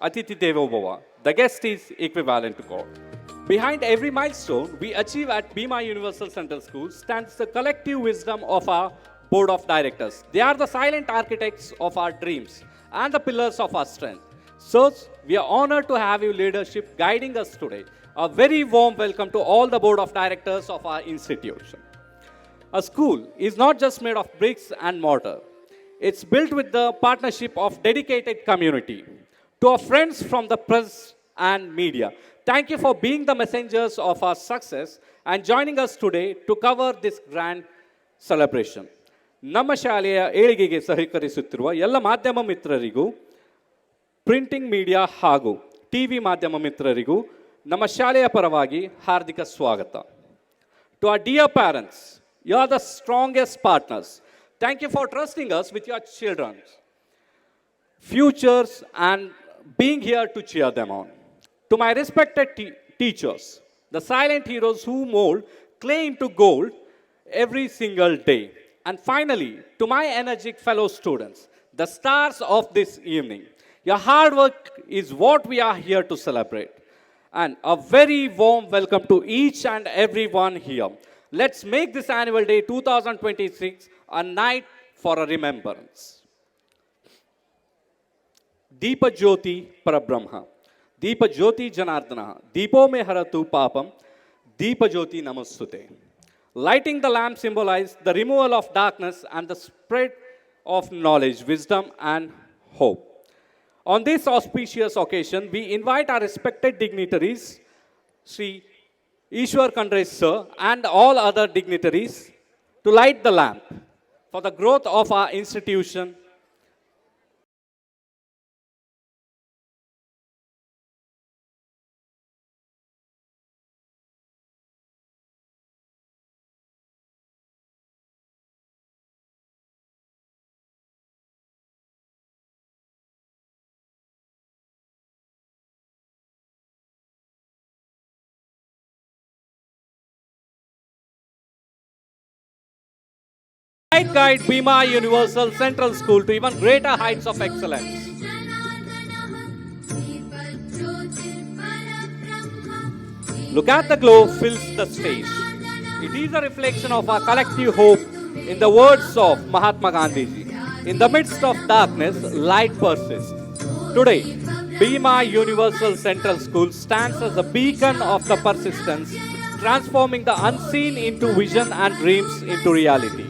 Atiti Devo Bhava. The guest is equivalent to God. Behind every milestone we achieve at Bhima Universal Central School stands the collective wisdom of our board of directors. They are the silent architects of our dreams and the pillars of our strength. Sirs, we are honored to have your leadership guiding us today. A very warm welcome to all the board of directors of our institution. A school is not just made of bricks and mortar. It's built with the partnership of dedicated community. To our friends from the press and media, thank you for being the messengers of our success and joining us today to cover this grand celebration. ನಮ್ಮ ಶಾಲೆಯ ಏಳಿಗೆಗೆ ಸಹಕರಿಸುತ್ತಿರುವ ಎಲ್ಲ ಮಾಧ್ಯಮ ಮಿತ್ರರಿಗೂ, printing media ಹಾಗೂ TV ಮಾಧ್ಯಮ ಮಿತ್ರರಿಗೂ ನಮ್ಮ ಶಾಲೆಯ ಪರವಾಗಿ ಹಾರ್ದಿಕ ಸ್ವಾಗತ. To our dear parents, you are the strongest partners. Thank you for trusting us with your children's futures and being here to cheer them on. To my respected teachers, the silent heroes who mold clay into gold every single day. And finally, to my energetic fellow students, the stars of this evening. Your hard work is what we are here to celebrate. And a very warm welcome to each and everyone here. Let's make this annual day 2026 a night for a remembrance. Deepa Jyoti Parabrahma. Deepa Jyoti Janardana. Deepo me haratu papam. Deepa Jyoti Namastute. Lighting the lamp symbolizes the removal of darkness and the spread of knowledge, wisdom, and hope. On this auspicious occasion, we invite our respected dignitaries, Sri Ishwar Kandre Sir, and all other dignitaries to light the lamp for the growth of our institution. Guide Bhima Universal Central School to even greater heights of excellence. Look at the glow fills the stage. It is a reflection of our collective hope in the words of Mahatma Gandhi ji. In the midst of darkness, light persists. Today, Bhima Universal Central School stands as a beacon of the persistence, transforming the unseen into vision and dreams into reality.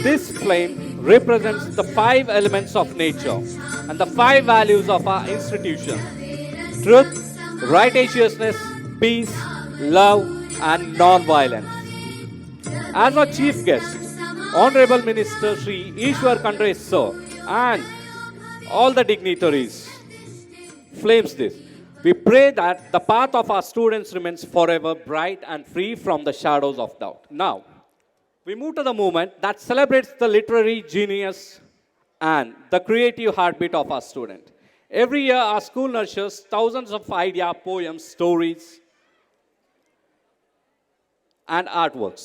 This flame represents the 5 elements of nature and the 5 values of our institution: truth, righteousness, peace, love, and non-violence. As our chief guest, Honorable Minister Sri Ishwar Kandre Sir and all the dignitaries flames this. We pray that the path of our students remains forever bright and free from the shadows of doubt. Now, we move to the movement that celebrates the literary genius and the creative heartbeat of our student. Every year, our school nurtures thousands of ideas, poems, stories, and artworks.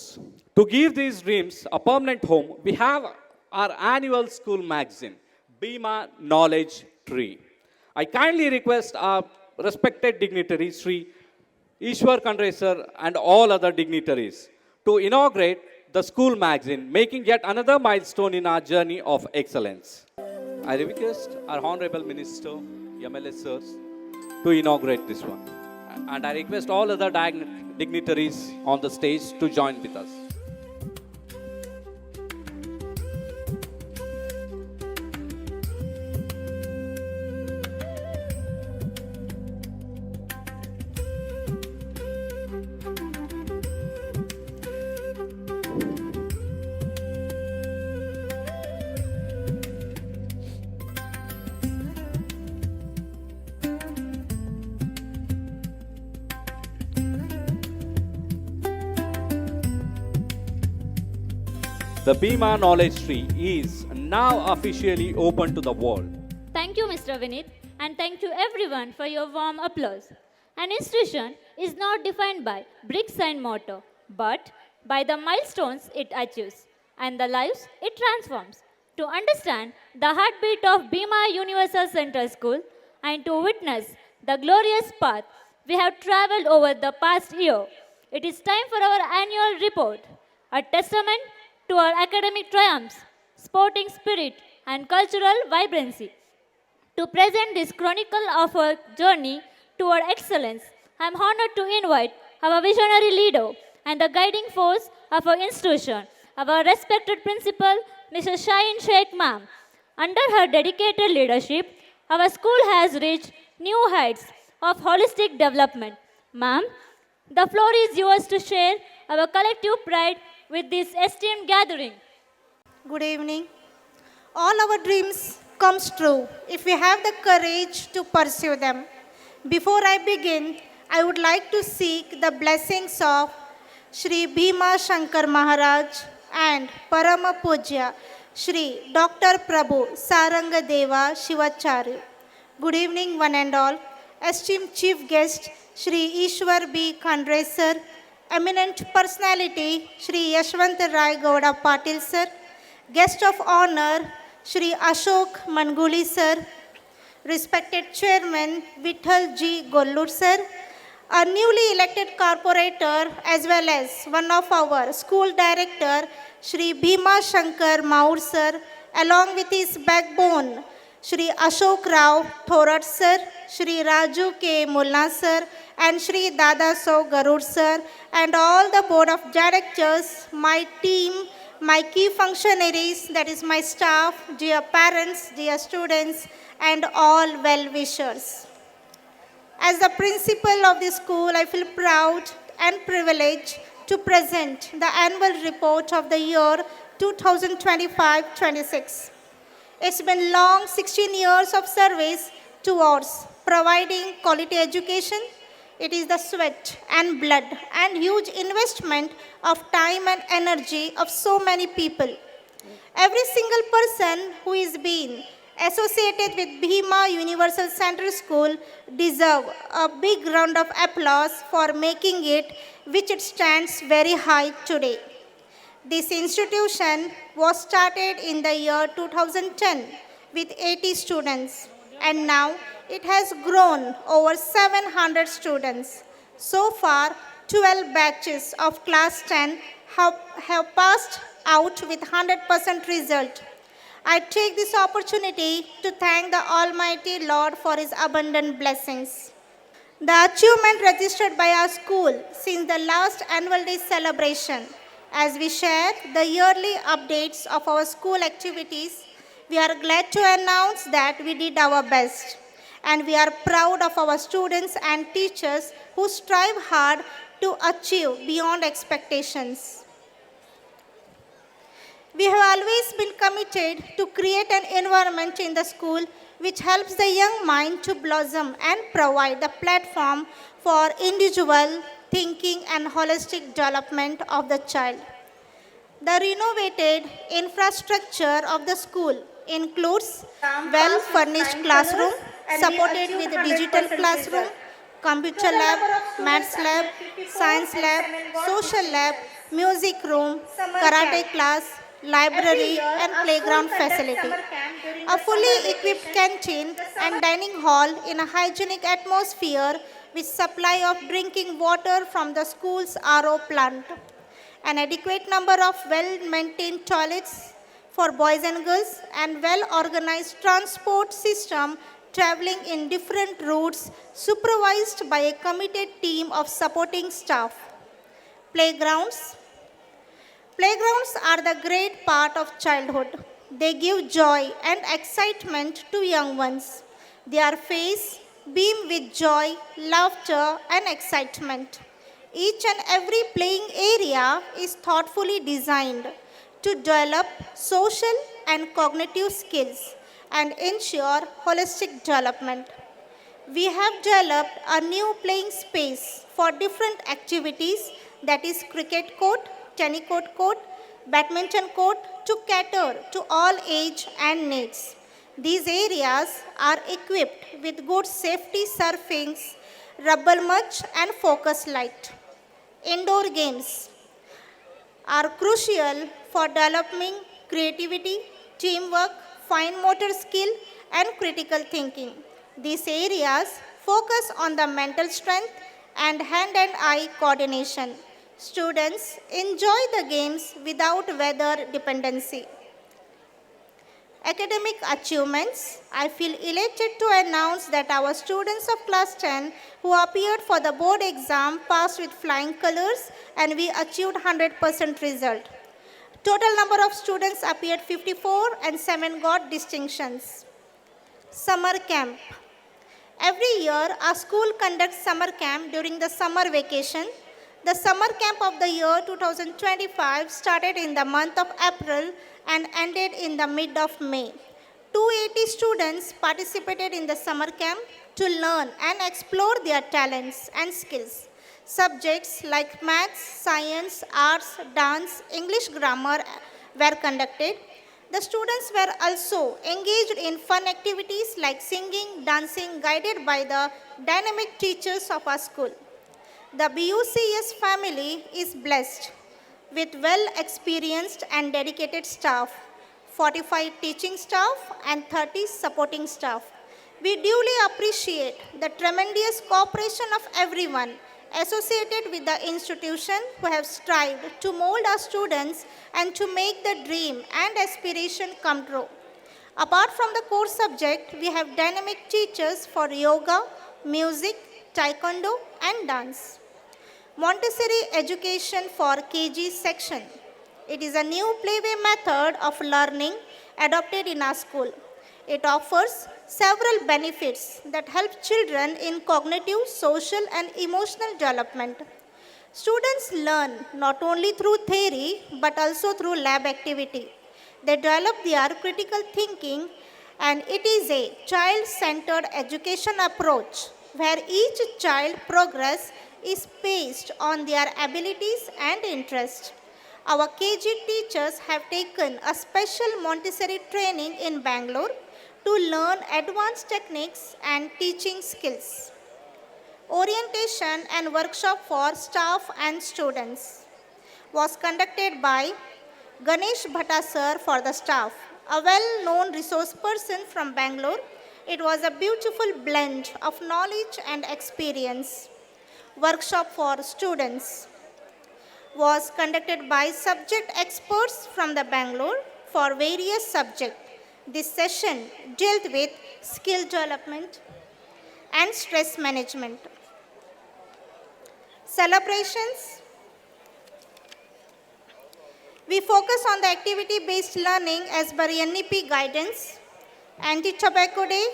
To give these dreams a permanent home, we have our annual school magazine, Bhima Knowledge Tree. I kindly request our respected dignitaries, Sri Ishwar Kandre Sir and all other dignitaries, to inaugurate the school magazine, making yet another milestone in our journey of excellence. I request our Honorable Minister, MLA Sirs, to inaugurate this one. And I request all other dignitaries on the stage to join with us. The Bhima Knowledge Tree is now officially open to the world. Thank you, Mr. Vinit, and thank you everyone for your warm applause. An institution is not defined by bricks and mortar, but by the milestones it achieves and the lives it transforms. to understand the heartbeat of Bhima Universal Central School and to witness the glorious path we have traveled over the past year. It is time for our annual report, a testament to our academic triumphs, sporting spirit, and cultural vibrancy. To present this chronicle of our journey toward excellence, I am honored to invite our visionary leader and the guiding force of our institution, our respected principal, Mrs. Shaheen Sheikh Ma'am. Under her dedicated leadership, our school has reached new heights of holistic development. Ma'am, the floor is yours to share our collective pride with this esteemed gathering. Good evening. All our dreams comes true if we have the courage to pursue them. Before I begin, I would like to seek the blessings of Shri Bhima Shankar Maharaj and Parama Pujya Shri Dr. Prabhu Saranga Deva Shivacharya. Good evening, one and all. Esteemed Chief Guest Shri Ishwar B. Khandre Sir, eminent personality Shri Yashwant Rai Gowda Patil Sir, Guest of Honor Shri Ashok Manguli Sir, respected Chairman Vithal G. Gollur Sir, a newly elected corporator as well as one of our school director Shri Bhima Shankar Maur Sir, along with his backbone Shri Ashok Rao Thorat Sir, Shri Raju K. Mulna Sir, and Shri Dada So Garud Sir, and all the board of directors, my team, my key functionaries, that is my staff, dear parents, dear students, and all well-wishers. As the principal of this school, I feel proud and privileged to present the annual report of the year 2025-26. It's been long 16 years of service towards providing quality education. It is the sweat and blood and huge investment of time and energy of so many people. Every single person who is being associated with Bhima Universal Central School deserve a big round of applause for making it, which it stands very high today. This institution was started in the year 2010 with 80 students, and now it has grown over 700 students. So far, 12 batches of class 10 have passed out with 100% result. I take this opportunity to thank the Almighty Lord for His abundant blessings. The achievement registered by our school since the last annual day celebration, as we share the yearly updates of our school activities, we are glad to announce that we did our best. And we are proud of our students and teachers who strive hard to achieve beyond expectations. We have always been committed to create an environment in the school which helps the young mind to blossom and provide the platform for individual thinking and holistic development of the child. The renovated infrastructure of the school includes well-furnished classroom supported with digital classroom, computer lab, maths lab, science lab, social lab, music room, karate class, library and playground facility. A fully equipped canteen and dining hall in a hygienic atmosphere with supply of drinking water from the school's RO plant. An adequate number of well-maintained toilets for boys and girls and well-organized transport system traveling in different routes supervised by a committed team of supporting staff. Playgrounds. Playgrounds are the great part of childhood. They give joy and excitement to young ones. Their face beam with joy, laughter and excitement. Each and every playing area is thoughtfully designed to develop social and cognitive skills and ensure holistic development. We have developed a new playing space for different activities, that is cricket court, tennis court, badminton court, to cater to all age and needs. These areas are equipped with good safety surfings, rubber mulch and focus light. Indoor games are crucial for developing creativity, teamwork, fine motor skill, and critical thinking. These areas focus on the mental strength and hand and eye coordination. Students enjoy the games without weather dependency. Academic achievements, I feel elated to announce that our students of class 10 who appeared for the board exam passed with flying colors and we achieved 100% result. Total number of students appeared 54 and 7 got distinctions. Summer camp. Every year, our school conducts summer camp during the summer vacation. The summer camp of the year 2025 started in the month of April and ended in the mid of May. 280 students participated in the summer camp to learn and explore their talents and skills. Subjects like maths, science, arts, dance, English grammar were conducted. The students were also engaged in fun activities like singing, dancing, guided by the dynamic teachers of our school. The BUCS family is blessed with well-experienced and dedicated staff, 45 teaching staff and 30 supporting staff. We duly appreciate the tremendous cooperation of everyone associated with the institution who have strived to mold our students and to make the dream and aspiration come true. Apart from the core subject, we have dynamic teachers for yoga, music, taekwondo, and dance. Montessori education for KG section. It is a new playway method of learning adopted in our school. It offers several benefits that help children in cognitive, social, and emotional development. Students learn not only through theory but also through lab activity. They develop their critical thinking, and it is a child-centered education approach where each child progress is based on their abilities and interests. Our KG teachers have taken a special Montessori training in Bangalore to learn advanced techniques and teaching skills. Orientation and workshop for staff and students was conducted by Ganesh Bhattasar for the staff, a well-known resource person from Bangalore. It was a beautiful blend of knowledge and experience. Workshop for students was conducted by subject experts from the Bangalore for various subjects. This session dealt with skill development and stress management. Celebrations. We focus on the activity-based learning as per NEP guidance. Anti-Tobacco Day,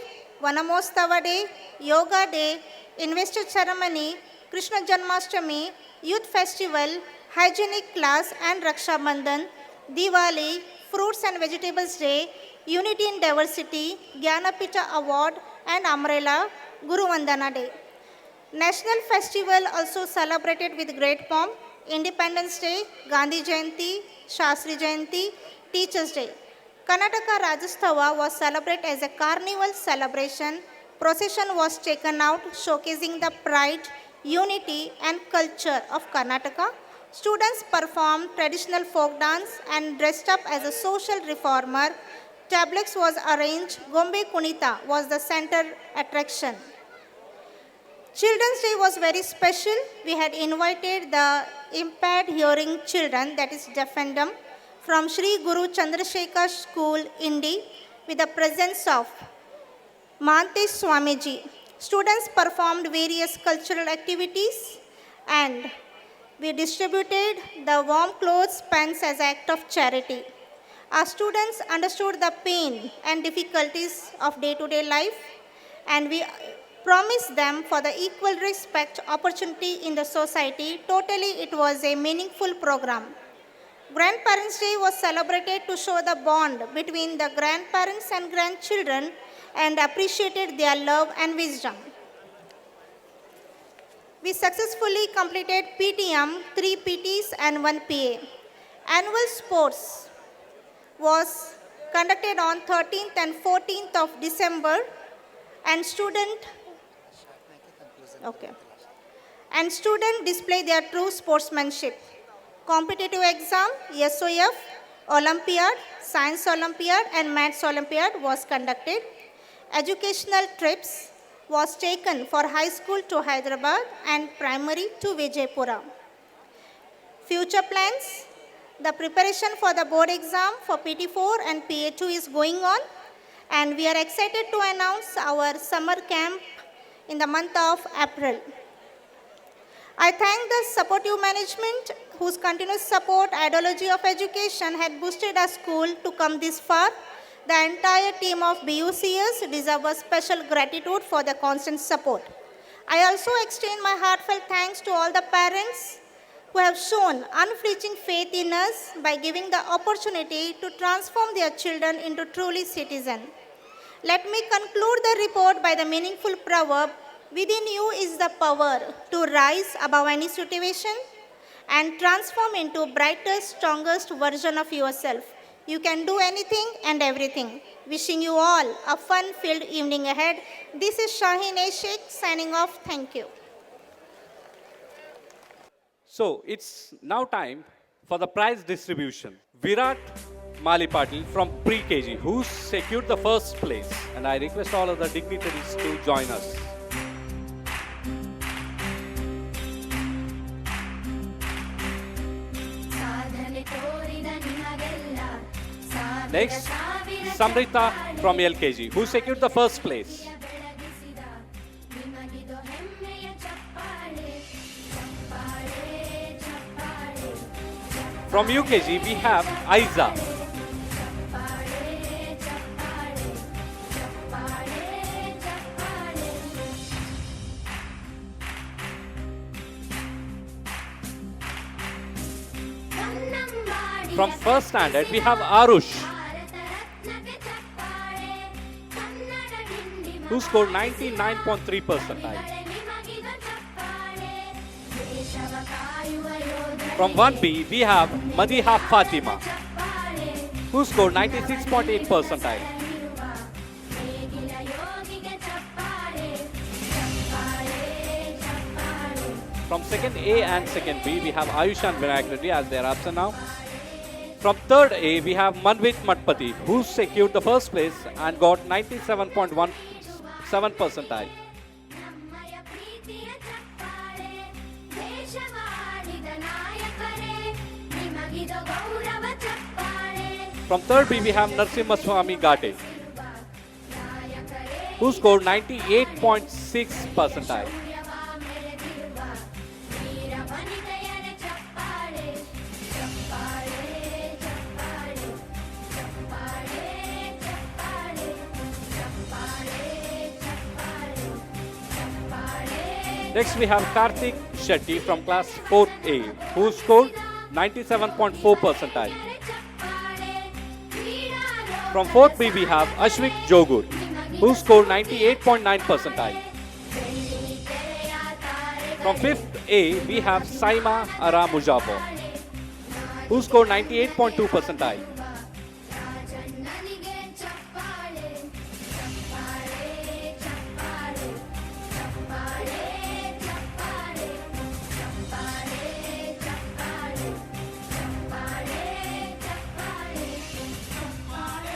Vanamostava Day, Yoga Day, Investor Ceremony, Krishna Janmashtami, Youth Festival, Hygienic Class and Raksha Bandhan, Diwali, Fruits and Vegetables Day, Unity in Diversity, Jnanapita Award and Umbrella, Guru Vandana Day. National Festival also celebrated with great pomp. Independence Day, Gandhi Jayanti, Shastri Jayanti, Teachers Day. Karnataka Rajyotsava was celebrated as a carnival celebration. Procession was taken out showcasing the pride, unity and culture of Karnataka. Students performed traditional folk dance and dressed up as a social reformer. Tablets was arranged. Gombe Kunita was the center attraction. Children's Day was very special. We had invited the impaired hearing children, that is deaf and dumb, from Sri Guru Chandrasekhar School, Indi, with the presence of Mantesh Swamiji. Students performed various cultural activities and we distributed the warm clothes pens as an act of charity. Our students understood the pain and difficulties of day-to-day life and we promised them for the equal respect opportunity in the society. Totally, it was a meaningful program. Grandparents' Day was celebrated to show the bond between the grandparents and grandchildren and appreciated their love and wisdom. We successfully completed PTM, 3 PTs and 1 PA. Annual sports was conducted on 13th and 14th of December and student display their true sportsmanship. Competitive exam, SOF, Olympiad, Science Olympiad and Maths Olympiad was conducted. Educational trips was taken for high school to Hyderabad and primary to Vijaypura. Future plans, the preparation for the board exam for PT4 and PA2 is going on, and we are excited to announce our summer camp in the month of April. I thank the supportive management whose continuous support ideology of education had boosted our school to come this far. The entire team of BUCS deserve a special gratitude for their constant support. I also extend my heartfelt thanks to all the parents who have shown unflinching faith in us by giving the opportunity to transform their children into truly citizens. Let me conclude the report by the meaningful proverb, within you is the power to rise above any situation and transform into brighter, strongest version of yourself. You can do anything and everything. Wishing you all a fun-filled evening ahead. This is Shaheen Sheikh signing off. Thank you. So it's now time for the prize distribution. Virat Mali Patil from pre-KG, who secured the first place. And I request all of the dignitaries to join us. Next, Samrita from LKG, who secured the first place. From UKG, we have Aiza. From first standard, we have Arush, who scored 99.3 percentile. From 1B, we have Madiha Fatima, who scored 96.8 percentile. From second A and second B, we have Ayush and Vinayak Reddy as they are absent now. From third A, we have Manvit Matpati, who secured the first place and got 97.17 percentile. From third B, we have Narsimha Swami Gate, who scored 98.6 percentile. Next, we have Karthik Shetty from class 4A, who scored 97.4 percentile. From 4th B, we have Ashwik Jogur, who scored 98.9 percentile. From 5th A, we have Saima Ara Mujabo, who scored 98.2 percentile.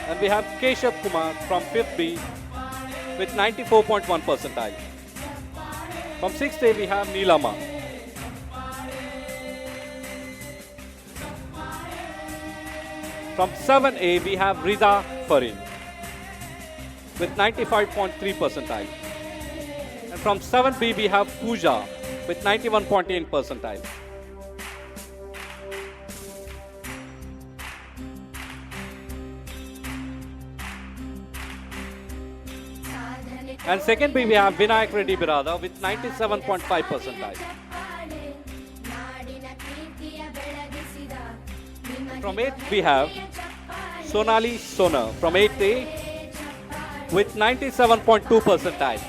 And we have Keshav Kumar from 5th B with 94.1 percentile. From 6th A, we have Neelama. From 7A, we have Rida Farin with 95.3 percentile. And from 7B, we have Pooja with 91.8 percentile. And second B, we have Vinayak Reddy Birada with 97.5 percentile. From 8th, we have Sonali Sona from 8th A with 97.2 percentile.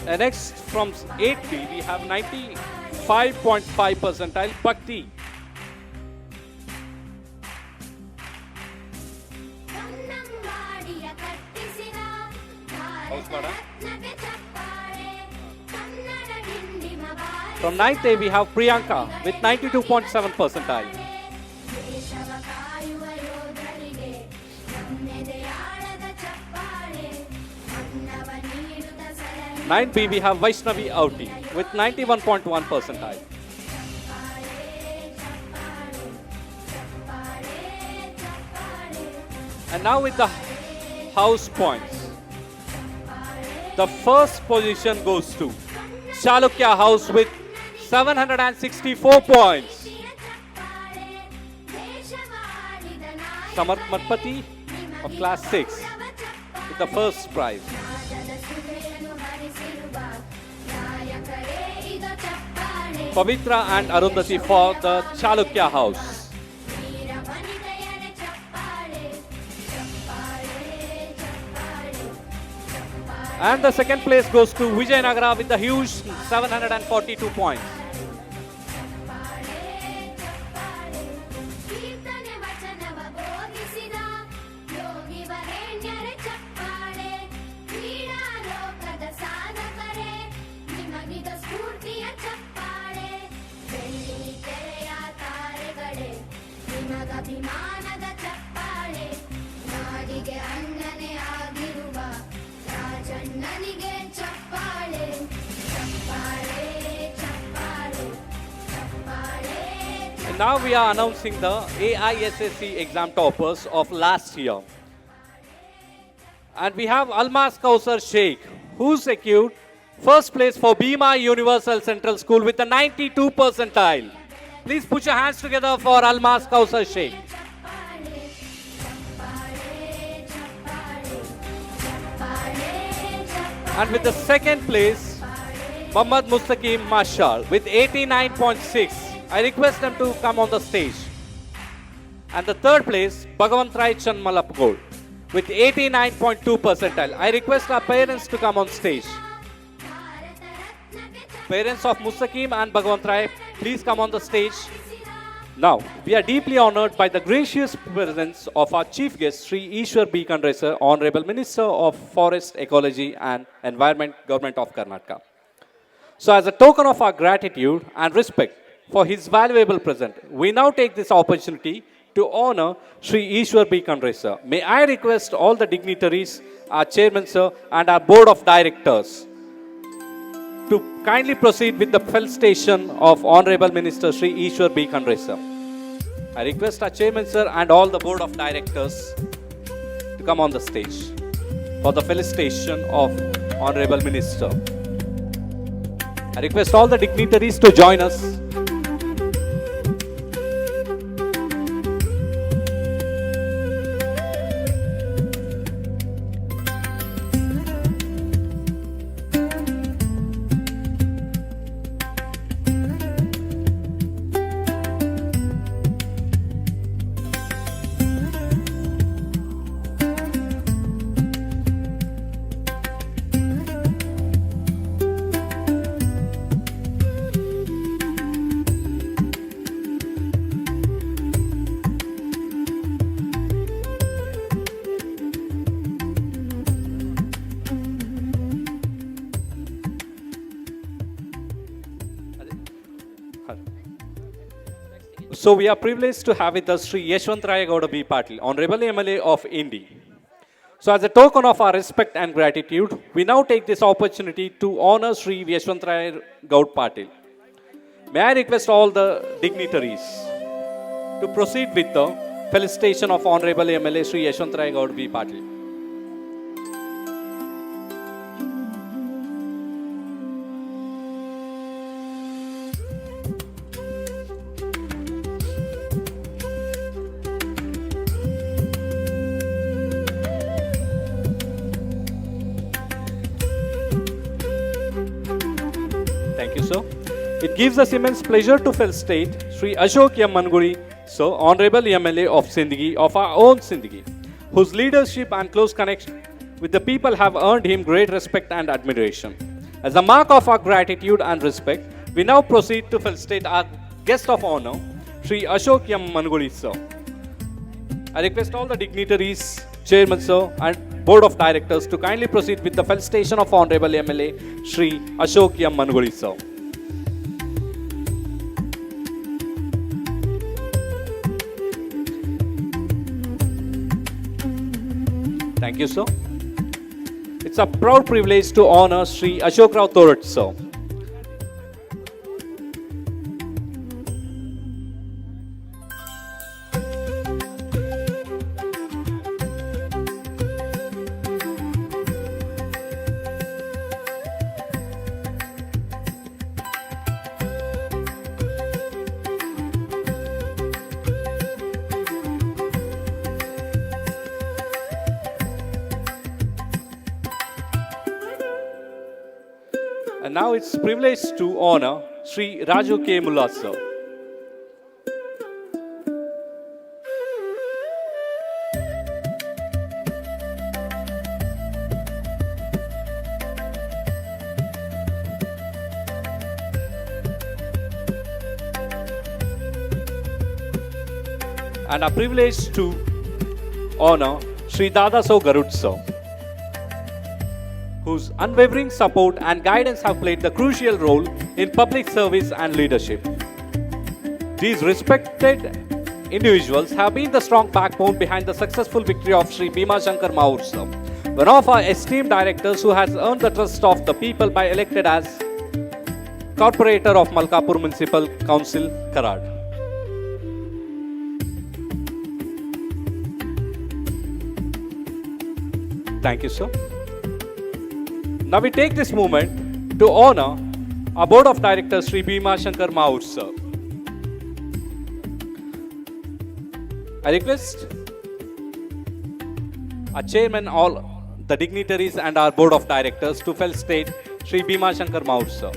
And next, from 8th B, we have 95.5 percentile Bhakti. From 9th A, we have Priyanka with 92.7 percentile. 9B, we have Vaishnavi Auti with 91.1 percentile. And now with the house points. The first position goes to Chalukya House with 764 points. Samarth Matpati of class 6 with the first prize. Pavitra and Arundhati for the Chalukya House. And the second place goes to Vijayanagara with the huge 742 points. ಅಭಿಮಾನದ ಚಪ್ಪಾಳೆ ನಾಡಿಗೆ ಅಣ್ಣನೇ ಆಗಿರುವ ರಾಜಣ್ಣನಿಗೆ ಚಪ್ಪಾಳೆ ಚಪ್ಪಾಳೆ ಚಪ್ಪಾಳೆ ಚಪ್ಪಾಳೆ. And now we are announcing the AISSC exam toppers of last year. And we have Almas Kausar Sheikh, who secured first place for Bhima Universal Central School with a 92 percentile. Please put your hands together for Almas Kausar Sheikh. And with the second place, Muhammad Mustaqim Mashal with 89.6. I request them to come on the stage. And the third place, Bhagavant Rai Chand Malapgod with 89.2 percentile. I request our parents to come on stage. Parents of Mustaqim and Bhagavant Rai, please come on the stage. Now, we are deeply honored by the gracious presence of our chief guest, Sri Ishwar B. Khandrase, Honorable Minister of Forest, Ecology and Environment, Government of Karnataka. So as a token of our gratitude and respect for his valuable presence, we now take this opportunity to honor Sri Ishwar B. Khandrase. May I request all the dignitaries, our chairman sir, and our board of directors to kindly proceed with the felicitation of Honorable Minister Sri Ishwar B. Khandrase. I request our chairman sir and all the board of directors to come on the stage for the felicitation of Honorable Minister. I request all the dignitaries to join us. So we are privileged to have with us Sri Yashwantraya Gowda B. Patil, Honorable MLA of Indi. So as a token of our respect and gratitude, we now take this opportunity to honor Sri Yashwantraya Gowda Patil. May I request all the dignitaries to proceed with the felicitation of Honorable MLA Sri Yashwantraya Gowda B. Patil. Thank you, sir. It gives us immense pleasure to felicitate Sri Ashok M. Manguri, sir, Honorable MLA of Sindhgi, of our own Sindhgi, whose leadership and close connection with the people have earned him great respect and admiration. As a mark of our gratitude and respect, we now proceed to felicitate our guest of honor, Sri Ashok M. Manguri, sir. I request all the dignitaries, chairman, sir, and board of directors to kindly proceed with the felicitation of Honorable MLA Sri Ashok M. Manguri, sir. Thank you, sir. It's a proud privilege to honor Sri Ashok Rao Thorat, sir. And now it's privilege to honor Sri Raju K. Mullah, sir. And a privilege to honor Sri Dadaso Garud, sir, whose unwavering support and guidance have played the crucial role in public service and leadership. These respected individuals have been the strong backbone behind the successful victory of Sri Bhima Shankar Maur, sir, one of our esteemed directors who has earned the trust of the people by elected as Corporator of Malkapur Municipal Council, Karad. Thank you, sir. Now we take this moment to honor our Board of Directors, Sri Bhima Shankar Maur, sir. I request our chairman, all the dignitaries and our Board of Directors to felicitate Sri Bhima Shankar Maur, sir.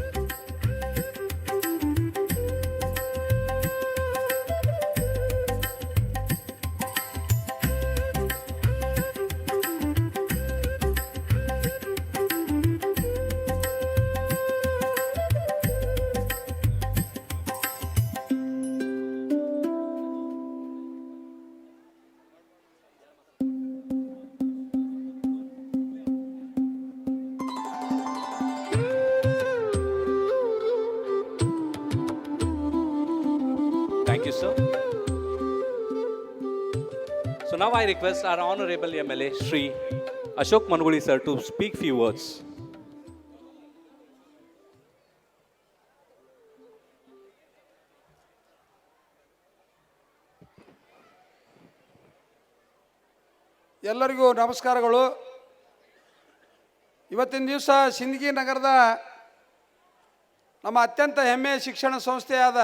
Thank you, sir. So now I request our Honorable MLA, Sri Ashok Manuguli, sir, to speak few words. ಎಲ್ಲರಿಗೂ ನಮಸ್ಕಾರಗಳು. ಇವತ್ತಿನ ದಿವಸ ಸಿಂದಗಿ ನಗರದ ನಮ್ಮ ಅತ್ಯಂತ ಹೆಮ್ಮೆಯ ಶಿಕ್ಷಣ ಸಂಸ್ಥೆಯಾದ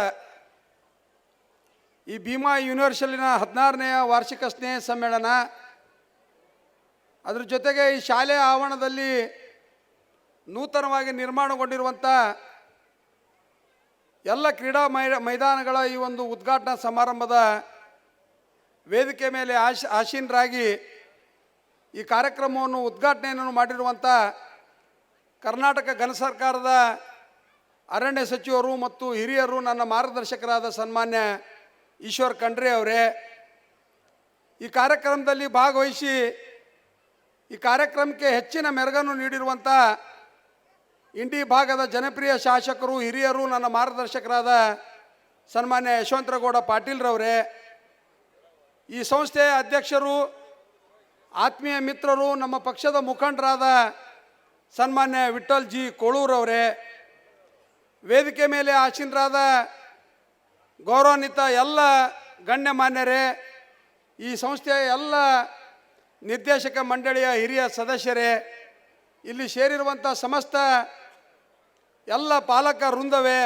ಈ ಭೀಮಾ ಯೂನಿವರ್ಸಿಟಿನ 16ನೇ ವಾರ್ಷಿಕ ಸ್ನೇಹ ಸಮ್ಮೇಳನ, ಅದರ ಜೊತೆಗೆ ಈ ಶಾಲೆಯ ಆವರಣದಲ್ಲಿ ನೂತನವಾಗಿ ನಿರ್ಮಾಣಗೊಂಡಿರುವಂಥ ಎಲ್ಲ ಕ್ರೀಡಾ ಮೈದಾನಗಳ ಈ ಒಂದು ಉದ್ಘಾಟನಾ ಸಮಾರಂಭದ ವೇದಿಕೆ ಮೇಲೆ ಆಸೀನರಾಗಿ ಈ ಕಾರ್ಯಕ್ರಮವನ್ನು ಉದ್ಘಾಟನೆಯನ್ನು ಮಾಡಿರುವಂಥ ಕರ್ನಾಟಕ ಘನ ಸರ್ಕಾರದ ಅರಣ್ಯ ಸಚಿವರು ಮತ್ತು ಹಿರಿಯರು, ನನ್ನ ಮಾರ್ಗದರ್ಶಕರಾದ ಸನ್ಮಾನ್ಯ ಈಶ್ವರ್ ಖಂಡ್ರೆ ಅವರೇ, ಈ ಕಾರ್ಯಕ್ರಮದಲ್ಲಿ ಭಾಗವಹಿಸಿ ಈ ಕಾರ್ಯಕ್ರಮಕ್ಕೆ ಹೆಚ್ಚಿನ ಮೆರುಗನ್ನು ನೀಡಿರುವಂಥ ಇಂಡಿ ಭಾಗದ ಜನಪ್ರಿಯ ಶಾಸಕರು, ಹಿರಿಯರು, ನನ್ನ ಮಾರ್ಗದರ್ಶಕರಾದ ಸನ್ಮಾನ್ಯ ಯಶವಂತರಗೌಡ ಪಾಟೀಲ್ರವರೇ, ಈ ಸಂಸ್ಥೆಯ ಅಧ್ಯಕ್ಷರು, ಆತ್ಮೀಯ ಮಿತ್ರರು, ನಮ್ಮ ಪಕ್ಷದ ಮುಖಂಡರಾದ ಸನ್ಮಾನ್ಯ ವಿಠ್ಠಲ್ ಜಿ ಕೋಳೂರವರೇ, ವೇದಿಕೆ ಮೇಲೆ ಆಸೀನರಾದ ಗೌರವಾನ್ವಿತ ಎಲ್ಲ ಗಣ್ಯಮಾನ್ಯರೇ, ಈ ಸಂಸ್ಥೆಯ ಎಲ್ಲ ನಿರ್ದೇಶಕ ಮಂಡಳಿಯ ಹಿರಿಯ ಸದಸ್ಯರೇ, ಇಲ್ಲಿ ಸೇರಿರುವಂಥ ಸಮಸ್ತ ಎಲ್ಲ ಪಾಲಕ ವೃಂದವೇ,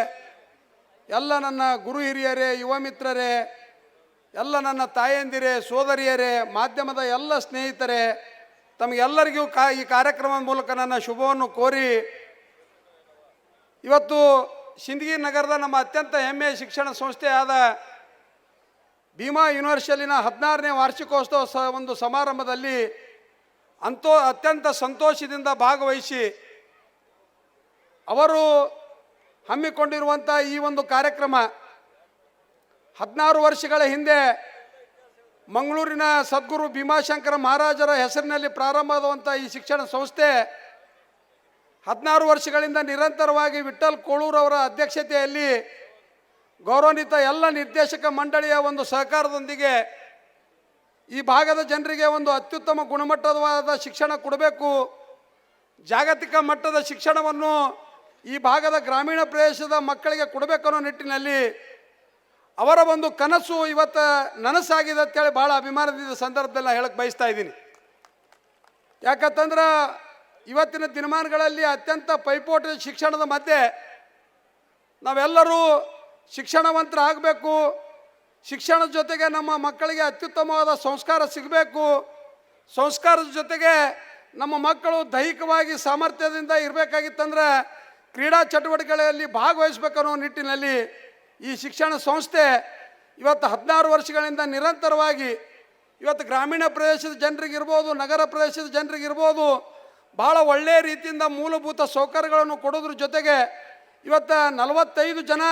ಎಲ್ಲ ನನ್ನ ಗುರು ಹಿರಿಯರೇ, ಯುವ ಮಿತ್ರರೇ, ಎಲ್ಲ ನನ್ನ ತಾಯಂದಿರೇ, ಸೋದರಿಯರೇ, ಮಾಧ್ಯಮದ ಎಲ್ಲ ಸ್ನೇಹಿತರೇ, ತಮಗೆಲ್ಲರಿಗೂ ಈ ಕಾರ್ಯಕ್ರಮದ ಮೂಲಕ ನನ್ನ ಶುಭವನ್ನು ಕೋರಿ, ಇವತ್ತು ಸಿಂದಗಿ ನಗರದ ನಮ್ಮ ಅತ್ಯಂತ ಹೆಮ್ಮೆಯ ಶಿಕ್ಷಣ ಸಂಸ್ಥೆಯಾದ ಭೀಮಾ ಯೂನಿವರ್ಸಿಟಿನ 16ನೇ ವಾರ್ಷಿಕೋತ್ಸವ ಒಂದು ಸಮಾರಂಭದಲ್ಲಿ ಅತ್ಯಂತ ಸಂತೋಷದಿಂದ ಭಾಗವಹಿಸಿ ಅವರು ಹಮ್ಮಿಕೊಂಡಿರುವಂಥ ಈ ಒಂದು ಕಾರ್ಯಕ್ರಮ 16 ವರ್ಷಗಳ ಹಿಂದೆ ಮಂಗಳೂರಿನ ಸದ್ಗುರು ಭೀಮಾಶಂಕರ ಮಹಾರಾಜರ ಹೆಸರಿನಲ್ಲಿ ಪ್ರಾರಂಭವಾದಂಥ ಈ ಶಿಕ್ಷಣ ಸಂಸ್ಥೆ 16 ವರ್ಷಗಳಿಂದ ನಿರಂತರವಾಗಿ ವಿಠ್ಠಲ್ ಕೋಳೂರವರ ಅಧ್ಯಕ್ಷತೆಯಲ್ಲಿ ಗೌರವಾನ್ವಿತ ಎಲ್ಲ ನಿರ್ದೇಶಕ ಮಂಡಳಿಯ ಒಂದು ಸಹಕಾರದೊಂದಿಗೆ ಈ ಭಾಗದ ಜನರಿಗೆ ಒಂದು ಅತ್ಯುತ್ತಮ ಗುಣಮಟ್ಟವಾದ ಶಿಕ್ಷಣ ಕೊಡಬೇಕು, ಜಾಗತಿಕ ಮಟ್ಟದ ಶಿಕ್ಷಣವನ್ನು ಈ ಭಾಗದ ಗ್ರಾಮೀಣ ಪ್ರದೇಶದ ಮಕ್ಕಳಿಗೆ ಕೊಡಬೇಕನ್ನೋ ನಿಟ್ಟಿನಲ್ಲಿ ಅವರ ಒಂದು ಕನಸು ಇವತ್ತು ನನಸಾಗಿದೆ ಅಂತೇಳಿ ಭಾಳ ಅಭಿಮಾನದಿಂದ ಸಂದರ್ಭದಲ್ಲಿ ನಾನು ಹೇಳಕ್ಕೆ ಬಯಸ್ತಾ ಇದ್ದೀನಿ. ಯಾಕಂತಂದ್ರೆ ಇವತ್ತಿನ ದಿನಮಾನಗಳಲ್ಲಿ ಅತ್ಯಂತ ಪೈಪೋಟಿ ಶಿಕ್ಷಣದ ಮಧ್ಯೆ ನಾವೆಲ್ಲರೂ ಶಿಕ್ಷಣವಂತರಾಗಬೇಕು, ಶಿಕ್ಷಣದ ಜೊತೆಗೆ ನಮ್ಮ ಮಕ್ಕಳಿಗೆ ಅತ್ಯುತ್ತಮವಾದ ಸಂಸ್ಕಾರ ಸಿಗಬೇಕು, ಸಂಸ್ಕಾರದ ಜೊತೆಗೆ ನಮ್ಮ ಮಕ್ಕಳು ದೈಹಿಕವಾಗಿ ಸಾಮರ್ಥ್ಯದಿಂದ ಇರಬೇಕಾಗಿತ್ತಂದ್ರೆ ಕ್ರೀಡಾ ಚಟುವಟಿಕೆಗಳಲ್ಲಿ ಭಾಗವಹಿಸಬೇಕನ್ನೋ ನಿಟ್ಟಿನಲ್ಲಿ ಈ ಶಿಕ್ಷಣ ಸಂಸ್ಥೆ ಇವತ್ತು 16 ವರ್ಷಗಳಿಂದ ನಿರಂತರವಾಗಿ ಇವತ್ತು ಗ್ರಾಮೀಣ ಪ್ರದೇಶದ ಜನರಿಗಿರ್ಬೋದು, ನಗರ ಪ್ರದೇಶದ ಜನರಿಗಿರ್ಬೋದು ಭಾಳ ಒಳ್ಳೆಯ ರೀತಿಯಿಂದ ಮೂಲಭೂತ ಸೌಕರ್ಯಗಳನ್ನು ಕೊಡೋದ್ರ ಜೊತೆಗೆ ಇವತ್ತು 45 ಜನ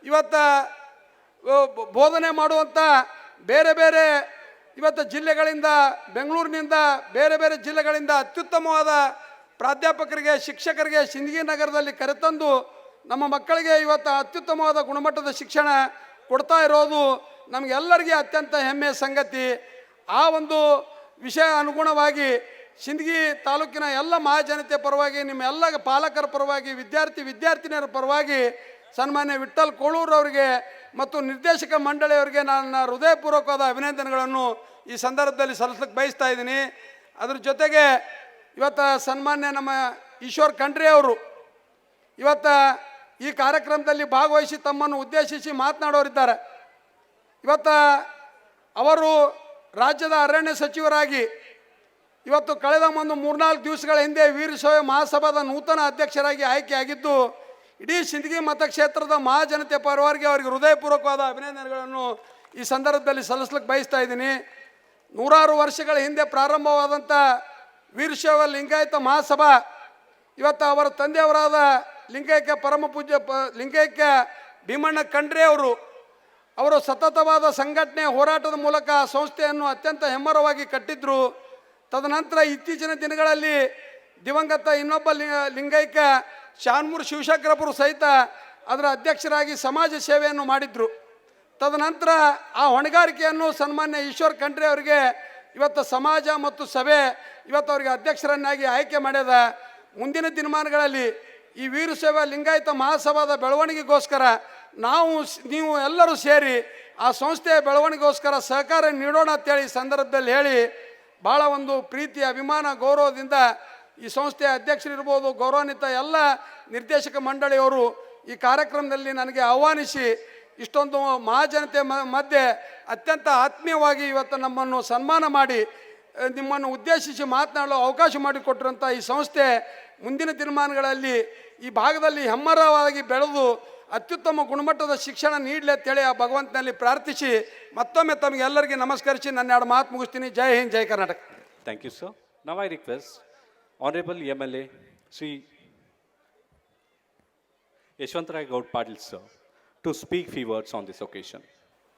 ಇವತ್ತು ಬೋಧನೆ ಮಾಡುವಂಥ ಬೇರೆ ಬೇರೆ ಇವತ್ತು ಜಿಲ್ಲೆಗಳಿಂದ, ಬೆಂಗಳೂರಿನಿಂದ ಬೇರೆ ಬೇರೆ ಜಿಲ್ಲೆಗಳಿಂದ ಅತ್ಯುತ್ತಮವಾದ ಪ್ರಾಧ್ಯಾಪಕರಿಗೆ, ಶಿಕ್ಷಕರಿಗೆ ಸಿಂದಗಿ ನಗರದಲ್ಲಿ ಕರೆತಂದು ನಮ್ಮ ಮಕ್ಕಳಿಗೆ ಇವತ್ತು ಅತ್ಯುತ್ತಮವಾದ ಗುಣಮಟ್ಟದ ಶಿಕ್ಷಣ ಕೊಡ್ತಾ ಇರೋದು ನಮಗೆಲ್ಲರಿಗೆ ಅತ್ಯಂತ ಹೆಮ್ಮೆಯ ಸಂಗತಿ. ಆ ಒಂದು ವಿಷಯ ಅನುಗುಣವಾಗಿ ಸಿಂದಗಿ ತಾಲೂಕಿನ ಎಲ್ಲ ಮಹಾಜನತೆ ಪರವಾಗಿ, ನಿಮ್ಮ ಎಲ್ಲ ಪಾಲಕರ ಪರವಾಗಿ, ವಿದ್ಯಾರ್ಥಿನಿಯರ ಪರವಾಗಿ ಸನ್ಮಾನ್ಯ ವಿಠ್ಠಲ್ ಕೋಳೂರ್ ಅವರಿಗೆ ಮತ್ತು ನಿರ್ದೇಶಕ ಮಂಡಳಿಯವರಿಗೆ ನನ್ನ ಹೃದಯಪೂರ್ವಕವಾದ ಅಭಿನಂದನೆಗಳನ್ನು ಈ ಸಂದರ್ಭದಲ್ಲಿ ಸಲ್ಲಿಸಲಿಕ್ಕೆ ಬಯಸ್ತಾ ಇದ್ದೀನಿ. ಅದ್ರ ಜೊತೆಗೆ ಇವತ್ತು ಸನ್ಮಾನ್ಯ ನಮ್ಮ ಈಶ್ವರ್ ಖಂಡ್ರೆ ಅವರು ಇವತ್ತು ಈ ಕಾರ್ಯಕ್ರಮದಲ್ಲಿ ಭಾಗವಹಿಸಿ ತಮ್ಮನ್ನು ಉದ್ದೇಶಿಸಿ ಮಾತನಾಡೋರಿದ್ದಾರೆ. ಇವತ್ತು ಅವರು ರಾಜ್ಯದ ಅರಣ್ಯ ಸಚಿವರಾಗಿ ಇವತ್ತು ಕಳೆದ ಒಂದು 3-4 ದಿವಸಗಳ ಹಿಂದೆ ವೀರಶೈವ ಮಹಾಸಭಾದ ನೂತನ ಅಧ್ಯಕ್ಷರಾಗಿ ಆಯ್ಕೆಯಾಗಿದ್ದು ಇಡೀ ಸಿಂದಗಿ ಮತಕ್ಷೇತ್ರದ ಮಹಾಜನತೆ ಪರವಾಗಿ ಅವರಿಗೆ ಹೃದಯಪೂರ್ವಕವಾದ ಅಭಿನಂದನೆಗಳನ್ನು ಈ ಸಂದರ್ಭದಲ್ಲಿ ಸಲ್ಲಿಸ್ಲಿಕ್ಕೆ ಬಯಸ್ತಾ ಇದ್ದೀನಿ. 100 ವರ್ಷಗಳ ಹಿಂದೆ ಪ್ರಾರಂಭವಾದಂಥ ವೀರಶೈವ ಲಿಂಗಾಯತ ಮಹಾಸಭಾ ಇವತ್ತು ಅವರ ತಂದೆಯವರಾದ ಲಿಂಗೈಕ್ಯ ಪರಮ ಪೂಜ್ಯ ಲಿಂಗೈಕ್ಯ ಭೀಮಣ್ಣ ಖಂಡ್ರೆ ಅವರು ಸತತವಾದ ಸಂಘಟನೆ ಹೋರಾಟದ ಮೂಲಕ ಆ ಸಂಸ್ಥೆಯನ್ನು ಅತ್ಯಂತ ಹೆಮ್ಮರವಾಗಿ ಕಟ್ಟಿದ್ರು. ತದನಂತರ ಇತ್ತೀಚಿನ ದಿನಗಳಲ್ಲಿ ದಿವಂಗತ ಇನ್ನೊಬ್ಬ ಲಿಂಗೈಕ್ಯ ಶಾನ್ಮೂರ್ ಶಿವಶಂಕರಪ್ಪರು ಸಹಿತ ಅದರ ಅಧ್ಯಕ್ಷರಾಗಿ ಸಮಾಜ ಸೇವೆಯನ್ನು ಮಾಡಿದರು. ತದನಂತರ ಆ ಹೊಣೆಗಾರಿಕೆಯನ್ನು ಸನ್ಮಾನ್ಯ ಈಶ್ವರ್ ಖಂಡ್ರೆ ಅವರಿಗೆ ಇವತ್ತು ಸಮಾಜ ಮತ್ತು ಸಭೆ ಇವತ್ತು ಅವರಿಗೆ ಅಧ್ಯಕ್ಷರನ್ನಾಗಿ ಆಯ್ಕೆ ಮಾಡ್ಯದ. ಮುಂದಿನ ದಿನಮಾನಗಳಲ್ಲಿ ಈ ವೀರಶೈವ ಲಿಂಗಾಯತ ಮಹಾಸಭಾದ ಬೆಳವಣಿಗೆಗೋಸ್ಕರ ನೀವು ಎಲ್ಲರೂ ಸೇರಿ ಆ ಸಂಸ್ಥೆಯ ಬೆಳವಣಿಗೆಗೋಸ್ಕರ ಸಹಕಾರ ನೀಡೋಣ ಅಂತೇಳಿ ಈ ಸಂದರ್ಭದಲ್ಲಿ ಹೇಳಿ ಭಾಳ ಒಂದು ಪ್ರೀತಿ, ಅಭಿಮಾನ, ಗೌರವದಿಂದ ಈ ಸಂಸ್ಥೆಯ ಅಧ್ಯಕ್ಷರಿರ್ಬೋದು, ಗೌರವಾನ್ವಿತ ಎಲ್ಲ ನಿರ್ದೇಶಕ ಮಂಡಳಿಯವರು ಈ ಕಾರ್ಯಕ್ರಮದಲ್ಲಿ ನನಗೆ ಆಹ್ವಾನಿಸಿ ಇಷ್ಟೊಂದು ಮಹಾಜನತೆ ಮಧ್ಯೆ ಅತ್ಯಂತ ಆತ್ಮೀಯವಾಗಿ ಇವತ್ತು ನಮ್ಮನ್ನು ಸನ್ಮಾನ ಮಾಡಿ ನಿಮ್ಮನ್ನು ಉದ್ದೇಶಿಸಿ ಮಾತನಾಡಲು ಅವಕಾಶ ಮಾಡಿಕೊಟ್ಟಿರುವಂಥ ಈ ಸಂಸ್ಥೆ ಮುಂದಿನ ದಿನಮಾನಗಳಲ್ಲಿ ಈ ಭಾಗದಲ್ಲಿ ಹೆಮ್ಮರವಾಗಿ ಬೆಳೆದು ಅತ್ಯುತ್ತಮ ಗುಣಮಟ್ಟದ ಶಿಕ್ಷಣ ನೀಡಲಿ ಅಂತೇಳಿ ಆ ಭಗವಂತನಲ್ಲಿ ಪ್ರಾರ್ಥಿಸಿ ಮತ್ತೊಮ್ಮೆ ತಮಗೆಲ್ಲರಿಗೆ ನಮಸ್ಕರಿಸಿ ನನ್ನ 2 ಮಾತು ಮುಗಿಸ್ತೀನಿ. ಜೈ ಹಿಂದ್, ಜೈ Karnataka. Thank you, sir. Now I request Honorable MLA Sri Yashwantrai Gaud Patil sir to speak few words on this occasion.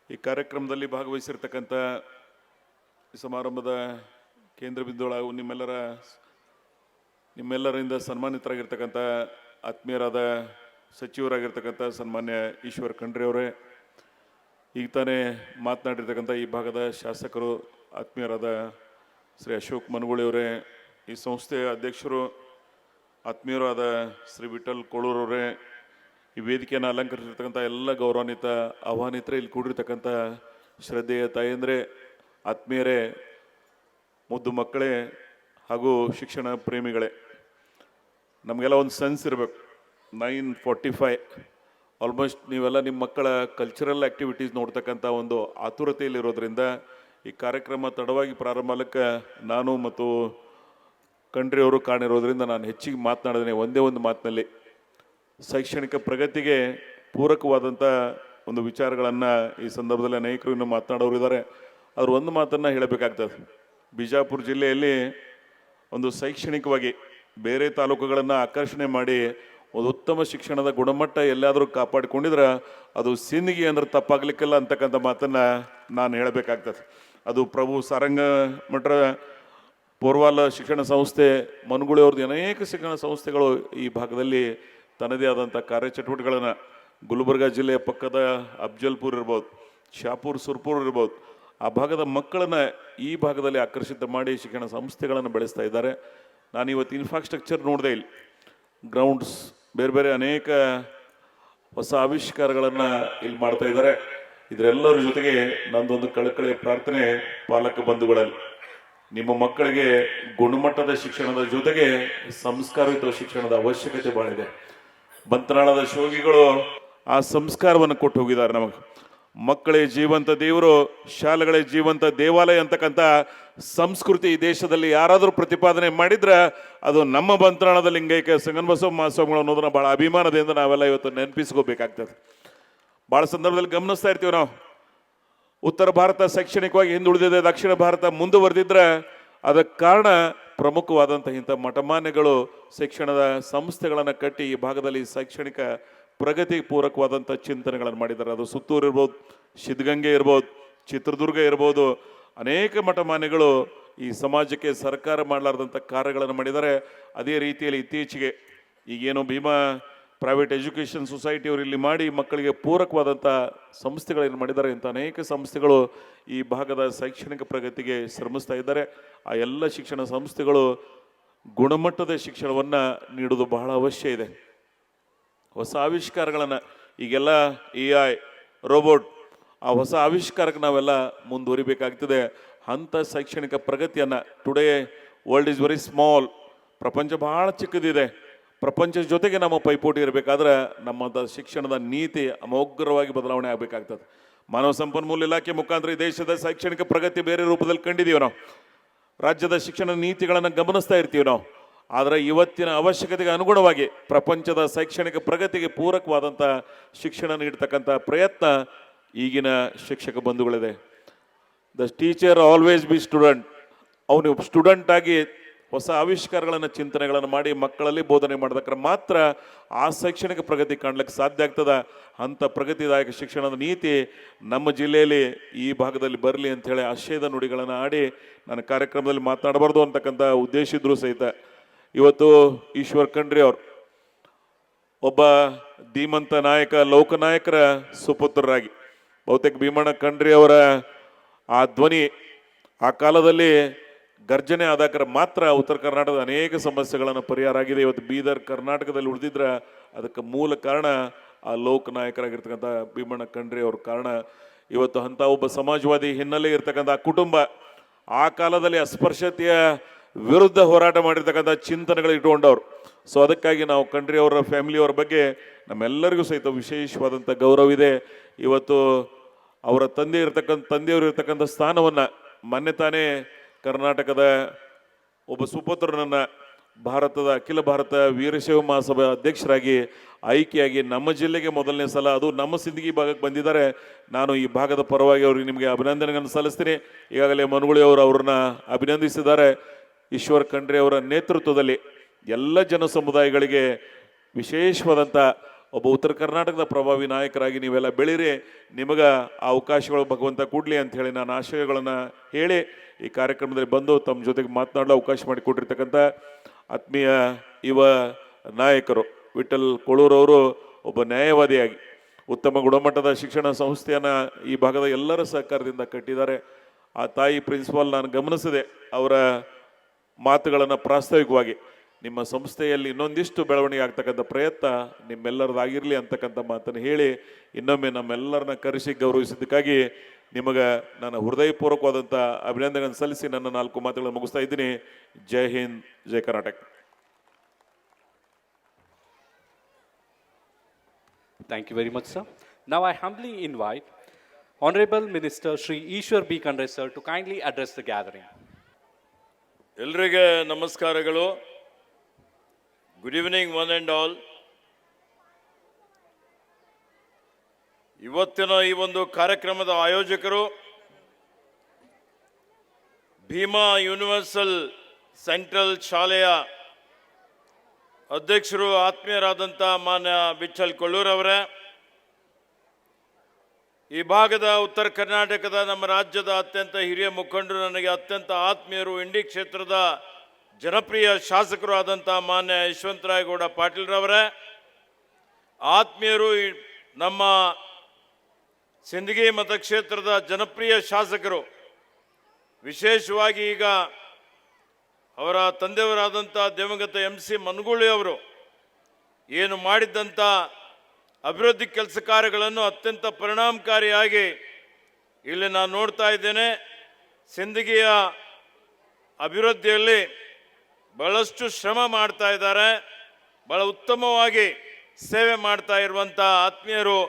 ಈ ಕಾರ್ಯಕ್ರಮದಲ್ಲಿ ಭಾಗವಹಿಸಿರ್ತಕ್ಕಂಥ ಸಮಾರಂಭದ ಕೇಂದ್ರ ಬಿಂದುಗಳಾಗಿ ನಿಮ್ಮೆಲ್ಲರಿಂದ ಸನ್ಮಾನಿತರಾಗಿರ್ತಕ್ಕಂಥ ಆತ್ಮೀಯರಾದ ಸಚಿವರಾಗಿರ್ತಕ್ಕಂಥ ಸನ್ಮಾನ್ಯ ಈಶ್ವರ್ ಖಂಡ್ರೆ ಅವರೇ, ಈಗ ತಾನೇ ಮಾತನಾಡಿರ್ತಕ್ಕಂಥ ಈ ಭಾಗದ ಶಾಸಕರು ಆತ್ಮೀಯರಾದ ಶ್ರೀ ಅಶೋಕ್ ಮನಗುಳಿಯವರೇ, ಈ ಸಂಸ್ಥೆಯ ಅಧ್ಯಕ್ಷರು ಆತ್ಮೀಯರಾದ ಶ್ರೀ ವಿಠ್ಠಲ್ ಕೋಳೂರವರೇ, ಈ ವೇದಿಕೆಯನ್ನು ಅಲಂಕರಿಸಿರ್ತಕ್ಕಂಥ ಎಲ್ಲ ಗೌರವಾನ್ವಿತ ಆಹ್ವಾನಿತರೆ, ಇಲ್ಲಿ ಕೂಡಿರ್ತಕ್ಕಂಥ ಶ್ರದ್ಧೆಯ ತಾಯಂದರೆ, ಆತ್ಮೀಯರೇ, ಮುದ್ದು ಮಕ್ಕಳೇ ಹಾಗೂ ಶಿಕ್ಷಣ ಪ್ರೇಮಿಗಳೇ, ನಮಗೆಲ್ಲ ಒಂದು ಸೆನ್ಸ್ ಇರಬೇಕು. 9:45 ಆಲ್ಮೋಸ್ಟ್ ನೀವೆಲ್ಲ ನಿಮ್ಮ ಮಕ್ಕಳ ಕಲ್ಚರಲ್ ಆ್ಯಕ್ಟಿವಿಟೀಸ್ ನೋಡ್ತಕ್ಕಂಥ ಒಂದು ಆತುರತೆಯಲ್ಲಿರೋದ್ರಿಂದ ಈ ಕಾರ್ಯಕ್ರಮ ತಡವಾಗಿ ಪ್ರಾರಂಭ ಆಗಕ್ಕೆ ನಾನು ಮತ್ತು ಖಂಡ್ರೆ ಅವರು ಕಾಣಿರೋದ್ರಿಂದ ನಾನು ಹೆಚ್ಚಿಗೆ ಮಾತನಾಡಿದ್ದೇನೆ. ಒಂದೇ ಒಂದು ಮಾತಿನಲ್ಲಿ ಶೈಕ್ಷಣಿಕ ಪ್ರಗತಿಗೆ ಪೂರಕವಾದಂಥ ಒಂದು ವಿಚಾರಗಳನ್ನು ಈ ಸಂದರ್ಭದಲ್ಲಿ ಅನೇಕರು ಇನ್ನೂ ಮಾತನಾಡೋರು ಇದ್ದಾರೆ. ಅದ್ರ ಒಂದು ಮಾತನ್ನು ಹೇಳಬೇಕಾಗ್ತದೆ. ಬಿಜಾಪುರ ಜಿಲ್ಲೆಯಲ್ಲಿ ಒಂದು ಶೈಕ್ಷಣಿಕವಾಗಿ ಬೇರೆ ತಾಲೂಕುಗಳನ್ನು ಆಕರ್ಷಣೆ ಮಾಡಿ ಒಂದು ಉತ್ತಮ ಶಿಕ್ಷಣದ ಗುಣಮಟ್ಟ ಎಲ್ಲಾದರೂ ಕಾಪಾಡಿಕೊಂಡಿದ್ರೆ ಅದು ಸಿಂದಗಿ ಅಂದ್ರೆ ತಪ್ಪಾಗಲಿಕ್ಕಿಲ್ಲ ಅಂತಕ್ಕಂಥ ಮಾತನ್ನು ನಾನು ಹೇಳಬೇಕಾಗ್ತದೆ. ಅದು ಪ್ರಭು ಸಾರಂಗ ಮಠದ ಪೂರ್ವಾಲ ಶಿಕ್ಷಣ ಸಂಸ್ಥೆ, ಮನಗುಳಿಯವ್ರದ್ದು ಅನೇಕ ಶಿಕ್ಷಣ ಸಂಸ್ಥೆಗಳು ಈ ಭಾಗದಲ್ಲಿ ತನ್ನದೇ ಆದಂಥ ಕಾರ್ಯಚಟುವಟಿಕೆಗಳನ್ನು, ಗುಲ್ಬರ್ಗಾ ಜಿಲ್ಲೆಯ ಪಕ್ಕದ ಅಫ್ಜಲ್ಪುರ್ ಇರ್ಬೋದು, ಶಾಪುರ್ ಸುರ್ಪುರ್ ಇರ್ಬೋದು, ಆ ಭಾಗದ ಮಕ್ಕಳನ್ನು ಈ ಭಾಗದಲ್ಲಿ ಆಕರ್ಷಿತ ಮಾಡಿ ಶಿಕ್ಷಣ ಸಂಸ್ಥೆಗಳನ್ನು ಬೆಳೆಸ್ತಾ ಇದ್ದಾರೆ. ನಾನು ಇವತ್ತು ಇನ್ಫ್ರಾಸ್ಟ್ರಕ್ಚರ್ ನೋಡಿದೆ, ಇಲ್ಲಿ ಗ್ರೌಂಡ್ಸ್ ಬೇರೆ ಬೇರೆ ಅನೇಕ ಹೊಸ ಆವಿಷ್ಕಾರಗಳನ್ನು ಇಲ್ಲಿ ಮಾಡ್ತಾ ಇದ್ದಾರೆ. ಇದರೆಲ್ಲರ ಜೊತೆಗೆ ನಂದೊಂದು ಕಳಕಳಿಯ ಪ್ರಾರ್ಥನೆ, ಪಾಲಕ ಬಂಧುಗಳಲ್ಲಿ ನಿಮ್ಮ ಮಕ್ಕಳಿಗೆ ಗುಣಮಟ್ಟದ ಶಿಕ್ಷಣದ ಜೊತೆಗೆ ಸಂಸ್ಕಾರಯುತ ಶಿಕ್ಷಣದ ಅವಶ್ಯಕತೆ ಭಾಳ ಇದೆ. ಬಂತನಾಳದ ಶೋಗಿಗಳು ಆ ಸಂಸ್ಕಾರವನ್ನು ಕೊಟ್ಟು ಹೋಗಿದ್ದಾರೆ ನಮಗೆ. ಮಕ್ಕಳೇ ಜೀವಂತ ದೇವರು, ಶಾಲೆಗಳೇ ಜೀವಂತ ದೇವಾಲಯ ಅಂತಕ್ಕಂಥ ಸಂಸ್ಕೃತಿ ಈ ದೇಶದಲ್ಲಿ ಯಾರಾದರೂ ಪ್ರತಿಪಾದನೆ ಮಾಡಿದ್ರೆ ಅದು ನಮ್ಮ ಬಂತನಾಳದ ಲಿಂಗೈಕ್ಯ ಸಂಗನಬಸವ ಮಹಾಸ್ವಾಮಿಗಳು ಅನ್ನೋದನ್ನ ಭಾಳ ಅಭಿಮಾನದಿಂದ ನಾವೆಲ್ಲ ಇವತ್ತು ನೆನಪಿಸ್ಕೋಬೇಕಾಗ್ತದೆ. ಭಾಳ ಸಂದರ್ಭದಲ್ಲಿ ಗಮನಿಸ್ತಾ ಇರ್ತೀವಿ ನಾವು, ಉತ್ತರ ಭಾರತ ಶೈಕ್ಷಣಿಕವಾಗಿ ಹಿಂದುಳಿದಿದೆ, ದಕ್ಷಿಣ ಭಾರತ ಮುಂದುವರೆದಿದ್ರೆ ಅದಕ್ಕೆ ಕಾರಣ ಪ್ರಮುಖವಾದಂಥ ಇಂಥ ಮಠಮಾನ್ಯಗಳು ಶಿಕ್ಷಣದ ಸಂಸ್ಥೆಗಳನ್ನು ಕಟ್ಟಿ ಈ ಭಾಗದಲ್ಲಿ ಶೈಕ್ಷಣಿಕ ಪ್ರಗತಿ ಪೂರಕವಾದಂಥ ಚಿಂತನೆಗಳನ್ನು ಮಾಡಿದ್ದಾರೆ. ಅದು ಸುತ್ತೂರು ಇರ್ಬೋದು, ಸಿದ್ಧಗಂಗೆ ಇರ್ಬೋದು, ಚಿತ್ರದುರ್ಗ ಇರ್ಬೋದು, ಅನೇಕ ಮಠಮಾನ್ಯಗಳು ಈ ಸಮಾಜಕ್ಕೆ ಸರ್ಕಾರ ಮಾಡಲಾರ್ದಂಥ ಕಾರ್ಯಗಳನ್ನು ಮಾಡಿದ್ದಾರೆ. ಅದೇ ರೀತಿಯಲ್ಲಿ ಇತ್ತೀಚೆಗೆ ಈಗೇನು ಭೀಮಾ ಪ್ರೈವೇಟ್ ಎಜುಕೇಷನ್ ಸೊಸೈಟಿಯವರು ಇಲ್ಲಿ ಮಾಡಿ ಮಕ್ಕಳಿಗೆ ಪೂರಕವಾದಂಥ ಸಂಸ್ಥೆಗಳನ್ನು ಮಾಡಿದ್ದಾರೆ. ಇಂಥ ಅನೇಕ ಸಂಸ್ಥೆಗಳು ಈ ಭಾಗದ ಶೈಕ್ಷಣಿಕ ಪ್ರಗತಿಗೆ ಶ್ರಮಿಸ್ತಾ ಇದ್ದಾರೆ. ಆ ಎಲ್ಲ ಶಿಕ್ಷಣ ಸಂಸ್ಥೆಗಳು ಗುಣಮಟ್ಟದ ಶಿಕ್ಷಣವನ್ನು ನೀಡೋದು ಬಹಳ ಅವಶ್ಯ ಇದೆ. ಹೊಸ ಆವಿಷ್ಕಾರಗಳನ್ನು ಈಗೆಲ್ಲ AI ರೋಬೋಟ್, ಆ ಹೊಸ ಆವಿಷ್ಕಾರಕ್ಕೆ ನಾವೆಲ್ಲ ಮುಂದುವರಿಬೇಕಾಗ್ತದೆ. ಅಂಥ ಶೈಕ್ಷಣಿಕ ಪ್ರಗತಿಯನ್ನು, today world is very small, ಪ್ರಪಂಚ ಬಹಳ ಚಿಕ್ಕದಿದೆ. ಪ್ರಪಂಚದ ಜೊತೆಗೆ ನಮ್ಮ ಪೈಪೋಟಿ ಇರಬೇಕಾದ್ರೆ ನಮ್ಮ ಶಿಕ್ಷಣದ ನೀತಿ ಅಮೋಘವಾಗಿ ಬದಲಾವಣೆ ಆಗಬೇಕಾಗ್ತದೆ. ಮಾನವ ಸಂಪನ್ಮೂಲ ಇಲಾಖೆ ಮುಖಾಂತರ ಈ ದೇಶದ ಶೈಕ್ಷಣಿಕ ಪ್ರಗತಿ ಬೇರೆ ರೂಪದಲ್ಲಿ ಕಂಡಿದ್ದೀವಿ ನಾವು. ರಾಜ್ಯದ ಶಿಕ್ಷಣ ನೀತಿಗಳನ್ನು ಗಮನಿಸ್ತಾ ಇರ್ತೀವಿ ನಾವು. ಆದರೆ ಇವತ್ತಿನ ಅವಶ್ಯಕತೆಗೆ ಅನುಗುಣವಾಗಿ ಪ್ರಪಂಚದ ಶೈಕ್ಷಣಿಕ ಪ್ರಗತಿಗೆ ಪೂರಕವಾದಂಥ ಶಿಕ್ಷಣ ನೀಡ್ತಕ್ಕಂಥ ಪ್ರಯತ್ನ ಈಗಿನ ಶಿಕ್ಷಕ ಬಂಧುಗಳಿದೆ. The teacher always be student. ಅವನು ಸ್ಟೂಡೆಂಟ್ ಆಗಿ ಹೊಸ ಆವಿಷ್ಕಾರಗಳನ್ನು, ಚಿಂತನೆಗಳನ್ನು ಮಾಡಿ ಮಕ್ಕಳಲ್ಲಿ ಬೋಧನೆ ಮಾಡಿದಕ್ರೆ ಮಾತ್ರ ಆ ಶೈಕ್ಷಣಿಕ ಪ್ರಗತಿ ಕಾಣ್ಲಿಕ್ಕೆ ಸಾಧ್ಯ ಆಗ್ತದೆ. ಅಂಥ ಪ್ರಗತಿದಾಯಕ ಶಿಕ್ಷಣದ ನೀತಿ ನಮ್ಮ ಜಿಲ್ಲೆಯಲ್ಲಿ ಈ ಭಾಗದಲ್ಲಿ ಬರಲಿ ಅಂಥೇಳಿ ಆಶಯದ ನುಡಿಗಳನ್ನು ಆಡಿ ನನ್ನ ಕಾರ್ಯಕ್ರಮದಲ್ಲಿ ಮಾತನಾಡಬಾರ್ದು ಅಂತಕ್ಕಂಥ ಉದ್ದೇಶ ಇದ್ರೂ ಸಹಿತ ಇವತ್ತು ಈಶ್ವರ್ ಖಂಡ್ರೆ ಅವರು ಒಬ್ಬ ಧೀಮಂತ ನಾಯಕ, ಲೋಕನಾಯಕರ ಸುಪುತ್ರರಾಗಿ, ಬಹುತೇಕ ಭೀಮಣ್ಣ ಖಂಡ್ರೆ ಅವರ ಆ ಧ್ವನಿ ಆ ಕಾಲದಲ್ಲಿ ಗರ್ಜನೆ ಆದಾಕರ ಮಾತ್ರ ಉತ್ತರ ಕರ್ನಾಟಕದ ಅನೇಕ ಸಮಸ್ಯೆಗಳನ್ನು ಪರಿಹಾರ ಆಗಿದೆ. ಇವತ್ತು ಬೀದರ್ ಕರ್ನಾಟಕದಲ್ಲಿ ಉಳಿದಿದ್ರೆ ಅದಕ್ಕೆ ಮೂಲ ಕಾರಣ ಆ ಲೋಕನಾಯಕರಾಗಿರ್ತಕ್ಕಂಥ ಭೀಮಣ್ಣ ಖಂಡ್ರೆ ಅವ್ರ ಕಾರಣ. ಇವತ್ತು ಅಂಥ ಒಬ್ಬ ಸಮಾಜವಾದಿ ಹಿನ್ನೆಲೆ ಇರ್ತಕ್ಕಂಥ ಕುಟುಂಬ ಆ ಕಾಲದಲ್ಲಿ ಅಸ್ಪೃಶ್ಯತೆಯ ವಿರುದ್ಧ ಹೋರಾಟ ಮಾಡಿರ್ತಕ್ಕಂಥ ಚಿಂತನೆಗಳು ಇಟ್ಕೊಂಡವ್ರು. ಸೊ ಅದಕ್ಕಾಗಿ ನಾವು ಖಂಡ್ರೆ ಅವರ ಫ್ಯಾಮಿಲಿಯವರ ಬಗ್ಗೆ ನಮ್ಮೆಲ್ಲರಿಗೂ ಸಹಿತ ವಿಶೇಷವಾದಂಥ ಗೌರವ ಇದೆ. ಇವತ್ತು ಅವರ ತಂದೆಯವರು ಇರ್ತಕ್ಕಂಥ ಸ್ಥಾನವನ್ನು ಮೊನ್ನೆ ತಾನೇ ಕರ್ನಾಟಕದ ಒಬ್ಬ ಸುಪುತ್ರನನ್ನು ಭಾರತದ ಅಖಿಲ ಭಾರತ ವೀರಶೈವ ಮಹಾಸಭಾ ಅಧ್ಯಕ್ಷರಾಗಿ ಆಯ್ಕೆಯಾಗಿ ನಮ್ಮ ಜಿಲ್ಲೆಗೆ ಮೊದಲನೇ ಸಲ, ಅದು ನಮ್ಮ ಸಿಂದಗಿ ಭಾಗಕ್ಕೆ ಬಂದಿದ್ದಾರೆ. ನಾನು ಈ ಭಾಗದ ಪರವಾಗಿ ಅವ್ರಿಗೆ ನಿಮಗೆ ಅಭಿನಂದನೆಗಳನ್ನು ಸಲ್ಲಿಸ್ತೀನಿ. ಈಗಾಗಲೇ ಮನುಗುಳಿ ಅವರು ಅವ್ರನ್ನ ಅಭಿನಂದಿಸಿದ್ದಾರೆ. ಈಶ್ವರ್ ಖಂಡ್ರೆ ಅವರ ನೇತೃತ್ವದಲ್ಲಿ ಎಲ್ಲ ಜನ ಸಮುದಾಯಗಳಿಗೆ ವಿಶೇಷವಾದಂಥ ಒಬ್ಬ ಉತ್ತರ ಕರ್ನಾಟಕದ ಪ್ರಭಾವಿ ನಾಯಕರಾಗಿ ನೀವೆಲ್ಲ ಬೆಳೀರಿ, ನಿಮಗೆ ಆ ಅವಕಾಶಗಳು ಭಗವಂತ ಕೊಡಲಿ ಅಂಥೇಳಿ ನಾನು ಆಶಯಗಳನ್ನು ಹೇಳಿ ಈ ಕಾರ್ಯಕ್ರಮದಲ್ಲಿ ಬಂದು ತಮ್ಮ ಜೊತೆಗೆ ಮಾತನಾಡಲು ಅವಕಾಶ ಮಾಡಿಕೊಟ್ಟಿರ್ತಕ್ಕಂಥ ಆತ್ಮೀಯ ಯುವ ನಾಯಕರು ವಿಠಲ್ ಕೊಳೂರವರು ಒಬ್ಬ ನ್ಯಾಯವಾದಿಯಾಗಿ ಉತ್ತಮ ಗುಣಮಟ್ಟದ ಶಿಕ್ಷಣ ಸಂಸ್ಥೆಯನ್ನು ಈ ಭಾಗದ ಎಲ್ಲರ ಸಹಕಾರದಿಂದ ಕಟ್ಟಿದ್ದಾರೆ. ಆ ತಾಯಿ ಪ್ರಿನ್ಸಿಪಾಲ್ ನಾನು ಗಮನಿಸಿದೆ ಅವರ ಮಾತುಗಳನ್ನು ಪ್ರಾಸ್ತಾವಿಕವಾಗಿ ನಿಮ್ಮ ಸಂಸ್ಥೆಯಲ್ಲಿ ಇನ್ನೊಂದಿಷ್ಟು ಬೆಳವಣಿಗೆ ಆಗ್ತಕ್ಕಂಥ ಪ್ರಯತ್ನ ನಿಮ್ಮೆಲ್ಲರದಾಗಿರಲಿ ಅಂತಕ್ಕಂಥ ಮಾತನ್ನು ಹೇಳಿ ಇನ್ನೊಮ್ಮೆ ನಮ್ಮೆಲ್ಲರನ್ನ ಕರೆಸಿ ಗೌರವಿಸಿದ್ದಕ್ಕಾಗಿ ನಿಮಗೆ ನಾನು ಹೃದಯಪೂರ್ವಕವಾದಂಥ ಅಭಿನಂದನೆಗಳನ್ನು ಸಲ್ಲಿಸಿ ನನ್ನ 4 ಮಾತುಗಳನ್ನು ಮುಗಿಸ್ತಾ ಇದ್ದೀನಿ. ಜೈ ಹಿಂದ್, ಜೈ Karnataka. Thank you very much, sir. Now I humbly invite Honorable Minister Shri Ishwar B. Khandre sir to kindly address the gathering. ಎಲ್ರಿಗೆ ನಮಸ್ಕಾರಗಳು. Good evening one and all. ಇವತ್ತಿನ ಈ ಒಂದು ಕಾರ್ಯಕ್ರಮದ ಆಯೋಜಕರು ಭೀಮಾ ಯೂನಿವರ್ಸಲ್ ಸೆಂಟ್ರಲ್ ಶಾಲೆಯ ಅಧ್ಯಕ್ಷರು ಆತ್ಮೀಯರಾದಂಥ ಮಾನ್ಯ ವಿಠಲ್ ಕೊಳ್ಳೂರವರೇ, ಈ ಭಾಗದ ಉತ್ತರ ಕರ್ನಾಟಕದ ನಮ್ಮ ರಾಜ್ಯದ ಅತ್ಯಂತ ಹಿರಿಯ ಮುಖಂಡರು, ನನಗೆ ಅತ್ಯಂತ ಆತ್ಮೀಯರು, ಇಂಡಿ ಕ್ಷೇತ್ರದ ಜನಪ್ರಿಯ ಶಾಸಕರು ಆದಂಥ ಮಾನ್ಯ ಯಶವಂತರಾಯಗೌಡ ಪಾಟೀಲ್ರವರೇ, ಆತ್ಮೀಯರು, ನಮ್ಮ ಸಿಂದಗಿ ಮತಕ್ಷೇತ್ರದ ಜನಪ್ರಿಯ ಶಾಸಕರು, ವಿಶೇಷವಾಗಿ ಈಗ ಅವರ ತಂದೆಯವರಾದಂಥ ದಿವಂಗತ MC ಮನಗೂಳಿ ಅವರು ಏನು ಮಾಡಿದ್ದಂಥ ಅಭಿವೃದ್ಧಿ ಕೆಲಸ ಕಾರ್ಯಗಳನ್ನು ಅತ್ಯಂತ ಪರಿಣಾಮಕಾರಿಯಾಗಿ ಇಲ್ಲಿ ನಾನು ನೋಡ್ತಾ ಇದ್ದೇನೆ. ಸಿಂದಗಿಯ ಅಭಿವೃದ್ಧಿಯಲ್ಲಿ ಬಹಳಷ್ಟು ಶ್ರಮ ಮಾಡ್ತಾ ಇದ್ದಾರೆ. ಬಹಳ ಉತ್ತಮವಾಗಿ ಸೇವೆ ಮಾಡ್ತಾ ಇರುವಂಥ ಆತ್ಮೀಯರು,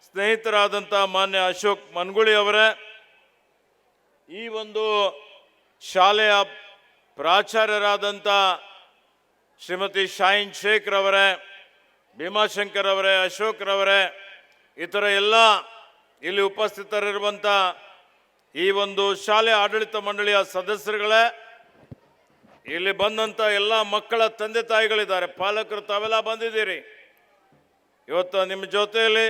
ಸ್ನೇಹಿತರಾದಂಥ ಮಾನ್ಯ ಅಶೋಕ್ ಮನಗೂಳಿ ಅವರೇ, ಈ ಒಂದು ಶಾಲೆಯ ಪ್ರಾಚಾರ್ಯರಾದಂಥ ಶ್ರೀಮತಿ ಶಾಹಿನ್ ಶೇಖ್ ರವರೇ, ಭೀಮಾಶಂಕರ್ ಅವರೇ, ಅಶೋಕ್ ರವರೇ, ಇತರ ಎಲ್ಲ ಇಲ್ಲಿ ಉಪಸ್ಥಿತರಿರುವಂಥ ಈ ಒಂದು ಶಾಲೆ ಆಡಳಿತ ಮಂಡಳಿಯ ಸದಸ್ಯರುಗಳೇ, ಇಲ್ಲಿ ಬಂದಂಥ ಎಲ್ಲ ಮಕ್ಕಳ ತಂದೆ ತಾಯಿಗಳಿದ್ದಾರೆ, ಪಾಲಕರು ತಾವೆಲ್ಲ ಬಂದಿದ್ದೀರಿ. ಇವತ್ತು ನಿಮ್ಮ ಜೊತೆಯಲ್ಲಿ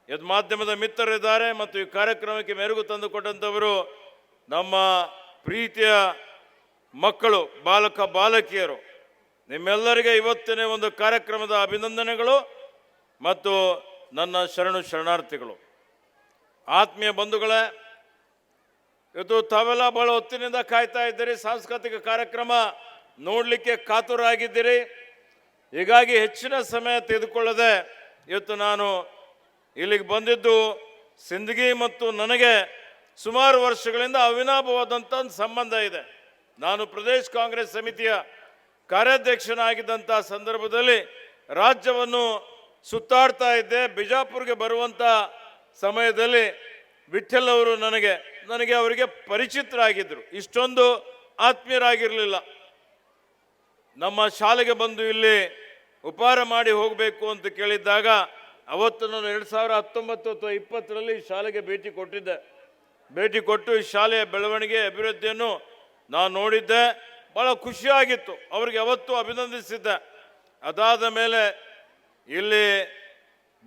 ಇದು ಮಾಧ್ಯಮದ ಮಿತ್ರರಿದ್ದಾರೆ ಮತ್ತು ಈ ಕಾರ್ಯಕ್ರಮಕ್ಕೆ ಮೆರುಗು ತಂದುಕೊಟ್ಟಂಥವರು ನಮ್ಮ ಪ್ರೀತಿಯ ಮಕ್ಕಳು, ಬಾಲಕ ಬಾಲಕಿಯರು. ನಿಮ್ಮೆಲ್ಲರಿಗೆ ಇವತ್ತಿನ ಒಂದು ಕಾರ್ಯಕ್ರಮದ ಅಭಿನಂದನೆಗಳು ಮತ್ತು ನನ್ನ ಶರಣಾರ್ಥಿಗಳು. ಆತ್ಮೀಯ ಬಂಧುಗಳೇ, ಇವತ್ತು ತಾವೆಲ್ಲ ಬಹಳ ಹೊತ್ತಿನಿಂದ ಕಾಯ್ತಾ ಇದ್ದೀರಿ, ಸಾಂಸ್ಕೃತಿಕ ಕಾರ್ಯಕ್ರಮ ನೋಡಲಿಕ್ಕೆ ಕಾತುರಾಗಿದ್ದೀರಿ. ಹೀಗಾಗಿ ಹೆಚ್ಚಿನ ಸಮಯ ತೆಗೆದುಕೊಳ್ಳದೆ ಇವತ್ತು ನಾನು ಇಲ್ಲಿಗೆ ಬಂದಿದ್ದು, ಸಿಂದಗಿ ಮತ್ತು ನನಗೆ ಸುಮಾರು ವರ್ಷಗಳಿಂದ ಅವಿನಾಭವಾದಂಥ ಸಂಬಂಧ ಇದೆ. ನಾನು ಪ್ರದೇಶ ಕಾಂಗ್ರೆಸ್ ಸಮಿತಿಯ ಕಾರ್ಯಾಧ್ಯಕ್ಷನಾಗಿದ್ದಂಥ ಸಂದರ್ಭದಲ್ಲಿ ರಾಜ್ಯವನ್ನು ಸುತ್ತಾಡ್ತಾ ಇದ್ದೆ. ಬಿಜಾಪುರ್ಗೆ ಬರುವಂಥ ಸಮಯದಲ್ಲಿ ವಿಠ್ಠಲ್ ಅವರು ನನಗೆ ಅವರಿಗೆ ಪರಿಚಿತರಾಗಿದ್ದರು, ಇಷ್ಟೊಂದು ಆತ್ಮೀಯರಾಗಿರಲಿಲ್ಲ. ನಮ್ಮ ಶಾಲೆಗೆ ಬಂದು ಇಲ್ಲಿ ಉಪಹಾರ ಮಾಡಿ ಹೋಗಬೇಕು ಅಂತ ಕೇಳಿದ್ದಾಗ ಅವತ್ತು ನಾನು 2019 ಅಥವಾ 2020ರಲ್ಲಿ ಶಾಲೆಗೆ ಭೇಟಿ ಕೊಟ್ಟು ಈ ಶಾಲೆಯ ಬೆಳವಣಿಗೆ ಅಭಿವೃದ್ಧಿಯನ್ನು ನಾನು ನೋಡಿದ್ದೆ. ಭಾಳ ಖುಷಿಯಾಗಿತ್ತು, ಅವರಿಗೆ ಅವತ್ತು ಅಭಿನಂದಿಸಿದ್ದೆ. ಅದಾದ ಮೇಲೆ ಇಲ್ಲಿ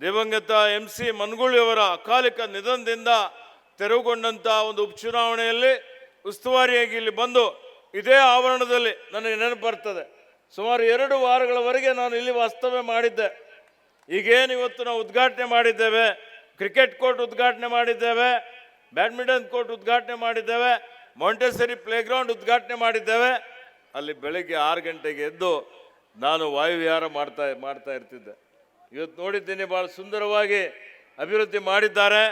ದಿವಂಗತ MC ಮನಗೂಳಿ ಅವರ ಅಕಾಲಿಕ ನಿಧನದಿಂದ ತೆರವುಗೊಂಡಂಥ ಒಂದು ಉಪಚುನಾವಣೆಯಲ್ಲಿ ಉಸ್ತುವಾರಿಯಾಗಿ ಇಲ್ಲಿ ಬಂದು ಇದೇ ಆವರಣದಲ್ಲಿ ನನಗೆ ನೆನಪು ಬರ್ತದೆ, ಸುಮಾರು 2 ವಾರಗಳವರೆಗೆ ನಾನು ಇಲ್ಲಿ ವಾಸ್ತವ್ಯ ಮಾಡಿದ್ದೆ. ಈಗೇನು ಇವತ್ತು ನಾವು ಉದ್ಘಾಟನೆ ಮಾಡಿದ್ದೇವೆ, ಕ್ರಿಕೆಟ್ ಕೋರ್ಟ್ ಉದ್ಘಾಟನೆ ಮಾಡಿದ್ದೇವೆ, ಬ್ಯಾಡ್ಮಿಂಟನ್ ಕೋರ್ಟ್ ಉದ್ಘಾಟನೆ ಮಾಡಿದ್ದೇವೆ, ಮಾಂಟೆಸರಿ ಪ್ಲೇಗ್ರೌಂಡ್ ಉದ್ಘಾಟನೆ ಮಾಡಿದ್ದೇವೆ. ಅಲ್ಲಿ ಬೆಳಗ್ಗೆ 6 ಗಂಟೆಗೆ ಎದ್ದು ನಾನು ವಾಯುವಿಹಾರ ಮಾಡ್ತಾ ಇರ್ತಿದ್ದೆ. ಇವತ್ತು ನೋಡಿದ್ದೀನಿ, ಭಾಳ ಸುಂದರವಾಗಿ ಅಭಿವೃದ್ಧಿ ಮಾಡಿದ್ದಾರೆ.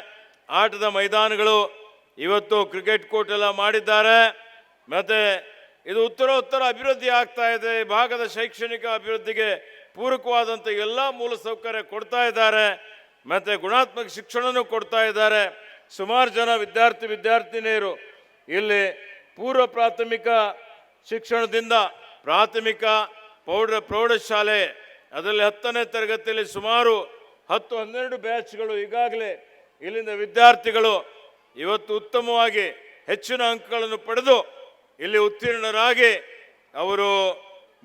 ಆಟದ ಮೈದಾನಗಳು ಇವತ್ತು ಕ್ರಿಕೆಟ್ ಕೋರ್ಟ್ ಎಲ್ಲ ಮಾಡಿದ್ದಾರೆ. ಮತ್ತು ಇದು ಉತ್ತರ ಅಭಿವೃದ್ಧಿ ಆಗ್ತಾ ಇದೆ. ಈ ಭಾಗದ ಶೈಕ್ಷಣಿಕ ಅಭಿವೃದ್ಧಿಗೆ ಪೂರಕವಾದಂಥ ಎಲ್ಲ ಮೂಲಸೌಕರ್ಯ ಕೊಡ್ತಾ ಇದ್ದಾರೆ ಮತ್ತು ಗುಣಾತ್ಮಕ ಶಿಕ್ಷಣನೂ ಕೊಡ್ತಾ ಇದ್ದಾರೆ. ಸುಮಾರು ಜನ ವಿದ್ಯಾರ್ಥಿನಿಯರು ಇಲ್ಲಿ ಪೂರ್ವ ಪ್ರಾಥಮಿಕ ಶಿಕ್ಷಣದಿಂದ ಪ್ರಾಥಮಿಕ ಪ್ರೌಢಶಾಲೆ ಅದರಲ್ಲಿ 10ನೇ ತರಗತಿಯಲ್ಲಿ ಸುಮಾರು 10-12 ಬ್ಯಾಚ್ಗಳು ಈಗಾಗಲೇ ಇಲ್ಲಿಂದ ವಿದ್ಯಾರ್ಥಿಗಳು ಇವತ್ತು ಉತ್ತಮವಾಗಿ ಹೆಚ್ಚಿನ ಅಂಕಗಳನ್ನು ಪಡೆದು ಇಲ್ಲಿ ಉತ್ತೀರ್ಣರಾಗಿ ಅವರು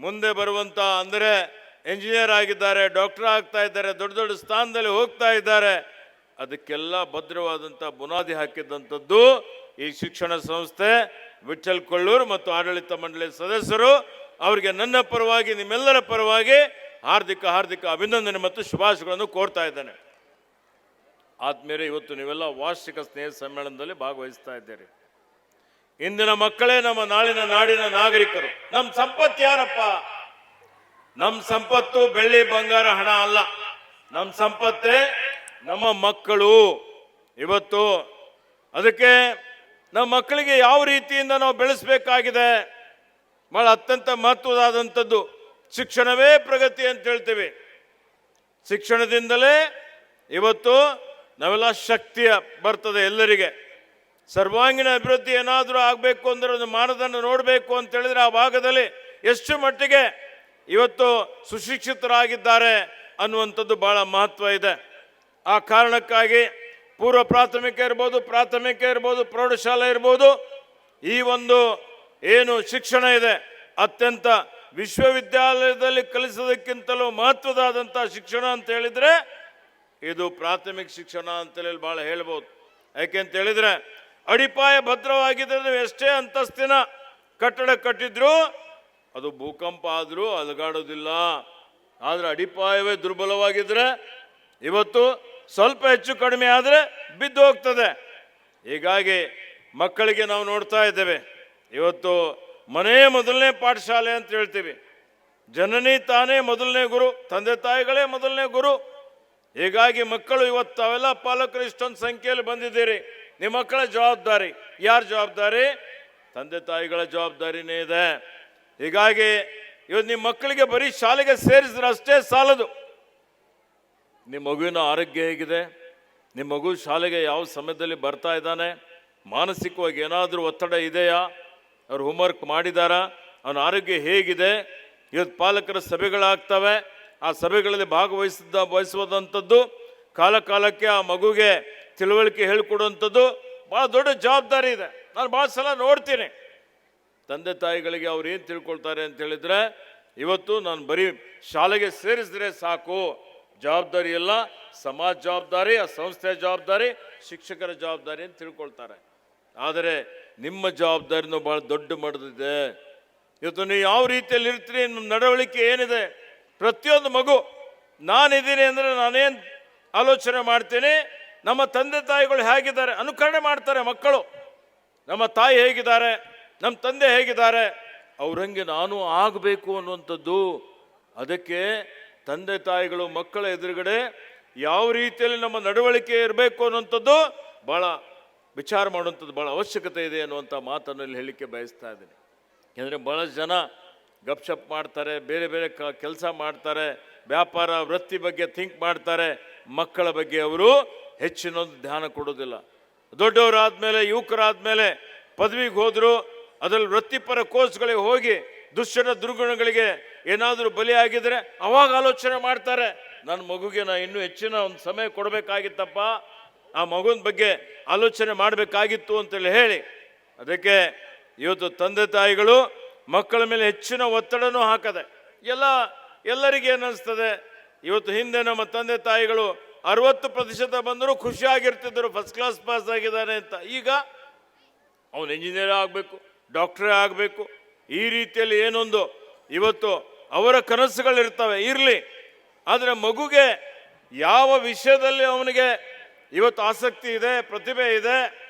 ಮುಂದೆ ಬರುವಂಥ, ಅಂದರೆ ಎಂಜಿನಿಯರ್ ಆಗಿದ್ದಾರೆ, ಡಾಕ್ಟರ್ ಆಗ್ತಾ ಇದ್ದಾರೆ, ದೊಡ್ಡ ಸ್ಥಾನದಲ್ಲಿ ಹೋಗ್ತಾ ಇದ್ದಾರೆ. ಅದಕ್ಕೆಲ್ಲ ಭದ್ರವಾದಂಥ ಬುನಾದಿ ಹಾಕಿದ್ದಂಥದ್ದು ಈ ಶಿಕ್ಷಣ ಸಂಸ್ಥೆ, ವಿಠ್ಠಲ್ ಕೊಳ್ಳೂರು ಮತ್ತು ಆಡಳಿತ ಮಂಡಳಿ ಸದಸ್ಯರು. ಅವರಿಗೆ ನನ್ನ ಪರವಾಗಿ, ನಿಮ್ಮೆಲ್ಲರ ಪರವಾಗಿ ಹಾರ್ದಿಕ ಅಭಿನಂದನೆ ಮತ್ತು ಶುಭಾಶಯಗಳನ್ನು ಕೋರ್ತಾ ಇದ್ದೇನೆ. ಆದ್ಮೇಲೆ ಇವತ್ತು ನೀವೆಲ್ಲ ವಾರ್ಷಿಕ ಸ್ನೇಹ ಸಮ್ಮೇಳನದಲ್ಲಿ ಭಾಗವಹಿಸ್ತಾ ಇದ್ದೀರಿ. ಇಂದಿನ ಮಕ್ಕಳೇ ನಮ್ಮ ನಾಳಿನ ನಾಡಿನ ನಾಗರಿಕರು. ನಮ್ಮ ಸಂಪತ್ತು ಯಾರಪ್ಪ? ನಮ್ಮ ಸಂಪತ್ತು ಬೆಳ್ಳಿ ಬಂಗಾರ ಹಣ ಅಲ್ಲ. ನಮ್ಮ ಸಂಪತ್ತೇ ನಮ್ಮ ಮಕ್ಕಳು. ಇವತ್ತು ಅದಕ್ಕೆ ನಮ್ಮ ಮಕ್ಕಳಿಗೆ ಯಾವ ರೀತಿಯಿಂದ ನಾವು ಬೆಳೆಸಬೇಕಾಗಿದೆ, ಬಹಳ ಅತ್ಯಂತ ಮಹತ್ವದಾದಂಥದ್ದು ಶಿಕ್ಷಣವೇ ಪ್ರಗತಿ ಅಂತ ಹೇಳ್ತೀವಿ. ಶಿಕ್ಷಣದಿಂದಲೇ ಇವತ್ತು ನಾವೆಲ್ಲ ಶಕ್ತಿಯ ಬರ್ತದೆ ಎಲ್ಲರಿಗೆ. ಸರ್ವಾಂಗೀಣ ಅಭಿವೃದ್ಧಿ ಏನಾದರೂ ಆಗಬೇಕು ಅಂದರೆ ಒಂದು ಮಾನದಂಡ ನೋಡಬೇಕು ಅಂತ ಹೇಳಿದ್ರೆ ಆ ಭಾಗದಲ್ಲಿ ಎಷ್ಟು ಮಟ್ಟಿಗೆ ಇವತ್ತು ಸುಶಿಕ್ಷಿತರಾಗಿದ್ದಾರೆ ಅನ್ನುವಂಥದ್ದು ಭಾಳ ಮಹತ್ವ ಇದೆ. ಆ ಕಾರಣಕ್ಕಾಗಿ ಪೂರ್ವ ಪ್ರಾಥಮಿಕ ಇರ್ಬೋದು, ಪ್ರೌಢಶಾಲೆ ಇರ್ಬೋದು, ಈ ಒಂದು ಏನು ಶಿಕ್ಷಣ ಇದೆ ಅತ್ಯಂತ ವಿಶ್ವವಿದ್ಯಾಲಯದಲ್ಲಿ ಕಲಿಸೋದಕ್ಕಿಂತಲೂ ಮಹತ್ವದಾದಂಥ ಶಿಕ್ಷಣ ಅಂತ ಹೇಳಿದರೆ ಇದು ಪ್ರಾಥಮಿಕ ಶಿಕ್ಷಣ ಅಂತೇಳಿ ಭಾಳ ಹೇಳ್ಬೋದು. ಯಾಕೆಂತ ಹೇಳಿದರೆ ಅಡಿಪಾಯ ಭದ್ರವಾಗಿದ್ದರೆ ನೀವು ಎಷ್ಟೇ ಅಂತಸ್ತಿನ ಕಟ್ಟಡ ಕಟ್ಟಿದ್ರು ಅದು ಭೂಕಂಪ ಆದರೂ ಅಲುಗಾಡೋದಿಲ್ಲ. ಆದರೆ ಅಡಿಪಾಯವೇ ದುರ್ಬಲವಾಗಿದ್ದರೆ ಇವತ್ತು ಸ್ವಲ್ಪ ಹೆಚ್ಚು ಕಡಿಮೆ ಆದರೆ ಬಿದ್ದು ಹೋಗ್ತದೆ. ಹೀಗಾಗಿ ಮಕ್ಕಳಿಗೆ ನಾವು ನೋಡ್ತಾ ಇದ್ದೇವೆ, ಇವತ್ತು ಮನೆ ಮೊದಲನೇ ಪಾಠಶಾಲೆ ಅಂತ ಹೇಳ್ತೀವಿ. ಜನನಿ ತಾನೇ ಮೊದಲನೇ ಗುರು, ತಂದೆ ತಾಯಿಗಳೇ ಮೊದಲನೇ ಗುರು. ಹೀಗಾಗಿ ಮಕ್ಕಳು ಇವತ್ತು ತಾವೆಲ್ಲ ಪಾಲಕರು ಇಷ್ಟೊಂದು ಸಂಖ್ಯೆಯಲ್ಲಿ ಬಂದಿದ್ದೀರಿ. ನಿಮ್ಮ ಮಕ್ಕಳ ಜವಾಬ್ದಾರಿ ಯಾರ ಜವಾಬ್ದಾರಿ? ತಂದೆ ತಾಯಿಗಳ ಜವಾಬ್ದಾರಿನೇ ಇದೆ. ಹೀಗಾಗಿ ಇವತ್ತು ನಿಮ್ಮ ಮಕ್ಕಳಿಗೆ ಬರೀ ಶಾಲೆಗೆ ಸೇರಿಸಿದ್ರೆ ಅಷ್ಟೇ ಸಾಲದು. ನಿಮ್ಮ ಮಗುವಿನ ಆರೋಗ್ಯ ಹೇಗಿದೆ, ನಿಮ್ಮ ಮಗು ಶಾಲೆಗೆ ಯಾವ ಸಮಯದಲ್ಲಿ ಬರ್ತಾ ಇದ್ದಾನೆ, ಮಾನಸಿಕವಾಗಿ ಏನಾದರೂ ಒತ್ತಡ ಇದೆಯಾ, ಅವ್ರು ಹೋಮ್ವರ್ಕ್ ಮಾಡಿದಾರಾ, ಅವನ ಆರೋಗ್ಯ ಹೇಗಿದೆ. ಇವತ್ತು ಪಾಲಕರ ಸಭೆಗಳಾಗ್ತವೆ, ಆ ಸಭೆಗಳಲ್ಲಿ ವಹಿಸುವಂಥದ್ದು, ಕಾಲ ಕಾಲಕ್ಕೆ ಆ ಮಗುಗೆ ತಿಳುವಳಿಕೆ ಹೇಳಿಕೊಡುವಂಥದ್ದು ಭಾಳ ದೊಡ್ಡ ಜವಾಬ್ದಾರಿ ಇದೆ. ನಾನು ಭಾಳ ಸಲ ನೋಡ್ತೀನಿ ತಂದೆ ತಾಯಿಗಳಿಗೆ ಅವ್ರು ಏನು ತಿಳ್ಕೊಳ್ತಾರೆ ಅಂತ ಹೇಳಿದ್ರೆ, ಇವತ್ತು ನಾನು ಬರೀ ಶಾಲೆಗೆ ಸೇರಿಸಿದ್ರೆ ಸಾಕು, ಜವಾಬ್ದಾರಿ ಎಲ್ಲ ಸಮಾಜ ಜವಾಬ್ದಾರಿ, ಆ ಸಂಸ್ಥೆಯ ಜವಾಬ್ದಾರಿ, ಶಿಕ್ಷಕರ ಜವಾಬ್ದಾರಿ ಅಂತ ತಿಳ್ಕೊಳ್ತಾರೆ. ಆದರೆ ನಿಮ್ಮ ಜವಾಬ್ದಾರಿನೂ ಭಾಳ ದೊಡ್ಡ ಮಟ್ಟದಿದೆ. ಇವತ್ತು ನೀವು ಯಾವ ರೀತಿಯಲ್ಲಿ ಇರ್ತೀರಿ, ನಿಮ್ಮ ನಡವಳಿಕೆ ಏನಿದೆ. ಪ್ರತಿಯೊಂದು ಮಗು ನಾನಿದ್ದೀನಿ ಅಂದರೆ ನಾನೇನು ಆಲೋಚನೆ ಮಾಡ್ತೀನಿ, ನಮ್ಮ ತಂದೆ ತಾಯಿಗಳು ಹೇಗಿದ್ದಾರೆ ಅನುಕರಣೆ ಮಾಡ್ತಾರೆ ಮಕ್ಕಳು. ನಮ್ಮ ತಾಯಿ ಹೇಗಿದ್ದಾರೆ, ನಮ್ಮ ತಂದೆ ಹೇಗಿದ್ದಾರೆ, ಅವ್ರಂಗೆ ನಾನು ಆಗಬೇಕು ಅನ್ನುವಂಥದ್ದು. ಅದಕ್ಕೆ ತಂದೆ ತಾಯಿಗಳು ಮಕ್ಕಳ ಎದುರುಗಡೆ ಯಾವ ರೀತಿಯಲ್ಲಿ ನಮ್ಮ ನಡವಳಿಕೆ ಇರಬೇಕು ಅನ್ನುವಂಥದ್ದು ಭಾಳ ವಿಚಾರ ಮಾಡುವಂಥದ್ದು ಭಾಳ ಅವಶ್ಯಕತೆ ಇದೆ ಅನ್ನುವಂಥ ಮಾತನ್ನು ಇಲ್ಲಿ ಹೇಳಲಿಕ್ಕೆ ಬಯಸ್ತಾ ಇದ್ದೀನಿ. ಯಾಕೆಂದರೆ ಭಾಳಷ್ಟು ಜನ ಗಪ್ಶಪ್ ಮಾಡ್ತಾರೆ, ಬೇರೆ ಬೇರೆ ಕೆಲಸ ಮಾಡ್ತಾರೆ, ವ್ಯಾಪಾರ ವೃತ್ತಿ ಬಗ್ಗೆ ಥಿಂಕ್ ಮಾಡ್ತಾರೆ, ಮಕ್ಕಳ ಬಗ್ಗೆ ಅವರು ಹೆಚ್ಚಿನೊಂದು ಧ್ಯಾನ ಕೊಡೋದಿಲ್ಲ. ದೊಡ್ಡವರಾದ್ಮೇಲೆ, ಯುವಕರಾದ್ಮೇಲೆ ಪದವಿಗೆ ಹೋದ್ರು, ಅದರಲ್ಲಿ ವೃತ್ತಿಪರ ಕೋರ್ಸ್ಗಳಿಗೆ ಹೋಗಿ ದುಶ್ಚಟ ದುರ್ಗುಣಗಳಿಗೆ ಏನಾದರೂ ಬಲಿಯಾಗಿದ್ರೆ ಅವಾಗ ಆಲೋಚನೆ ಮಾಡ್ತಾರೆ, ನನ್ನ ಮಗುಗೆ ನಾನು ಇನ್ನೂ ಹೆಚ್ಚಿನ ಒಂದು ಸಮಯ ಕೊಡಬೇಕಾಗಿತ್ತಪ್ಪ, ಆ ಮಗುವಿನ ಬಗ್ಗೆ ಆಲೋಚನೆ ಮಾಡಬೇಕಾಗಿತ್ತು ಅಂತೇಳಿ ಹೇಳಿ. ಅದಕ್ಕೆ ಇವತ್ತು ತಂದೆ ತಾಯಿಗಳು ಮಕ್ಕಳ ಮೇಲೆ ಹೆಚ್ಚಿನ ಒತ್ತಡನೂ ಹಾಕದೆ. ಎಲ್ಲರಿಗೆ ಏನಿಸ್ತದೆ, ಇವತ್ತು ಹಿಂದೆ ನಮ್ಮ ತಂದೆ ತಾಯಿಗಳು 60% ಬಂದರೂ ಖುಷಿಯಾಗಿರ್ತಿದ್ದರು, ಫಸ್ಟ್ ಕ್ಲಾಸ್ ಪಾಸ್ ಆಗಿದ್ದಾನೆ ಅಂತ. ಈಗ ಅವನು ಇಂಜಿನಿಯರ್ ಆಗಬೇಕು, ಡಾಕ್ಟ್ರೇ ಆಗಬೇಕು, ಈ ರೀತಿಯಲ್ಲಿ ಏನೊಂದು ಇವತ್ತು ಅವರ ಕನಸುಗಳಿರ್ತವೆ. ಇರಲಿ, ಆದರೆ ಮಗುಗೆ ಯಾವ ವಿಷಯದಲ್ಲಿ ಅವನಿಗೆ ಇವತ್ತು ಆಸಕ್ತಿ ಇದೆ, ಪ್ರತಿಭೆ ಇದೆ,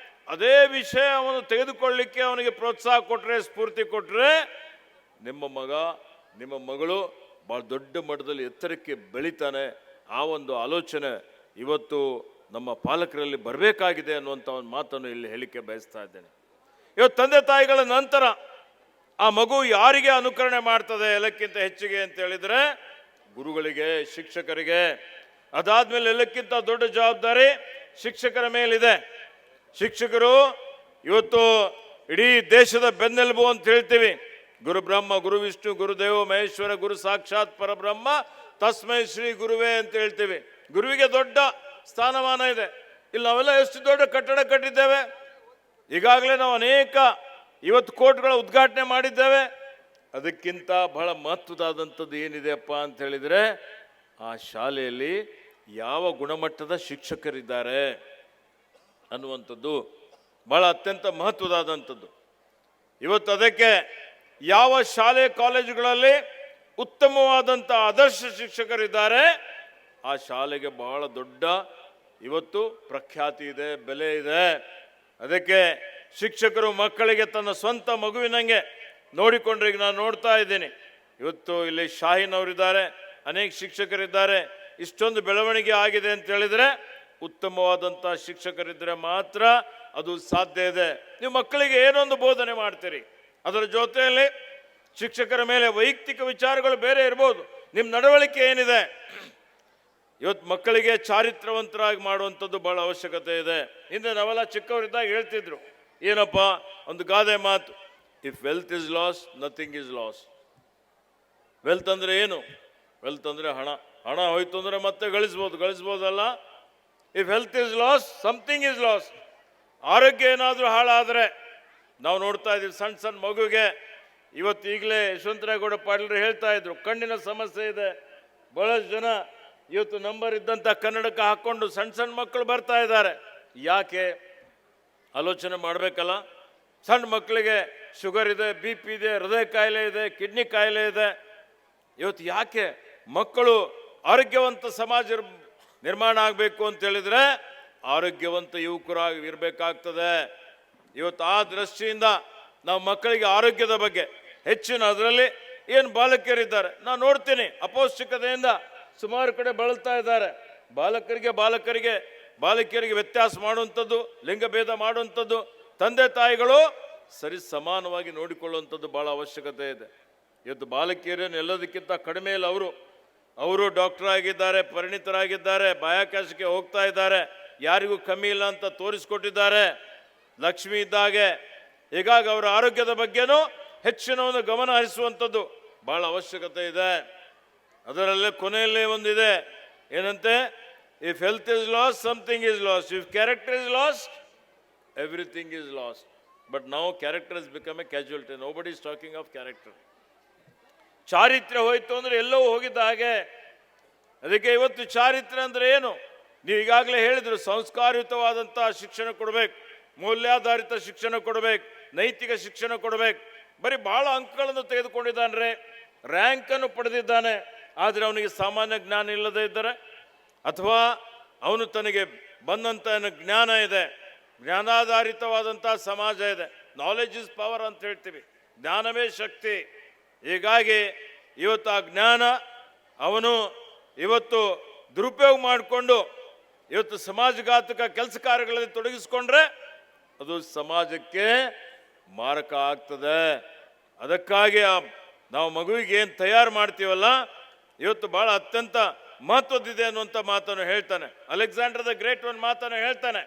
ಅದೇ ವಿಷಯ ಅವನು ತೆಗೆದುಕೊಳ್ಳಲಿಕ್ಕೆ ಅವನಿಗೆ ಪ್ರೋತ್ಸಾಹ ಕೊಟ್ಟರೆ, ಸ್ಫೂರ್ತಿ ಕೊಟ್ಟರೆ, ನಿಮ್ಮ ಮಗ ನಿಮ್ಮ ಮಗಳು ಭಾಳ ದೊಡ್ಡ ಮಟ್ಟದಲ್ಲಿ ಎತ್ತರಕ್ಕೆ ಬೆಳಿತಾನೆ. ಆ ಒಂದು ಆಲೋಚನೆ ಇವತ್ತು ನಮ್ಮ ಪಾಲಕರಲ್ಲಿ ಬರಬೇಕಾಗಿದೆ ಅನ್ನುವಂಥ ಒಂದು ಮಾತನ್ನು ಇಲ್ಲಿ ಹೇಳಿಕೆ ಬಯಸ್ತಾ ಇದ್ದೇನೆ. ಇವತ್ತು ತಂದೆ ತಾಯಿಗಳ ನಂತರ ಆ ಮಗು ಯಾರಿಗೆ ಅನುಕರಣೆ ಮಾಡ್ತದೆ ಎಲ್ಲಕ್ಕಿಂತ ಹೆಚ್ಚಿಗೆ ಅಂತ ಹೇಳಿದರೆ ಗುರುಗಳಿಗೆ, ಶಿಕ್ಷಕರಿಗೆ. ಅದಾದ್ಮೇಲೆ ಎಲ್ಲಕ್ಕಿಂತ ದೊಡ್ಡ ಜವಾಬ್ದಾರಿ ಶಿಕ್ಷಕರ ಮೇಲಿದೆ. ಶಿಕ್ಷಕರು ಇವತ್ತು ಇಡೀ ದೇಶದ ಬೆನ್ನೆಲುಬು ಅಂತ ಹೇಳ್ತೀವಿ. ಗುರು ಬ್ರಹ್ಮ, ಗುರು ವಿಷ್ಣು, ಗುರುದೇವ ಮಹೇಶ್ವರ, ಗುರು ಸಾಕ್ಷಾತ್ ಪರಬ್ರಹ್ಮ, ತಸ್ಮೈ ಶ್ರೀ ಗುರುವೇ ಅಂತ ಹೇಳ್ತೀವಿ. ಗುರುವಿಗೆ ದೊಡ್ಡ ಸ್ಥಾನಮಾನ ಇದೆ. ಇಲ್ಲಿ ನಾವೆಲ್ಲ ಎಷ್ಟು ದೊಡ್ಡ ಕಟ್ಟಡ ಕಟ್ಟಿದ್ದೇವೆ. ಈಗಾಗಲೇ ನಾವು ಅನೇಕ ಇವತ್ತು ಕೋರ್ಟ್ಗಳ ಉದ್ಘಾಟನೆ ಮಾಡಿದ್ದೇವೆ. ಅದಕ್ಕಿಂತ ಬಹಳ ಮಹತ್ವದಾದಂಥದ್ದು ಏನಿದೆಯಪ್ಪ ಅಂತ ಹೇಳಿದರೆ, ಆ ಶಾಲೆಯಲ್ಲಿ ಯಾವ ಗುಣಮಟ್ಟದ ಶಿಕ್ಷಕರಿದ್ದಾರೆ ಅನ್ನುವಂಥದ್ದು ಬಹಳ ಅತ್ಯಂತ ಮಹತ್ವದಾದಂಥದ್ದು. ಇವತ್ತು ಅದಕ್ಕೆ ಯಾವ ಶಾಲೆ ಕಾಲೇಜುಗಳಲ್ಲಿ ಉತ್ತಮವಾದಂಥ ಆದರ್ಶ ಶಿಕ್ಷಕರಿದ್ದಾರೆ, ಆ ಶಾಲೆಗೆ ಬಹಳ ದೊಡ್ಡ ಇವತ್ತು ಪ್ರಖ್ಯಾತಿ ಇದೆ, ಬೆಲೆ ಇದೆ. ಅದಕ್ಕೆ ಶಿಕ್ಷಕರು ಮಕ್ಕಳಿಗೆ ತನ್ನ ಸ್ವಂತ ಮಗುವಿನಂಗೆ ನೋಡಿಕೊಂಡ್ರೆ, ಈಗ ನಾನು ನೋಡ್ತಾ ಇದ್ದೀನಿ, ಇವತ್ತು ಇಲ್ಲಿ ಶಾಹೀನ್ ಅವರಿದ್ದಾರೆ, ಅನೇಕ ಶಿಕ್ಷಕರಿದ್ದಾರೆ. ಇಷ್ಟೊಂದು ಬೆಳವಣಿಗೆ ಆಗಿದೆ ಅಂತ ಹೇಳಿದರೆ ಉತ್ತಮವಾದಂಥ ಶಿಕ್ಷಕರಿದ್ದರೆ ಮಾತ್ರ ಅದು ಸಾಧ್ಯ ಇದೆ. ನೀವು ಮಕ್ಕಳಿಗೆ ಏನೊಂದು ಬೋಧನೆ ಮಾಡ್ತೀರಿ, ಅದರ ಜೊತೆಯಲ್ಲಿ ಶಿಕ್ಷಕರ ಮೇಲೆ ವೈಯಕ್ತಿಕ ವಿಚಾರಗಳು ಬೇರೆ ಇರ್ಬೋದು. ನಿಮ್ಮ ನಡವಳಿಕೆ ಏನಿದೆ, ಇವತ್ತು ಮಕ್ಕಳಿಗೆ ಚಾರಿತ್ರವಂತರಾಗಿ ಮಾಡುವಂಥದ್ದು ಬಹಳ ಅವಶ್ಯಕತೆ ಇದೆ. ಹಿಂದೆ ನಾವೆಲ್ಲ ಚಿಕ್ಕವರಿದ್ದಾಗ ಹೇಳ್ತಿದ್ರು, ಏನಪ್ಪ ಒಂದು ಗಾದೆ ಮಾತು, if wealth is lost nothing is lost. Wealth ಅಂದರೆ ಏನು? ವೆಲ್ತ್ ಅಂದರೆ ಹಣ. ಹಣ ಹೋಯ್ತು ಅಂದರೆ ಮತ್ತೆ ಗಳಿಸ್ಬೋದಲ್ಲ. If health is lost something is lost. ಆರೋಗ್ಯ ಏನಾದರೂ ಹಾಳಾದರೆ, ನಾವು ನೋಡ್ತಾ ಇದ್ದೀವಿ ಸಣ್ಣ ಸಣ್ಣ ಮಗುಗೆ, ಇವತ್ತು ಈಗಲೇ ಯಶವಂತರಾಯಗೌಡ ಪಾಟೀಲರು ಹೇಳ್ತಾ ಇದ್ರು, ಕಣ್ಣಿನ ಸಮಸ್ಯೆ ಇದೆ. ಬಹಳಷ್ಟು ಜನ ಇವತ್ತು ನಂಬರ್ ಇದ್ದಂಥ ಕನ್ನಡಕ ಹಾಕ್ಕೊಂಡು ಸಣ್ಣ ಸಣ್ಣ ಮಕ್ಕಳು ಬರ್ತಾ ಇದ್ದಾರೆ. ಯಾಕೆ? ಆಲೋಚನೆ ಮಾಡಬೇಕಲ್ಲ. ಸಣ್ಣ ಮಕ್ಕಳಿಗೆ ಶುಗರ್ ಇದೆ, ಬಿ ಪಿ ಇದೆ, ಹೃದಯ ಕಾಯಿಲೆ ಇದೆ, ಕಿಡ್ನಿ ಕಾಯಿಲೆ ಇದೆ. ಇವತ್ತು ಯಾಕೆ ಮಕ್ಕಳು ಆರೋಗ್ಯವಂತ ಸಮಾಜ ನಿರ್ಮಾಣ ಆಗಬೇಕು ಅಂತ ಹೇಳಿದ್ರೆ ಆರೋಗ್ಯವಂತ ಯುವಕರಾಗಿ ಇರಬೇಕಾಗ್ತದೆ. ಇವತ್ತು ಆ ದೃಷ್ಟಿಯಿಂದ ನಾವು ಮಕ್ಕಳಿಗೆ ಆರೋಗ್ಯದ ಬಗ್ಗೆ ಹೆಚ್ಚಿನ ಅದರಲ್ಲಿ ಏನು ಬಾಲಕಿಯರಿದ್ದಾರೆ ನಾನು ನೋಡ್ತೀನಿ ಅಪೌಷ್ಟಿಕತೆಯಿಂದ ಸುಮಾರು ಕಡೆ ಬಳಲ್ತಾ ಇದ್ದಾರೆ. ಬಾಲಕಿಯರಿಗೆ ವ್ಯತ್ಯಾಸ ಮಾಡುವಂಥದ್ದು, ಲಿಂಗಭೇದ ಮಾಡುವಂಥದ್ದು, ತಂದೆ ತಾಯಿಗಳು ಸರಿ ಸಮಾನವಾಗಿ ನೋಡಿಕೊಳ್ಳುವಂಥದ್ದು ಭಾಳ ಅವಶ್ಯಕತೆ ಇದೆ. ಇವತ್ತು ಬಾಲಕಿಯರೇನು ಎಲ್ಲದಕ್ಕಿಂತ ಕಡಿಮೆ ಇಲ್ಲ. ಅವರು ಡಾಕ್ಟರ್ ಆಗಿದ್ದಾರೆ, ಪರಿಣಿತರಾಗಿದ್ದಾರೆ, ಬಾಹ್ಯಾಕಾಶಕ್ಕೆ ಹೋಗ್ತಾ ಇದ್ದಾರೆ, ಯಾರಿಗೂ ಕಮ್ಮಿ ಇಲ್ಲ ಅಂತ ತೋರಿಸ್ಕೊಟ್ಟಿದ್ದಾರೆ, ಲಕ್ಷ್ಮಿ ಇದ್ದಾಗೆ. ಹೀಗಾಗಿ ಅವರ ಆರೋಗ್ಯದ ಬಗ್ಗೆನೂ ಹೆಚ್ಚಿನ ಒಂದು ಗಮನ ಹರಿಸುವಂಥದ್ದು ಭಾಳ ಅವಶ್ಯಕತೆ ಇದೆ. ಅದರಲ್ಲೇ ಕೊನೆಯಲ್ಲೇ ಒಂದಿದೆ, ಏನಂತೆ, if health is lost something is lost, if character is lost everything is lost. But now character is become a casualty, nobody is talking of character. ಚಾರಿತ್ರ್ಯ ಹೋಯ್ತು ಅಂದರೆ ಎಲ್ಲವೂ ಹೋಗಿದ್ದ ಹಾಗೆ. ಅದಕ್ಕೆ ಇವತ್ತು ಚಾರಿತ್ರ್ಯ ಅಂದರೆ ಏನು? ನೀವು ಈಗಾಗಲೇ ಹೇಳಿದ್ರು, ಸಂಸ್ಕಾರಯುತವಾದಂಥ ಶಿಕ್ಷಣ ಕೊಡಬೇಕು, ಮೌಲ್ಯಾಧಾರಿತ ಶಿಕ್ಷಣ ಕೊಡಬೇಕು, ನೈತಿಕ ಶಿಕ್ಷಣ ಕೊಡಬೇಕು. ಬರೀ ಭಾಳ ಅಂಕಗಳನ್ನು ತೆಗೆದುಕೊಂಡಿದ್ದಾನೆ, ರ್ಯಾಂಕನ್ನು ಪಡೆದಿದ್ದಾನೆ, ಆದರೆ ಅವನಿಗೆ ಸಾಮಾನ್ಯ ಜ್ಞಾನ ಇಲ್ಲದೇ ಇದ್ದರೆ, ಅಥವಾ ಅವನು ತನಗೆ ಬಂದಂಥ ಜ್ಞಾನ ಇದೆ, ಜ್ಞಾನಾಧಾರಿತವಾದಂಥ ಸಮಾಜ ಇದೆ, ನಾಲೆಜ್ ಇಸ್ ಪವರ್ ಅಂತ ಹೇಳ್ತೀವಿ, ಜ್ಞಾನವೇ ಶಕ್ತಿ. ಹೀಗಾಗಿ ಇವತ್ತು ಆ ಜ್ಞಾನ ಅವನು ಇವತ್ತು ದುರುಪಯೋಗ ಮಾಡಿಕೊಂಡು ಇವತ್ತು ಸಮಾಜಘಾತಕ ಕೆಲಸ ಕಾರ್ಯಗಳಲ್ಲಿ ತೊಡಗಿಸ್ಕೊಂಡ್ರೆ ಅದು ಸಮಾಜಕ್ಕೆ ಮಾರಕ ಆಗ್ತದೆ. ಅದಕ್ಕಾಗಿ ನಾವು ಮಗುವಿಗೆ ಏನು ತಯಾರು ಮಾಡ್ತೀವಲ್ಲ, ಇವತ್ತು ಭಾಳ ಅತ್ಯಂತ ಮಹತ್ವದಿದೆ ಅನ್ನುವಂಥ ಮಾತನ್ನು ಹೇಳ್ತಾನೆ. ಅಲೆಕ್ಸಾಂಡರ್ ದ ಗ್ರೇಟ್ ಒಂದು ಮಾತನ್ನು ಹೇಳ್ತಾನೆ,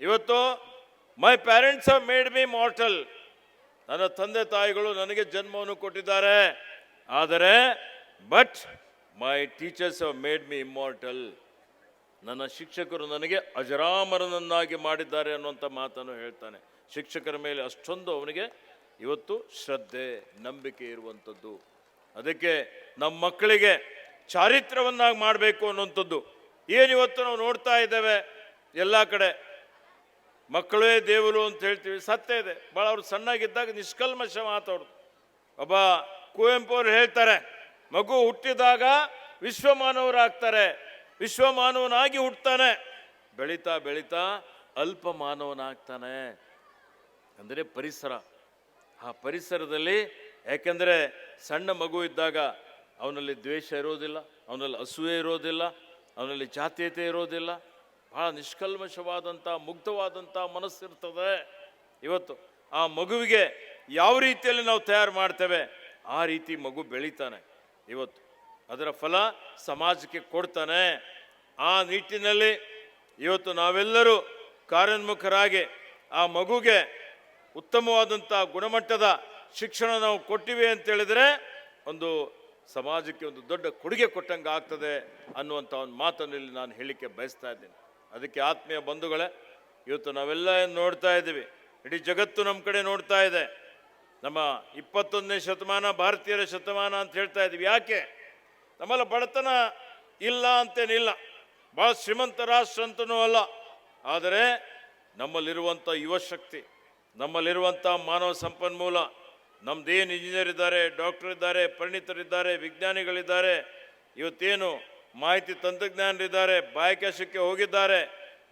ಇವತ್ತು my parents have made me mortal, ನನ್ನ ತಂದೆ ತಾಯಿಗಳು ನನಗೆ ಜನ್ಮವನ್ನು ಕೊಟ್ಟಿದ್ದಾರೆ, ಆದರೆ but my teachers have made me immortal, ನನ್ನ ಶಿಕ್ಷಕರು ನನಗೆ ಅಜರಾಮರನನ್ನಾಗಿ ಮಾಡಿದ್ದಾರೆ ಅನ್ನುವಂಥ ಮಾತನ್ನು ಹೇಳ್ತಾನೆ. ಶಿಕ್ಷಕರ ಮೇಲೆ ಅಷ್ಟೊಂದು ಅವನಿಗೆ ಇವತ್ತು ಶ್ರದ್ಧೆ, ನಂಬಿಕೆ ಇರುವಂಥದ್ದು. ಅದಕ್ಕೆ ನಮ್ಮ ಮಕ್ಕಳಿಗೆ ಚಾರಿತ್ರ್ಯವನ್ನಾಗಿ ಮಾಡಬೇಕು ಅನ್ನುವಂಥದ್ದು ಏನಿವತ್ತು ನಾವು ನೋಡ್ತಾ ಇದ್ದೇವೆ ಎಲ್ಲ ಕಡೆ. ಮಕ್ಕಳೇ ದೇವರು ಅಂತ ಹೇಳ್ತೀವಿ, ಸತ್ಯ ಇದೆ. ಭಾಳ ಅವ್ರು ಸಣ್ಣಾಗಿದ್ದಾಗ ನಿಷ್ಕಲ್ಮಶ ಮಾತಾಡೋದು. ಒಬ್ಬ ಕುವೆಂಪು ಅವರು ಹೇಳ್ತಾರೆ, ಮಗು ಹುಟ್ಟಿದಾಗ ವಿಶ್ವಮಾನವರಾಗ್ತಾರೆ, ವಿಶ್ವಮಾನವನಾಗಿ ಹುಟ್ಟುತ್ತಾನೆ, ಬೆಳೀತಾ ಬೆಳೀತಾ ಅಲ್ಪ ಮಾನವನಾಗ್ತಾನೆ. ಅಂದರೆ ಪರಿಸರ, ಆ ಪರಿಸರದಲ್ಲಿ, ಯಾಕೆಂದರೆ ಸಣ್ಣ ಮಗು ಇದ್ದಾಗ ಅವನಲ್ಲಿ ದ್ವೇಷ ಇರೋದಿಲ್ಲ, ಅವನಲ್ಲಿ ಅಸೂಯೆ ಇರೋದಿಲ್ಲ, ಅವನಲ್ಲಿ ಜಾತೀಯತೆ ಇರೋದಿಲ್ಲ, ಭಾಳ ನಿಷ್ಕಲ್ಮಶವಾದಂಥ ಮುಗ್ಧವಾದಂಥ ಮನಸ್ಸಿರ್ತದೆ. ಇವತ್ತು ಆ ಮಗುವಿಗೆ ಯಾವ ರೀತಿಯಲ್ಲಿ ನಾವು ತಯಾರು ಮಾಡ್ತೇವೆ ಆ ರೀತಿ ಮಗು ಬೆಳೀತಾನೆ. ಇವತ್ತು ಅದರ ಫಲ ಸಮಾಜಕ್ಕೆ ಕೊಡ್ತಾನೆ. ಆ ನಿಟ್ಟಿನಲ್ಲಿ ಇವತ್ತು ನಾವೆಲ್ಲರೂ ಕಾರ್ಯೋನ್ಮುಖರಾಗಿ ಆ ಮಗುಗೆ ಉತ್ತಮವಾದಂಥ ಗುಣಮಟ್ಟದ ಶಿಕ್ಷಣ ನಾವು ಕೊಟ್ಟಿವೆ ಅಂತೇಳಿದರೆ ಒಂದು ಸಮಾಜಕ್ಕೆ ಒಂದು ದೊಡ್ಡ ಕೊಡುಗೆ ಕೊಟ್ಟಂಗೆ ಆಗ್ತದೆ ಅನ್ನುವಂಥ ಒಂದು ಮಾತನ್ನು ಇಲ್ಲಿ ನಾನು ಹೇಳಲಿಕ್ಕೆ ಬಯಸ್ತಾ ಇದ್ದೀನಿ. ಅದಕ್ಕೆ ಆತ್ಮೀಯ ಬಂಧುಗಳೇ, ಇವತ್ತು ನಾವೆಲ್ಲ ಏನು ನೋಡ್ತಾ ಇದ್ದೀವಿ, ಇಡೀ ಜಗತ್ತು ನಮ್ಮ ಕಡೆ ನೋಡ್ತಾ ಇದೆ. ನಮ್ಮ 21ನೇ ಶತಮಾನ ಭಾರತೀಯರ ಶತಮಾನ ಅಂತ ಹೇಳ್ತಾ ಇದ್ದೀವಿ. ಯಾಕೆ? ನಮ್ಮಲ್ಲಿ ಬಡತನ ಇಲ್ಲ ಅಂತೇನಿಲ್ಲ, ಭಾಳ ಶ್ರೀಮಂತ ರಾಷ್ಟ್ರ ಅಂತನೂ ಅಲ್ಲ, ಆದರೆ ನಮ್ಮಲ್ಲಿರುವಂಥ ಯುವಶಕ್ತಿ, ನಮ್ಮಲ್ಲಿರುವಂಥ ಮಾನವ ಸಂಪನ್ಮೂಲ, ನಮ್ಮದೇನು ಇಂಜಿನಿಯರ್ ಇದ್ದಾರೆ, ಡಾಕ್ಟರ್ ಇದ್ದಾರೆ, ಪರಿಣಿತರಿದ್ದಾರೆ, ವಿಜ್ಞಾನಿಗಳಿದ್ದಾರೆ, ಇವತ್ತೇನು ಮಾಹಿತಿ ತಂತ್ರಜ್ಞಾನರಿದ್ದಾರೆ, ಬಾಹ್ಯಾಕಾಶಕ್ಕೆ ಹೋಗಿದ್ದಾರೆ,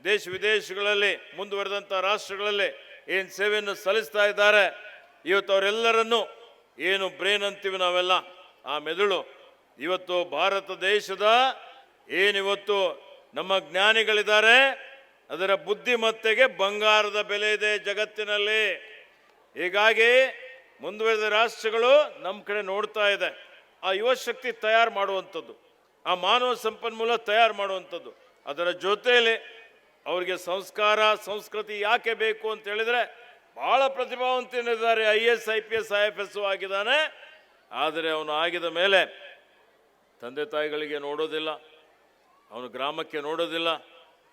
ದೇಶ ವಿದೇಶಗಳಲ್ಲಿ ಮುಂದುವರೆದಂಥ ರಾಷ್ಟ್ರಗಳಲ್ಲಿ ಏನು ಸೇವೆಯನ್ನು ಸಲ್ಲಿಸ್ತಾ ಇದ್ದಾರೆ. ಇವತ್ತು ಅವರೆಲ್ಲರನ್ನು ಏನು ಬ್ರೇನ್ ಅಂತೀವಿ ನಾವೆಲ್ಲ, ಆ ಮೆದುಳು, ಇವತ್ತು ಭಾರತ ದೇಶದ ಏನಿವತ್ತು ನಮ್ಮ ಜ್ಞಾನಿಗಳಿದ್ದಾರೆ, ಅದರ ಬುದ್ಧಿಮತ್ತೆಗೆ ಬಂಗಾರದ ಬೆಲೆ ಇದೆ ಜಗತ್ತಿನಲ್ಲಿ. ಹೀಗಾಗಿ ಮುಂದುವರೆದ ರಾಷ್ಟ್ರಗಳು ನಮ್ಮ ಕಡೆ ನೋಡ್ತಾ ಇದೆ. ಆ ಯುವಶಕ್ತಿ ತಯಾರು ಮಾಡುವಂಥದ್ದು, ಆ ಮಾನವ ಸಂಪನ್ಮೂಲ ತಯಾರು ಮಾಡುವಂಥದ್ದು, ಅದರ ಜೊತೆಯಲ್ಲಿ ಅವರಿಗೆ ಸಂಸ್ಕಾರ ಸಂಸ್ಕೃತಿ ಯಾಕೆ ಬೇಕು ಅಂತ ಹೇಳಿದರೆ, ಭಾಳ ಪ್ರತಿಭಾವಂತನಿದ್ದಾರೆ, IAS IPS IFS ಆಗಿದ್ದಾನೆ, ಆದರೆ ಅವನು ಆಗಿದ ಮೇಲೆ ತಂದೆ ತಾಯಿಗಳಿಗೆ ನೋಡೋದಿಲ್ಲ, ಅವನು ಗ್ರಾಮಕ್ಕೆ ನೋಡೋದಿಲ್ಲ.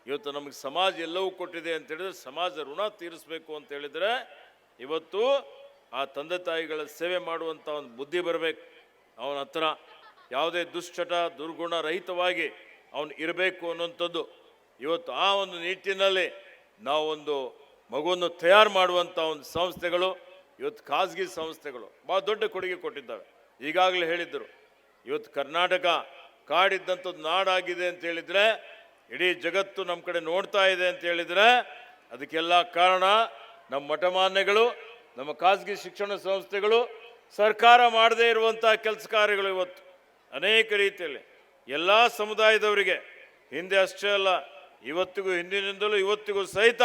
ಇವತ್ತು ನಮಗೆ ಸಮಾಜ ಎಲ್ಲವೂ ಕೊಟ್ಟಿದೆ ಅಂತೇಳಿದರೆ ಸಮಾಜ ಋಣ ತೀರಿಸಬೇಕು ಅಂತ ಹೇಳಿದರೆ ಇವತ್ತು ಆ ತಂದೆ ತಾಯಿಗಳ ಸೇವೆ ಮಾಡುವಂಥ ಒಂದು ಬುದ್ಧಿ ಬರಬೇಕು ಅವನ ಹತ್ರ. ಯಾವುದೇ ದುಶ್ಚಟ ದುರ್ಗುಣ ರಹಿತವಾಗಿ ಅವನು ಇರಬೇಕು ಅನ್ನುವಂಥದ್ದು. ಇವತ್ತು ಆ ಒಂದು ನಿಟ್ಟಿನಲ್ಲಿ ನಾವೊಂದು ಮಗುವನ್ನು ತಯಾರು ಮಾಡುವಂಥ ಒಂದು ಸಂಸ್ಥೆಗಳು, ಇವತ್ತು ಖಾಸಗಿ ಸಂಸ್ಥೆಗಳು ಭಾಳ ದೊಡ್ಡ ಕೊಡುಗೆ ಕೊಟ್ಟಿದ್ದಾವೆ. ಈಗಾಗಲೇ ಹೇಳಿದ್ದರು, ಇವತ್ತು ಕರ್ನಾಟಕ ಕಾಡಿದ್ದಂಥದ್ದು ನಾಡಾಗಿದೆ ಅಂತ ಹೇಳಿದರೆ, ಇಡೀ ಜಗತ್ತು ನಮ್ಮ ಕಡೆ ನೋಡ್ತಾ ಇದೆ ಅಂತ ಹೇಳಿದರೆ ಅದಕ್ಕೆಲ್ಲ ಕಾರಣ ನಮ್ಮ ಮಠಮಾನ್ಯಗಳು, ನಮ್ಮ ಖಾಸಗಿ ಶಿಕ್ಷಣ ಸಂಸ್ಥೆಗಳು, ಸರ್ಕಾರ ಮಾಡದೇ ಇರುವಂಥ ಕೆಲಸ ಕಾರ್ಯಗಳು. ಇವತ್ತು ಅನೇಕ ರೀತಿಯಲ್ಲಿ ಎಲ್ಲ ಸಮುದಾಯದವರಿಗೆ ಹಿಂದೆ ಅಷ್ಟೇ ಅಲ್ಲ, ಇವತ್ತಿಗೂ ಹಿಂದಿನಿಂದಲೂ ಇವತ್ತಿಗೂ ಸಹಿತ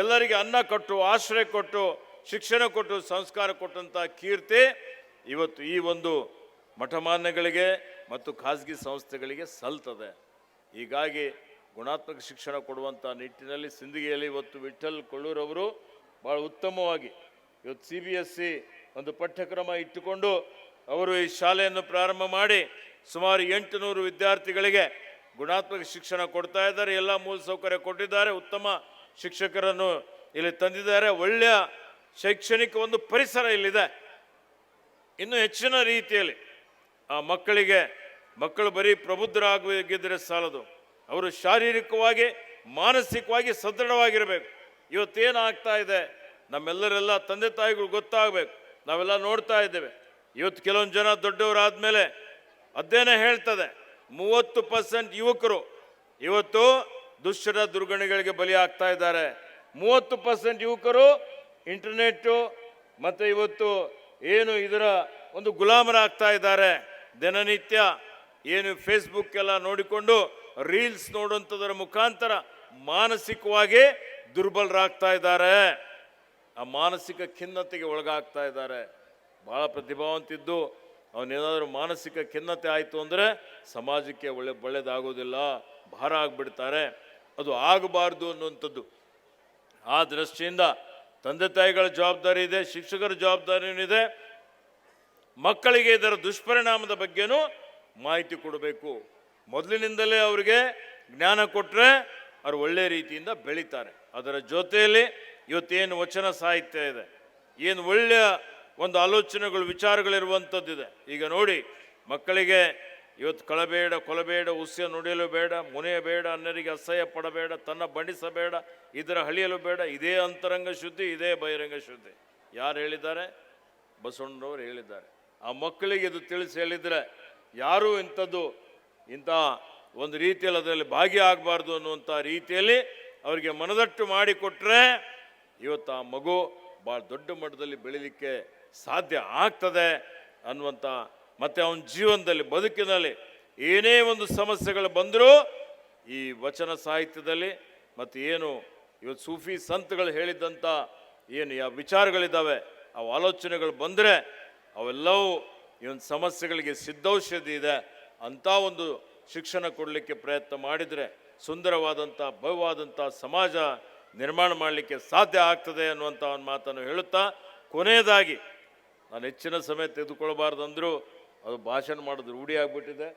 ಎಲ್ಲರಿಗೆ ಅನ್ನ ಕೊಟ್ಟು, ಆಶ್ರಯ ಕೊಟ್ಟು, ಶಿಕ್ಷಣ ಕೊಟ್ಟು, ಸಂಸ್ಕಾರ ಕೊಟ್ಟಂಥ ಕೀರ್ತಿ ಇವತ್ತು ಈ ಒಂದು ಮಠಮಾನ್ಯಗಳಿಗೆ ಮತ್ತು ಖಾಸಗಿ ಸಂಸ್ಥೆಗಳಿಗೆ ಸಲ್ತದೆ. ಹೀಗಾಗಿ ಗುಣಾತ್ಮಕ ಶಿಕ್ಷಣ ಕೊಡುವಂಥ ನಿಟ್ಟಿನಲ್ಲಿ ಸಿಂದಗಿಯಲ್ಲಿ ಇವತ್ತು ವಿಠ್ಠಲ್ ಕೊಳ್ಳೂರವರು ಭಾಳ ಉತ್ತಮವಾಗಿ ಇವತ್ತು CBSE ಒಂದು ಪಠ್ಯಕ್ರಮ ಇಟ್ಟುಕೊಂಡು ಅವರು ಈ ಶಾಲೆಯನ್ನು ಪ್ರಾರಂಭ ಮಾಡಿ ಸುಮಾರು 800 ವಿದ್ಯಾರ್ಥಿಗಳಿಗೆ ಗುಣಾತ್ಮಕ ಶಿಕ್ಷಣ ಕೊಡ್ತಾ ಇದ್ದಾರೆ. ಎಲ್ಲ ಮೂಲಸೌಕರ್ಯ ಕೊಟ್ಟಿದ್ದಾರೆ, ಉತ್ತಮ ಶಿಕ್ಷಕರನ್ನು ಇಲ್ಲಿ ತಂದಿದ್ದಾರೆ, ಒಳ್ಳೆಯ ಶೈಕ್ಷಣಿಕ ಒಂದು ಪರಿಸರ ಇಲ್ಲಿದೆ. ಇನ್ನು ಹೆಚ್ಚಿನ ರೀತಿಯಲ್ಲಿ ಆ ಮಕ್ಕಳು ಬರೀ ಪ್ರಬುದ್ಧರಾಗಿದ್ದರೆ ಸಾಲದು, ಅವರು ಶಾರೀರಿಕವಾಗಿ ಮಾನಸಿಕವಾಗಿ ಸದೃಢವಾಗಿರಬೇಕು. ಇವತ್ತೇನಾಗ್ತಾ ಇದೆ ನಮ್ಮೆಲ್ಲರೆಲ್ಲ ತಂದೆ ತಾಯಿಗಳು ಗೊತ್ತಾಗಬೇಕು. ನಾವೆಲ್ಲ ನೋಡ್ತಾ ಇದ್ದೇವೆ. ಇವತ್ತು ಕೆಲವೊಂದು ಜನ ದೊಡ್ಡವರಾದ್ಮೇಲೆ ಅಧ್ಯಯನ ಹೇಳ್ತದೆ 30% ಯುವಕರು ಇವತ್ತು ದುಶ್ಚರ ದುರ್ಗಣಗಳಿಗೆ ಬಲಿ ಆಗ್ತಾ ಇದ್ದಾರೆ. 30% ಯುವಕರು ಇಂಟರ್ನೆಟ್ಟು ಮತ್ತು ಇವತ್ತು ಏನು ಇದರ ಒಂದು ಗುಲಾಮರಾಗ್ತಾ ಇದ್ದಾರೆ. ದಿನನಿತ್ಯ ಏನು ಫೇಸ್ಬುಕ್ ಎಲ್ಲ ನೋಡಿಕೊಂಡು ರೀಲ್ಸ್ ನೋಡುವಂಥದ್ರ ಮುಖಾಂತರ ಮಾನಸಿಕವಾಗಿ ದುರ್ಬಲರಾಗ್ತಾ ಇದ್ದಾರೆ. ಆ ಮಾನಸಿಕ ಖಿನ್ನತೆಗೆ ಒಳಗಾಗ್ತಾ ಇದ್ದಾರೆ. ಭಾಳ ಪ್ರತಿಭಾವಂತಿದ್ದು ಅವನೇನಾದರೂ ಮಾನಸಿಕ ಖಿನ್ನತೆ ಆಯಿತು ಅಂದರೆ ಸಮಾಜಕ್ಕೆ ಒಳ್ಳೆಯದಾಗೋದಿಲ್ಲ, ಭಾರ ಆಗಿಬಿಡ್ತಾರೆ. ಅದು ಆಗಬಾರ್ದು ಅನ್ನುವಂಥದ್ದು. ಆ ದೃಷ್ಟಿಯಿಂದ ತಂದೆ ತಾಯಿಗಳ ಜವಾಬ್ದಾರಿ ಇದೆ, ಶಿಕ್ಷಕರ ಜವಾಬ್ದಾರಿಯೂ ಇದೆ. ಮಕ್ಕಳಿಗೆ ಇದರ ದುಷ್ಪರಿಣಾಮದ ಬಗ್ಗೆನೂ ಮಾಹಿತಿ ಕೊಡಬೇಕು. ಮೊದಲಿನಿಂದಲೇ ಅವರಿಗೆ ಜ್ಞಾನ ಕೊಟ್ಟರೆ ಅವರು ಒಳ್ಳೆಯ ರೀತಿಯಿಂದ ಬೆಳೀತಾರೆ. ಅದರ ಜೊತೆಯಲ್ಲಿ ಇವತ್ತೇನು ವಚನ ಸಾಹಿತ್ಯ ಇದೆ, ಏನು ಒಳ್ಳೆಯ ಒಂದು ಆಲೋಚನೆಗಳು ವಿಚಾರಗಳಿರುವಂಥದ್ದಿದೆ. ಈಗ ನೋಡಿ, ಮಕ್ಕಳಿಗೆ ಇವತ್ತು ಕಳಬೇಡ, ಕೊಲಬೇಡ, ಉಸ್ಯ ನುಡಿಯಲು ಬೇಡ, ಮುನೆಯಬೇಡ, ಅನ್ಯರಿಗೆ ಅಸಹ್ಯ ಪಡಬೇಡ, ತನ್ನ ಬಡಿಸಬೇಡ, ಇದರ ಹಳಿಯಲು ಬೇಡ, ಇದೇ ಅಂತರಂಗ ಶುದ್ಧಿ, ಇದೇ ಬಹಿರಂಗ ಶುದ್ಧಿ. ಯಾರು ಹೇಳಿದ್ದಾರೆ? ಬಸವಣ್ಣನವರು ಹೇಳಿದ್ದಾರೆ. ಆ ಮಕ್ಕಳಿಗೆ ಇದು ತಿಳಿಸಿ ಹೇಳಿದರೆ ಯಾರೂ ಇಂಥ ಒಂದು ರೀತಿಯಲ್ಲಿ ಅದರಲ್ಲಿ ಭಾಗಿಯಾಗಬಾರ್ದು ಅನ್ನುವಂಥ ರೀತಿಯಲ್ಲಿ ಅವರಿಗೆ ಮನದಟ್ಟು ಮಾಡಿಕೊಟ್ರೆ ಇವತ್ತು ಆ ಮಗು ಭಾಳ ದೊಡ್ಡ ಮಟ್ಟದಲ್ಲಿ ಬೆಳೀಲಿಕ್ಕೆ ಸಾಧ್ಯ ಆಗ್ತದೆ ಅನ್ನುವಂಥ, ಮತ್ತು ಅವನ ಜೀವನದಲ್ಲಿ ಬದುಕಿನಲ್ಲಿ ಏನೇ ಒಂದು ಸಮಸ್ಯೆಗಳು ಬಂದರೂ ಈ ವಚನ ಸಾಹಿತ್ಯದಲ್ಲಿ ಮತ್ತು ಏನು ಇವತ್ತು ಸೂಫಿ ಸಂತಗಳು ಹೇಳಿದ್ದಂಥ ಏನು ಯಾವ ವಿಚಾರಗಳಿದ್ದಾವೆ, ಅವು ಆಲೋಚನೆಗಳು ಬಂದರೆ ಅವೆಲ್ಲವೂ ಈ ಒಂದು ಸಮಸ್ಯೆಗಳಿಗೆ ಸಿದ್ಧೌಷಧಿ ಇದೆ. ಅಂಥ ಒಂದು ಶಿಕ್ಷಣ ಕೊಡಲಿಕ್ಕೆ ಪ್ರಯತ್ನ ಮಾಡಿದರೆ ಸುಂದರವಾದಂಥ ಭವ್ಯವಾದಂಥ ಸಮಾಜ ನಿರ್ಮಾಣ ಮಾಡಲಿಕ್ಕೆ ಸಾಧ್ಯ ಆಗ್ತದೆ ಅನ್ನುವಂಥ ಒಂದು ಮಾತನ್ನು ಹೇಳುತ್ತಾ, ಕೊನೆಯದಾಗಿ ನಾನು ಹೆಚ್ಚಿನ ಸಮಯ ತೆಗೆದುಕೊಳ್ಬಾರ್ದಂದರೂ ಅದು ಭಾಷಣ ಮಾಡೋದು ರೂಢಿ ಆಗಿಬಿಟ್ಟಿದೆ.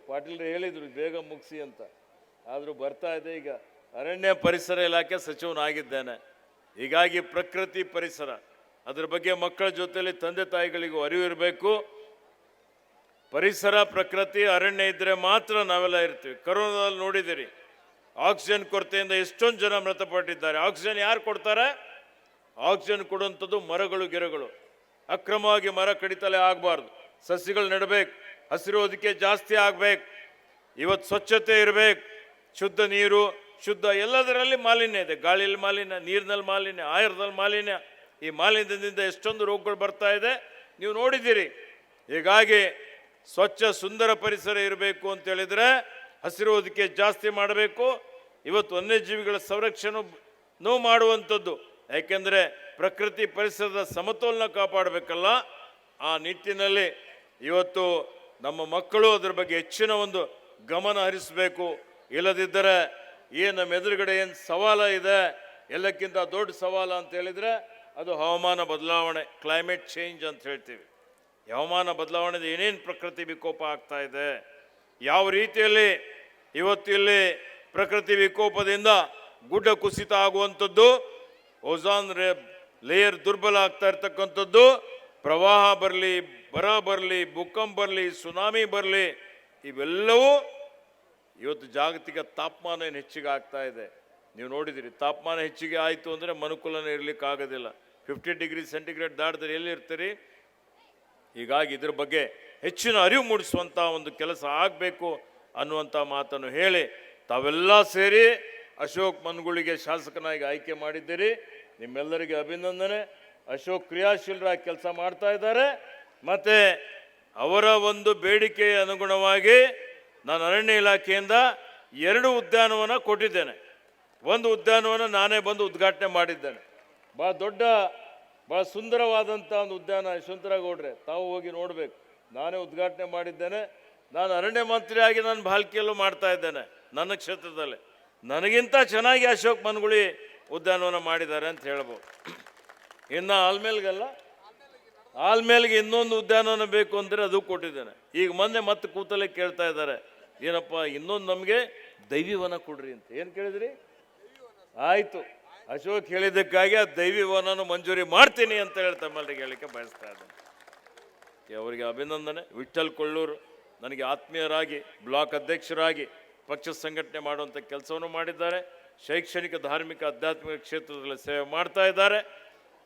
ಪಾಟೀಲ್ರು ಹೇಳಿದರು ಬೇಗ ಮುಗಿಸಿ ಅಂತ, ಆದರೂ ಬರ್ತಾ ಇದೆ. ಈಗ ಅರಣ್ಯ ಪರಿಸರ ಇಲಾಖೆ ಸಚಿವನಾಗಿದ್ದೇನೆ. ಹೀಗಾಗಿ ಪ್ರಕೃತಿ ಪರಿಸರ ಅದರ ಬಗ್ಗೆ ಮಕ್ಕಳ ಜೊತೆಯಲ್ಲಿ ತಂದೆ ತಾಯಿಗಳಿಗೂ ಅರಿವು ಇರಬೇಕು. ಪರಿಸರ, ಪ್ರಕೃತಿ, ಅರಣ್ಯ ಇದ್ದರೆ ಮಾತ್ರ ನಾವೆಲ್ಲ ಇರ್ತೀವಿ. ಕರೋನಾದಲ್ಲಿ ನೋಡಿದ್ದೀರಿ, ಆಕ್ಸಿಜನ್ ಕೊರತೆಯಿಂದ ಎಷ್ಟೊಂದು ಜನ ಮೃತಪಟ್ಟಿದ್ದಾರೆ. ಆಕ್ಸಿಜನ್ ಯಾರು ಕೊಡ್ತಾರೆ? ಆಕ್ಸಿಜನ್ ಕೊಡುವಂಥದ್ದು ಮರಗಳು, ಗಿಡಗಳು. ಅಕ್ರಮವಾಗಿ ಮರ ಕಡಿತಲೇ ಆಗಬಾರ್ದು. ಸಸಿಗಳು ನೆಡಬೇಕು, ಹಸಿರು ಹೊದಿಕೆ ಜಾಸ್ತಿ ಆಗಬೇಕು. ಇವತ್ತು ಸ್ವಚ್ಛತೆ ಇರಬೇಕು, ಶುದ್ಧ ನೀರು, ಶುದ್ಧ ಎಲ್ಲದರಲ್ಲಿ ಮಾಲಿನ್ಯ ಇದೆ. ಗಾಳಿಯಲ್ಲಿ ಮಾಲಿನ್ಯ, ನೀರಿನಲ್ಲಿ ಮಾಲಿನ್ಯ, ಆಹಾರದಲ್ಲಿ ಮಾಲಿನ್ಯ. ಈ ಮಾಲಿನ್ಯದಿಂದ ಎಷ್ಟೊಂದು ರೋಗಗಳು ಬರ್ತಾ ಇದೆ, ನೀವು ನೋಡಿದ್ದೀರಿ. ಹೀಗಾಗಿ ಸ್ವಚ್ಛ ಸುಂದರ ಪರಿಸರ ಇರಬೇಕು ಅಂತೇಳಿದರೆ ಹಸಿರು ಹೊದಿಕೆ ಜಾಸ್ತಿ ಮಾಡಬೇಕು. ಇವತ್ತು ವನ್ಯಜೀವಿಗಳ ಸಂರಕ್ಷಣೆನೂ ಮಾಡುವಂಥದ್ದು. ಯಾಕೆಂದರೆ ಪ್ರಕೃತಿ ಪರಿಸರದ ಸಮತೋಲನ ಕಾಪಾಡಬೇಕಲ್ಲ. ಆ ನಿಟ್ಟಿನಲ್ಲಿ ಇವತ್ತು ನಮ್ಮ ಮಕ್ಕಳು ಅದರ ಬಗ್ಗೆ ಹೆಚ್ಚಿನ ಒಂದು ಗಮನ ಹರಿಸಬೇಕು. ಇಲ್ಲದಿದ್ದರೆ ಏನು ನಮ್ಮ ಎದುರುಗಡೆ ಏನು ಸವಾಲ ಇದೆ, ಎಲ್ಲಕ್ಕಿಂತ ದೊಡ್ಡ ಸವಾಲ ಅಂತ ಹೇಳಿದರೆ ಅದು ಹವಾಮಾನ ಬದಲಾವಣೆ, ಕ್ಲೈಮೇಟ್ ಚೇಂಜ್ ಅಂತ ಹೇಳ್ತೀವಿ. ಹವಾಮಾನ ಬದಲಾವಣೆಯಿಂದ ಏನೇನು ಪ್ರಕೃತಿ ವಿಕೋಪ ಆಗ್ತಾ ಇದೆ, ಯಾವ ರೀತಿಯಲ್ಲಿ ಇವತ್ತಿಲ್ಲಿ ಪ್ರಕೃತಿ ವಿಕೋಪದಿಂದ ಗುಡ್ಡ ಕುಸಿತ ಆಗುವಂಥದ್ದು, ಓಝೋನ್ ಲೇಯರ್ ದುರ್ಬಲ ಆಗ್ತಾ ಇರ್ತಕ್ಕಂಥದ್ದು, ಪ್ರವಾಹ ಬರಲಿ, ಬರ ಬರಲಿ, ಭೂಕಂಪ ಬರಲಿ, ಸುನಾಮಿ ಬರಲಿ, ಇವೆಲ್ಲವೂ ಇವತ್ತು ಜಾಗತಿಕ ತಾಪಮಾನ ಏನು ಹೆಚ್ಚಿಗೆ ಆಗ್ತಾ ಇದೆ. ನೀವು ನೋಡಿದಿರಿ, ತಾಪಮಾನ ಹೆಚ್ಚಿಗೆ ಆಯಿತು ಅಂದರೆ ಮನುಕುಲನೇ ಇರಲಿಕ್ಕೆ ಆಗೋದಿಲ್ಲ. 50 ಡಿಗ್ರಿ ಸೆಂಟಿಗ್ರೇಡ್ ದಾಟಿದ್ರೆ ಎಲ್ಲಿ ಇರ್ತೀರಿ? ಹೀಗಾಗಿ ಇದ್ರ ಬಗ್ಗೆ ಹೆಚ್ಚಿನ ಅರಿವು ಮೂಡಿಸುವಂಥ ಒಂದು ಕೆಲಸ ಆಗಬೇಕು ಅನ್ನುವಂಥ ಮಾತನ್ನು ಹೇಳಿ ತಾವೆಲ್ಲ ಸೇರಿ ಅಶೋಕ್ ಮನ್ಗುಳಿಗೆ ಶಾಸಕನಾಗಿ ಆಯ್ಕೆ ಮಾಡಿದ್ದೀರಿ. ನಿಮ್ಮೆಲ್ಲರಿಗೆ ಅಭಿನಂದನೆ. ಅಶೋಕ್ ಕ್ರಿಯಾಶೀಲರಾಗಿ ಕೆಲಸ ಮಾಡ್ತಾ ಇದ್ದಾರೆ. ಮತ್ತು ಅವರ ಒಂದು ಬೇಡಿಕೆಯ ಅನುಗುಣವಾಗಿ ನಾನು ಅರಣ್ಯ ಇಲಾಖೆಯಿಂದ 2 ಉದ್ಯಾನವನ ಕೊಟ್ಟಿದ್ದೇನೆ. ಒಂದು ಉದ್ಯಾನವನ ನಾನೇ ಬಂದು ಉದ್ಘಾಟನೆ ಮಾಡಿದ್ದೇನೆ. ಭಾಳ ಸುಂದರವಾದಂಥ ಒಂದು ಉದ್ಯಾನ. ಯಶವಂತರಾಗೌಡ್ರೆ, ತಾವು ಹೋಗಿ ನೋಡಬೇಕು. ನಾನೇ ಉದ್ಘಾಟನೆ ಮಾಡಿದ್ದೇನೆ. ನಾನು ಅರಣ್ಯ ಮಂತ್ರಿಯಾಗಿ ನಾನು ಭಾಲ್ಕಿಯಲ್ಲೂ ಮಾಡ್ತಾ ಇದ್ದೇನೆ. ನನ್ನ ಕ್ಷೇತ್ರದಲ್ಲಿ ನನಗಿಂತ ಚೆನ್ನಾಗಿ ಅಶೋಕ್ ಮನ್ಗುಳಿ ಉದ್ಯಾನವನ ಮಾಡಿದ್ದಾರೆ ಅಂತ ಹೇಳ್ಬೋದು. ಇನ್ನು ಆಲ್ಮೇಲ್ಗೆ ಇನ್ನೊಂದು ಉದ್ಯಾನವನ ಬೇಕು ಅಂದರೆ ಅದು ಕೊಟ್ಟಿದ್ದೇನೆ. ಈಗ ಮೊನ್ನೆ ಮತ್ತೆ ಕೂತಲೇ ಕೇಳ್ತಾ ಇದ್ದಾರೆ, ಏನಪ್ಪ ಇನ್ನೊಂದು ನಮಗೆ ದೈವಿವನ ಕೊಡ್ರಿ ಅಂತ. ಏನು ಕೇಳಿದ್ರಿ? ಆಯಿತು, ಅಶೋಕ್ ಹೇಳಿದ್ದಕ್ಕಾಗಿ ಆ ದೈವಿವನನ್ನು ಮಂಜೂರಿ ಮಾಡ್ತೀನಿ ಅಂತ ಹೇಳಿ ತಮ್ಮಲ್ಲಿಗೆ ಹೇಳಲಿಕ್ಕೆ ಬಯಸ್ತಾ ಇದ್ದೇನೆ. ಅವರಿಗೆ ಅಭಿನಂದನೆ. ವಿಠ್ಠಲ್ ಕೊಳ್ಳೂರು ನನಗೆ ಆತ್ಮೀಯರಾಗಿ ಬ್ಲಾಕ್ ಅಧ್ಯಕ್ಷರಾಗಿ ಪಕ್ಷ ಸಂಘಟನೆ ಮಾಡುವಂಥ ಕೆಲಸವನ್ನು ಮಾಡಿದ್ದಾರೆ. ಶೈಕ್ಷಣಿಕ, ಧಾರ್ಮಿಕ, ಆಧ್ಯಾತ್ಮಿಕ ಕ್ಷೇತ್ರದಲ್ಲಿ ಸೇವೆ ಮಾಡ್ತಾ ಇದ್ದಾರೆ.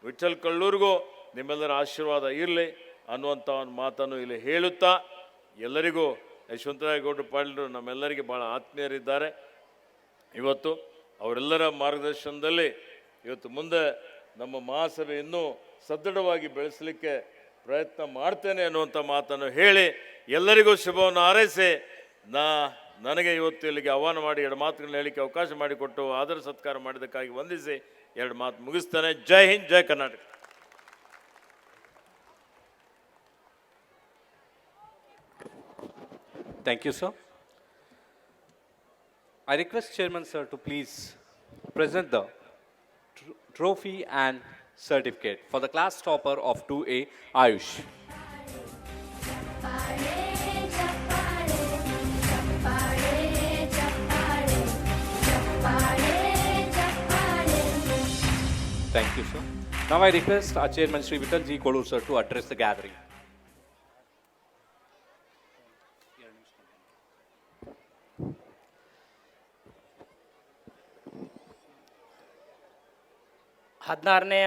ವಿಠ್ಠಲ್ ಕೊಳ್ಳೂರಿಗೂ ನಿಮ್ಮೆಲ್ಲರ ಆಶೀರ್ವಾದ ಇರಲಿ ಅನ್ನುವಂಥ ಒಂದು ಮಾತನ್ನು ಇಲ್ಲಿ ಹೇಳುತ್ತಾ, ಎಲ್ಲರಿಗೂ ಯಶವಂತರಾಯಗೌಡ ಪಾಟೀಲರು ನಮ್ಮೆಲ್ಲರಿಗೆ ಭಾಳ ಆತ್ಮೀಯರಿದ್ದಾರೆ. ಇವತ್ತು ಅವರೆಲ್ಲರ ಮಾರ್ಗದರ್ಶನದಲ್ಲಿ ಇವತ್ತು ಮುಂದೆ ನಮ್ಮ ಮಹಾಸಭೆ ಇನ್ನೂ ಸದೃಢವಾಗಿ ಬೆಳೆಸಲಿಕ್ಕೆ ಪ್ರಯತ್ನ ಮಾಡ್ತೇನೆ ಅನ್ನುವಂಥ ಮಾತನ್ನು ಹೇಳಿ ಎಲ್ಲರಿಗೂ ಶುಭವನ್ನು ಹಾರೈಸಿ ನನಗೆ ಇವತ್ತು ಇಲ್ಲಿಗೆ ಆಹ್ವಾನ ಮಾಡಿ 2 ಮಾತುಗಳನ್ನ ಹೇಳಲಿಕ್ಕೆ ಅವಕಾಶ ಮಾಡಿಕೊಟ್ಟು ಆದರ ಸತ್ಕಾರ ಮಾಡಿದ್ದಕ್ಕಾಗಿ ವಂದಿಸಿ 2 ಮಾತು ಮುಗಿಸ್ತೇನೆ. ಜೈ ಹಿಂದ್, ಜೈ Karnataka. Thank you, sir. I request Chairman sir to please present the trophy and certificate for the class topper of 2A, Ayush. Thank you, sir. Now I request our Chairman Sri Vittal G. Kolur sir to address the gathering. ಹದಿನಾರನೆಯ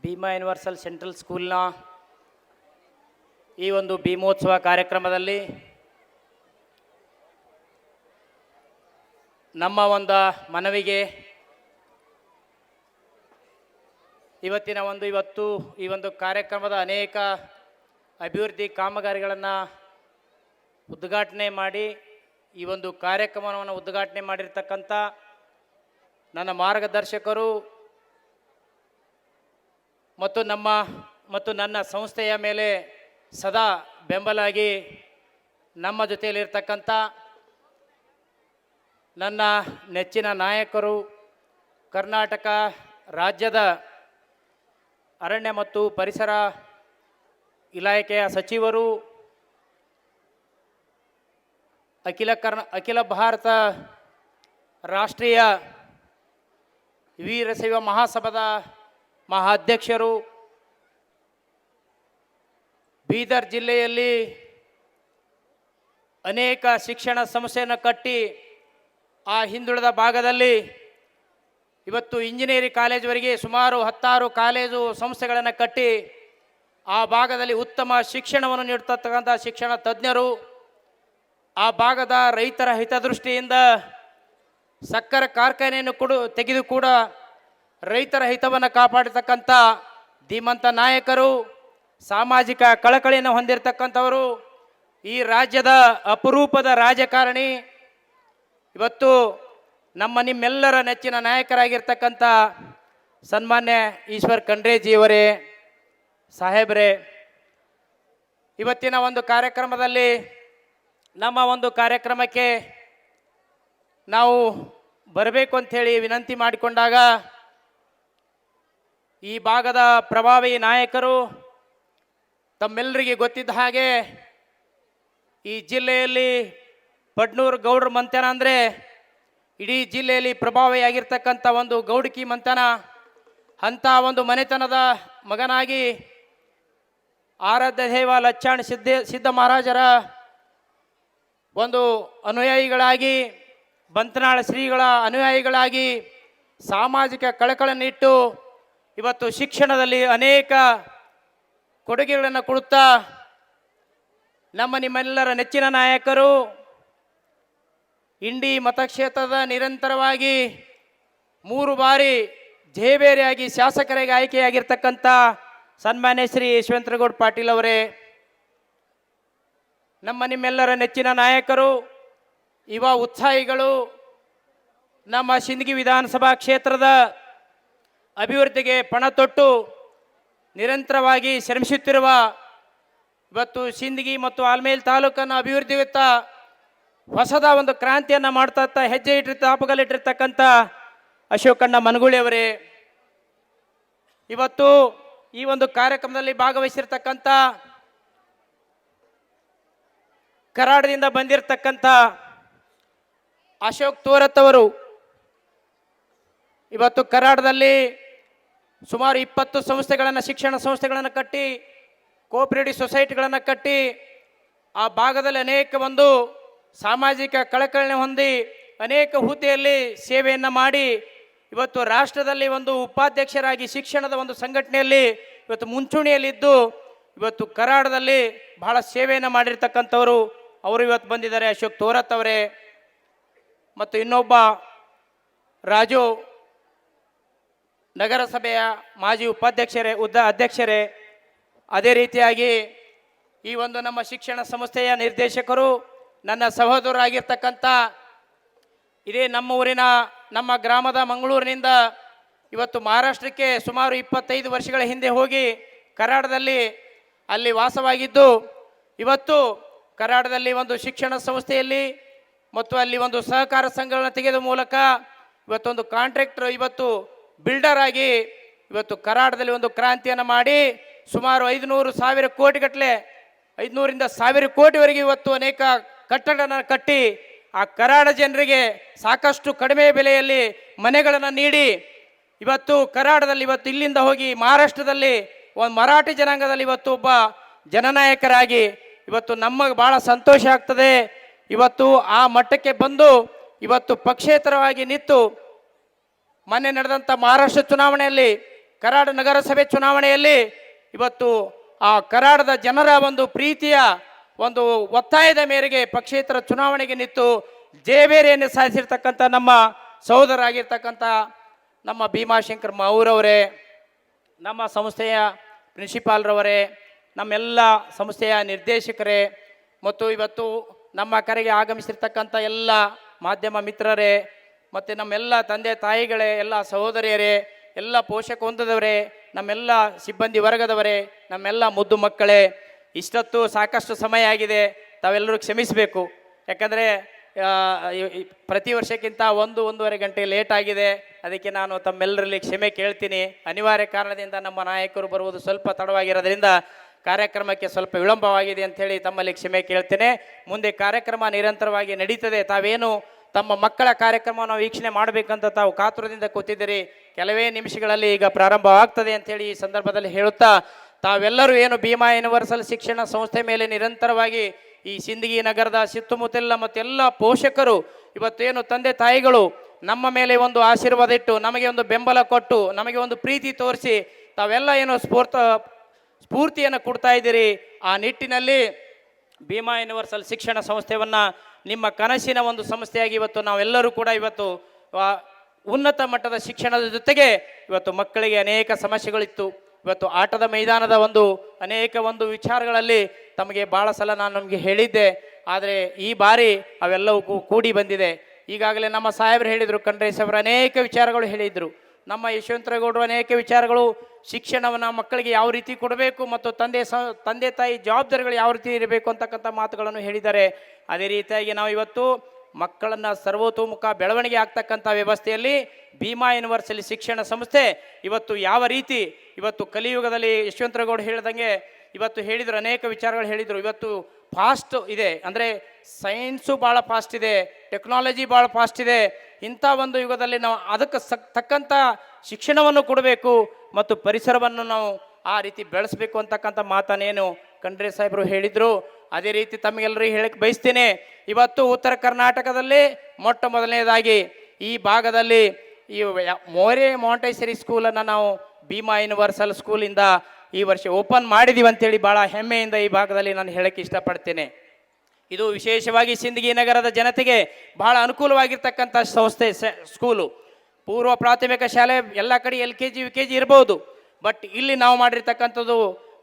Bhima universal central ಸ್ಕೂಲ್ನ ಈ ಒಂದು ಭೀಮೋತ್ಸವ ಕಾರ್ಯಕ್ರಮದಲ್ಲಿ ನಮ್ಮ ಒಂದು ಮನವಿಗೆ ಇವತ್ತು ಈ ಒಂದು ಕಾರ್ಯಕ್ರಮದ ಅನೇಕ ಅಭಿವೃದ್ಧಿ ಕಾಮಗಾರಿಗಳನ್ನು ಉದ್ಘಾಟನೆ ಮಾಡಿ ಈ ಒಂದು ಕಾರ್ಯಕ್ರಮವನ್ನು ಉದ್ಘಾಟನೆ ಮಾಡಿರ್ತಕ್ಕಂಥ ನನ್ನ ಮಾರ್ಗದರ್ಶಕರು ಮತ್ತು ನನ್ನ ಸಂಸ್ಥೆಯ ಮೇಲೆ ಸದಾ ಬೆಂಬಲಾಗಿ ನಮ್ಮ ಜೊತೆಯಲ್ಲಿರ್ತಕ್ಕಂಥ ನನ್ನ ನೆಚ್ಚಿನ ನಾಯಕರು, ಕರ್ನಾಟಕ ರಾಜ್ಯದ ಅರಣ್ಯ ಮತ್ತು ಪರಿಸರ ಇಲಾಖೆಯ ಸಚಿವರು, ಅಖಿಲ ಭಾರತ ರಾಷ್ಟ್ರೀಯ ವೀರಶೈವ ಮಹಾಸಭಾದ ಮಹಾಧ್ಯಕ್ಷರು, ಬೀದರ್ ಜಿಲ್ಲೆಯಲ್ಲಿ ಅನೇಕ ಶಿಕ್ಷಣ ಸಂಸ್ಥೆಯನ್ನು ಕಟ್ಟಿ ಆ ಹಿಂದುಳಿದ ಭಾಗದಲ್ಲಿ ಇವತ್ತು ಇಂಜಿನಿಯರಿಂಗ್ ಕಾಲೇಜುವರೆಗೆ ಸುಮಾರು 16 ಕಾಲೇಜು ಸಂಸ್ಥೆಗಳನ್ನು ಕಟ್ಟಿ ಆ ಭಾಗದಲ್ಲಿ ಉತ್ತಮ ಶಿಕ್ಷಣವನ್ನು ನೀಡ್ತಕ್ಕಂಥ ಶಿಕ್ಷಣ ತಜ್ಞರು, ಆ ಭಾಗದ ರೈತರ ಹಿತದೃಷ್ಟಿಯಿಂದ ಸಕ್ಕರೆ ಕಾರ್ಖಾನೆಯನ್ನು ತೆಗೆದು ಕೂಡ ರೈತರ ಹಿತವನ್ನು ಕಾಪಾಡತಕ್ಕಂಥ ಧೀಮಂತ ನಾಯಕರು, ಸಾಮಾಜಿಕ ಕಳಕಳಿಯನ್ನು ಹೊಂದಿರತಕ್ಕಂಥವರು, ಈ ರಾಜ್ಯದ ಅಪರೂಪದ ರಾಜಕಾರಣಿ, ಇವತ್ತು ನಿಮ್ಮೆಲ್ಲರ ನೆಚ್ಚಿನ ನಾಯಕರಾಗಿರ್ತಕ್ಕಂಥ ಸನ್ಮಾನ್ಯ ಈಶ್ವರ್ ಖಂಡ್ರೆಜಿಯವರೇ, ಸಾಹೇಬ್ರೆ, ಇವತ್ತಿನ ಒಂದು ಕಾರ್ಯಕ್ರಮದಲ್ಲಿ ನಮ್ಮ ಒಂದು ಕಾರ್ಯಕ್ರಮಕ್ಕೆ ನಾವು ಬರಬೇಕು ಅಂಥೇಳಿ ವಿನಂತಿ ಮಾಡಿಕೊಂಡಾಗ ಈ ಭಾಗದ ಪ್ರಭಾವಿ ನಾಯಕರು, ತಮ್ಮೆಲ್ಲರಿಗೆ ಗೊತ್ತಿದ್ದ ಹಾಗೆ ಈ ಜಿಲ್ಲೆಯಲ್ಲಿ ಪಡ್ನೂರು ಗೌಡ್ರ ಮಂತನ ಅಂದರೆ ಇಡೀ ಜಿಲ್ಲೆಯಲ್ಲಿ ಪ್ರಭಾವಿಯಾಗಿರ್ತಕ್ಕಂಥ ಒಂದು ಗೌಡಕಿ ಮಂತನ. ಅಂಥ ಒಂದು ಮನೆತನದ ಮಗನಾಗಿ ಆರಾಧ್ಯ ದೈವ ಲಚ್ಚಾಣ್ ಸಿದ್ಧ ಮಹಾರಾಜರ ಒಂದು ಅನುಯಾಯಿಗಳಾಗಿ, ಬಂತನಾಳ ಶ್ರೀಗಳ ಅನುಯಾಯಿಗಳಾಗಿ ಸಾಮಾಜಿಕ ಕಳಕಳನ್ನಿಟ್ಟು ಇವತ್ತು ಶಿಕ್ಷಣದಲ್ಲಿ ಅನೇಕ ಕೊಡುಗೆಗಳನ್ನು ಕೊಡುತ್ತಾ ನಿಮ್ಮೆಲ್ಲರ ನೆಚ್ಚಿನ ನಾಯಕರು ಇಂಡಿ ಮತಕ್ಷೇತ್ರದ ನಿರಂತರವಾಗಿ 3 ಬಾರಿ ಜೇಬೇರಿಯಾಗಿ ಶಾಸಕರಿಗೆ ಆಯ್ಕೆಯಾಗಿರ್ತಕ್ಕಂಥ ಸನ್ಮಾನ್ಯ ಶ್ರೀ ಯಶವಂತರಗೌಡ ಪಾಟೀಲ್ ಅವರೇ, ನಿಮ್ಮೆಲ್ಲರ ನೆಚ್ಚಿನ ನಾಯಕರು, ಯುವ ಉತ್ಸಾಹಿಗಳು, ನಮ್ಮ ಸಿಂದಗಿ ವಿಧಾನಸಭಾ ಕ್ಷೇತ್ರದ ಅಭಿವೃದ್ಧಿಗೆ ಪಣ ತೊಟ್ಟು ನಿರಂತರವಾಗಿ ಶ್ರಮಿಸುತ್ತಿರುವ, ಇವತ್ತು ಸಿಂದಗಿ ಮತ್ತು ಆಲ್ಮೇಲ್ ತಾಲೂಕನ್ನು ಅಭಿವೃದ್ಧಿಯುತ್ತ ಹೊಸದ ಒಂದು ಕ್ರಾಂತಿಯನ್ನು ಮಾಡ್ತಾ ಹೆಜ್ಜೆ ತಾಪಗಲಿಟ್ಟಿರ್ತಕ್ಕಂಥ ಅಶೋಕಣ್ಣ ಮನಗೂಳಿ ಅವರೇ, ಇವತ್ತು ಈ ಒಂದು ಕಾರ್ಯಕ್ರಮದಲ್ಲಿ ಭಾಗವಹಿಸಿರ್ತಕ್ಕಂಥ ಕರಾಡದಿಂದ ಬಂದಿರತಕ್ಕಂಥ ಅಶೋಕ್ ತೋರತ್ ಅವರು, ಇವತ್ತು ಕರಾಡದಲ್ಲಿ ಸುಮಾರು 20 ಸಂಸ್ಥೆಗಳನ್ನು, ಶಿಕ್ಷಣ ಸಂಸ್ಥೆಗಳನ್ನು ಕಟ್ಟಿ, ಕೋಆಪರೇಟಿವ್ ಸೊಸೈಟಿಗಳನ್ನು ಕಟ್ಟಿ ಆ ಭಾಗದಲ್ಲಿ ಅನೇಕ ಒಂದು ಸಾಮಾಜಿಕ ಕಳಕಳಿ ಹೊಂದಿ ಅನೇಕ ಹುದ್ದೆಯಲ್ಲಿ ಸೇವೆಯನ್ನು ಮಾಡಿ ಇವತ್ತು ರಾಷ್ಟ್ರದಲ್ಲಿ ಒಂದು ಉಪಾಧ್ಯಕ್ಷರಾಗಿ ಶಿಕ್ಷಣದ ಒಂದು ಸಂಘಟನೆಯಲ್ಲಿ ಇವತ್ತು ಮುಂಚೂಣಿಯಲ್ಲಿದ್ದು ಇವತ್ತು ಕರಾಡದಲ್ಲಿ ಬಹಳ ಸೇವೆಯನ್ನು ಮಾಡಿರ್ತಕ್ಕಂಥವರು ಅವರು ಇವತ್ತು ಬಂದಿದ್ದಾರೆ, ಅಶೋಕ್ ತೋರತ್ ಅವರೇ. ಮತ್ತು ಇನ್ನೊಬ್ಬ ರಾಜು ನಗರಸಭೆಯ ಮಾಜಿ ಉಪಾಧ್ಯಕ್ಷರೇ, ಅಧ್ಯಕ್ಷರೇ. ಅದೇ ರೀತಿಯಾಗಿ ಈ ಒಂದು ನಮ್ಮ ಶಿಕ್ಷಣ ಸಂಸ್ಥೆಯ ನಿರ್ದೇಶಕರು, ನನ್ನ ಸಹೋದರರಾಗಿರ್ತಕ್ಕಂಥ ಇದೇ ನಮ್ಮ ಊರಿನ ನಮ್ಮ ಗ್ರಾಮದ ಮಂಗಳೂರಿನಿಂದ ಇವತ್ತು ಮಹಾರಾಷ್ಟ್ರಕ್ಕೆ ಸುಮಾರು 25 ವರ್ಷಗಳ ಹಿಂದೆ ಹೋಗಿ ಕರಾಡದಲ್ಲಿ ಅಲ್ಲಿ ವಾಸವಾಗಿದ್ದು ಇವತ್ತು ಕರಾಡದಲ್ಲಿ ಒಂದು ಶಿಕ್ಷಣ ಸಂಸ್ಥೆಯಲ್ಲಿ ಮತ್ತು ಅಲ್ಲಿ ಒಂದು ಸಹಕಾರ ಸಂಘಗಳನ್ನು ತೆಗೆದ ಮೂಲಕ ಇವತ್ತೊಂದು ಕಾಂಟ್ರಾಕ್ಟರ್, ಇವತ್ತು ಬಿಲ್ಡರ್ ಆಗಿ ಇವತ್ತು ಕರಾಡದಲ್ಲಿ ಒಂದು ಕ್ರಾಂತಿಯನ್ನು ಮಾಡಿ ಸುಮಾರು 500,000 ಕೋಟಿಗಟ್ಟಲೆ, 500ರಿಂದ 1000 ಕೋಟಿವರೆಗೆ ಇವತ್ತು ಅನೇಕ ಕಟ್ಟಡಗಳನ್ನು ಕಟ್ಟಿ ಆ ಕರಾಡ ಜನರಿಗೆ ಸಾಕಷ್ಟು ಕಡಿಮೆ ಬೆಲೆಯಲ್ಲಿ ಮನೆಗಳನ್ನು ನೀಡಿ ಇವತ್ತು ಕರಾಡದಲ್ಲಿ ಇವತ್ತು ಇಲ್ಲಿಂದ ಹೋಗಿ ಮಹಾರಾಷ್ಟ್ರದಲ್ಲಿ ಒಂದು ಮರಾಠಿ ಜನಾಂಗದಲ್ಲಿ ಇವತ್ತು ಒಬ್ಬ ಜನನಾಯಕರಾಗಿ ಇವತ್ತು ನಮಗೆ ಭಾಳ ಸಂತೋಷ ಆಗ್ತದೆ. ಇವತ್ತು ಆ ಮಟ್ಟಕ್ಕೆ ಬಂದು ಇವತ್ತು ಪಕ್ಷೇತರವಾಗಿ ನಿಂತು ಮೊನ್ನೆ ನಡೆದಂಥ ಮಹಾರಾಷ್ಟ್ರ ಚುನಾವಣೆಯಲ್ಲಿ, ಕರಾಡ ನಗರಸಭೆ ಚುನಾವಣೆಯಲ್ಲಿ ಇವತ್ತು ಆ ಕರಾಡದ ಜನರ ಒಂದು ಪ್ರೀತಿಯ ಒಂದು ಒತ್ತಾಯದ ಮೇರೆಗೆ ಪಕ್ಷೇತರ ಚುನಾವಣೆಗೆ ನಿಂತು ಜಯಬೇರಿಯನ್ನು ಸಾಧಿಸಿರ್ತಕ್ಕಂಥ ನಮ್ಮ ಸಹೋದರಾಗಿರ್ತಕ್ಕಂಥ ನಮ್ಮ ಭೀಮಾಶಂಕರ್ ಮಾವೂರವರೇ, ನಮ್ಮ ಸಂಸ್ಥೆಯ ಪ್ರಿನ್ಸಿಪಾಲ್ರವರೇ, ನಮ್ಮೆಲ್ಲ ಸಂಸ್ಥೆಯ ನಿರ್ದೇಶಕರೇ ಮತ್ತು ಇವತ್ತು ನಮ್ಮ ಕರೆಗೆ ಆಗಮಿಸಿರ್ತಕ್ಕಂಥ ಎಲ್ಲ ಮಾಧ್ಯಮ ಮಿತ್ರರೇ ಮತ್ತು ನಮ್ಮೆಲ್ಲ ತಂದೆ ತಾಯಿಗಳೇ, ಎಲ್ಲ ಸಹೋದರಿಯರೇ, ಎಲ್ಲ ಪೋಷಕ ಹೊಂದದವರೇ, ನಮ್ಮೆಲ್ಲ ಸಿಬ್ಬಂದಿ ವರ್ಗದವರೇ, ನಮ್ಮೆಲ್ಲ ಮುದ್ದು ಮಕ್ಕಳೇ, ಇಷ್ಟೊತ್ತು ಸಾಕಷ್ಟು ಸಮಯ ಆಗಿದೆ, ತಾವೆಲ್ಲರೂ ಕ್ಷಮಿಸಬೇಕು. ಯಾಕಂದರೆ ಪ್ರತಿ ವರ್ಷಕ್ಕಿಂತ 1-1.5 ಗಂಟೆ ಲೇಟ್ ಆಗಿದೆ. ಅದಕ್ಕೆ ನಾನು ತಮ್ಮೆಲ್ಲರಲ್ಲಿ ಕ್ಷಮೆ ಕೇಳ್ತೀನಿ. ಅನಿವಾರ್ಯ ಕಾರಣದಿಂದ ನಮ್ಮ ನಾಯಕರು ಬರುವುದು ಸ್ವಲ್ಪ ತಡವಾಗಿರೋದ್ರಿಂದ ಕಾರ್ಯಕ್ರಮಕ್ಕೆ ಸ್ವಲ್ಪ ವಿಳಂಬವಾಗಿದೆ ಅಂಥೇಳಿ ತಮ್ಮಲ್ಲಿ ಕ್ಷಮೆ ಕೇಳ್ತೇನೆ. ಮುಂದೆ ಕಾರ್ಯಕ್ರಮ ನಿರಂತರವಾಗಿ ನಡೀತದೆ. ತಾವೇನು ತಮ್ಮ ಮಕ್ಕಳ ಕಾರ್ಯಕ್ರಮವನ್ನು ವೀಕ್ಷಣೆ ಮಾಡಬೇಕಂತ ತಾವು ಕಾತುರದಿಂದ ಕೂತಿದ್ದೀರಿ. ಕೆಲವೇ ನಿಮಿಷಗಳಲ್ಲಿ ಈಗ ಪ್ರಾರಂಭವಾಗ್ತದೆ ಅಂಥೇಳಿ ಈ ಸಂದರ್ಭದಲ್ಲಿ ಹೇಳುತ್ತಾ, ತಾವೆಲ್ಲರೂ ಏನು ಭೀಮಾ ಯೂನಿವರ್ಸಲ್ ಶಿಕ್ಷಣ ಸಂಸ್ಥೆ ಮೇಲೆ ನಿರಂತರವಾಗಿ ಈ ಸಿಂದಗಿ ನಗರದ ಸುತ್ತಮುತ್ತಲ ಮತ್ತೆಲ್ಲ ಪೋಷಕರು ಇವತ್ತೇನು ತಂದೆ ತಾಯಿಗಳು ನಮ್ಮ ಮೇಲೆ ಒಂದು ಆಶೀರ್ವಾದ ಇಟ್ಟು ನಮಗೆ ಒಂದು ಬೆಂಬಲ ಕೊಟ್ಟು ನಮಗೆ ಒಂದು ಪ್ರೀತಿ ತೋರಿಸಿ ತಾವೆಲ್ಲ ಏನು ಸ್ಫೂರ್ತಿಯನ್ನು ಕೊಡ್ತಾ ಇದ್ದೀರಿ. ಆ ನಿಟ್ಟಿನಲ್ಲಿ ಭೀಮಾ ಯೂನಿವರ್ಸಲ್ ಶಿಕ್ಷಣ ಸಂಸ್ಥೆಯನ್ನು ನಿಮ್ಮ ಕನಸಿನ ಒಂದು ಸಂಸ್ಥೆಯಾಗಿ ಇವತ್ತು ನಾವೆಲ್ಲರೂ ಕೂಡ ಇವತ್ತು ಉನ್ನತ ಮಟ್ಟದ ಶಿಕ್ಷಣದ ಜೊತೆಗೆ ಇವತ್ತು ಮಕ್ಕಳಿಗೆ ಅನೇಕ ಸಮಸ್ಯೆಗಳಿತ್ತು. ಇವತ್ತು ಆಟದ ಮೈದಾನದ ಒಂದು ಅನೇಕ ಒಂದು ವಿಚಾರಗಳಲ್ಲಿ ತಮಗೆ ಭಾಳ ಸಲ ನಾನು ನಮಗೆ ಹೇಳಿದ್ದೆ. ಆದರೆ ಈ ಬಾರಿ ಅವೆಲ್ಲವೂ ಕೂಡಿ ಬಂದಿದೆ. ಈಗಾಗಲೇ ನಮ್ಮ ಸಾಹೇಬರು ಹೇಳಿದರು, ಖಂಡ್ರೇಶ್ ಅವರು ಅನೇಕ ವಿಚಾರಗಳು ಹೇಳಿದರು. ನಮ್ಮ ಯಶವಂತರಗೌಡರು ಅನೇಕ ವಿಚಾರಗಳು, ಶಿಕ್ಷಣವನ್ನು ಮಕ್ಕಳಿಗೆ ಯಾವ ರೀತಿ ಕೊಡಬೇಕು ಮತ್ತು ತಂದೆ ತಾಯಿ ಜವಾಬ್ದಾರಿಗಳು ಯಾವ ರೀತಿ ಇರಬೇಕು ಅಂತಕ್ಕಂಥ ಮಾತುಗಳನ್ನು ಹೇಳಿದ್ದಾರೆ. ಅದೇ ರೀತಿಯಾಗಿ ನಾವು ಇವತ್ತು ಮಕ್ಕಳನ್ನು ಸರ್ವತೋಮುಖ ಬೆಳವಣಿಗೆ ಆಗ್ತಕ್ಕಂಥ ವ್ಯವಸ್ಥೆಯಲ್ಲಿ ಭೀಮಾ ಯೂನಿವರ್ಸಲ್ ಶಿಕ್ಷಣ ಸಂಸ್ಥೆ ಇವತ್ತು ಯಾವ ರೀತಿ ಇವತ್ತು ಕಲಿಯುಗದಲ್ಲಿ ಯಶವಂತರಗೌಡ ಹೇಳಿದಂಗೆ ಇವತ್ತು ಹೇಳಿದರು, ಅನೇಕ ವಿಚಾರಗಳು ಹೇಳಿದರು. ಇವತ್ತು ಫಾಸ್ಟ್ ಇದೆ, ಅಂದರೆ ಸೈನ್ಸು ಭಾಳ ಫಾಸ್ಟ್ ಇದೆ, ಟೆಕ್ನಾಲಜಿ ಭಾಳ ಫಾಸ್ಟ್ ಇದೆ. ಇಂಥ ಒಂದು ಯುಗದಲ್ಲಿ ನಾವು ಅದಕ್ಕೆ ತಕ್ಕಂಥ ಶಿಕ್ಷಣವನ್ನು ಕೊಡಬೇಕು ಮತ್ತು ಪರಿಸರವನ್ನು ನಾವು ಆ ರೀತಿ ಬೆಳೆಸಬೇಕು ಅಂತಕ್ಕಂಥ ಮಾತನ್ನೇನು ಖಂಡ್ರೆ ಸಾಹೇಬರು ಹೇಳಿದರು. ಅದೇ ರೀತಿ ತಮಗೆಲ್ಲರಿಗೂ ಹೇಳಕ್ಕೆ ಬಯಸ್ತೇನೆ, ಇವತ್ತು ಉತ್ತರ ಕರ್ನಾಟಕದಲ್ಲಿ ಮೊಟ್ಟ ಮೊದಲನೇದಾಗಿ ಈ ಭಾಗದಲ್ಲಿ ಈ ಮೋರೆ ಮಾಂಟೆಸರಿ ಸ್ಕೂಲನ್ನು ನಾವು ಭೀಮಾ ಯೂನಿವರ್ಸಲ್ ಸ್ಕೂಲಿಂದ ಈ ವರ್ಷ ಓಪನ್ ಮಾಡಿದ್ದೀವಿ ಅಂತೇಳಿ ಭಾಳ ಹೆಮ್ಮೆಯಿಂದ ಈ ಭಾಗದಲ್ಲಿ ನಾನು ಹೇಳಕ್ಕೆ ಇಷ್ಟಪಡ್ತೇನೆ. ಇದು ವಿಶೇಷವಾಗಿ ಸಿಂದಗಿ ನಗರದ ಜನತೆಗೆ ಬಹಳ ಅನುಕೂಲವಾಗಿರ್ತಕ್ಕಂಥ ಸಂಸ್ಥೆ ಸ್ಕೂಲು. ಪೂರ್ವ ಪ್ರಾಥಮಿಕ ಶಾಲೆ ಎಲ್ಲ ಕಡೆ LKG UKG ಇರ್ಬೋದು, ಬಟ್ ಇಲ್ಲಿ ನಾವು ಮಾಡಿರ್ತಕ್ಕಂಥದ್ದು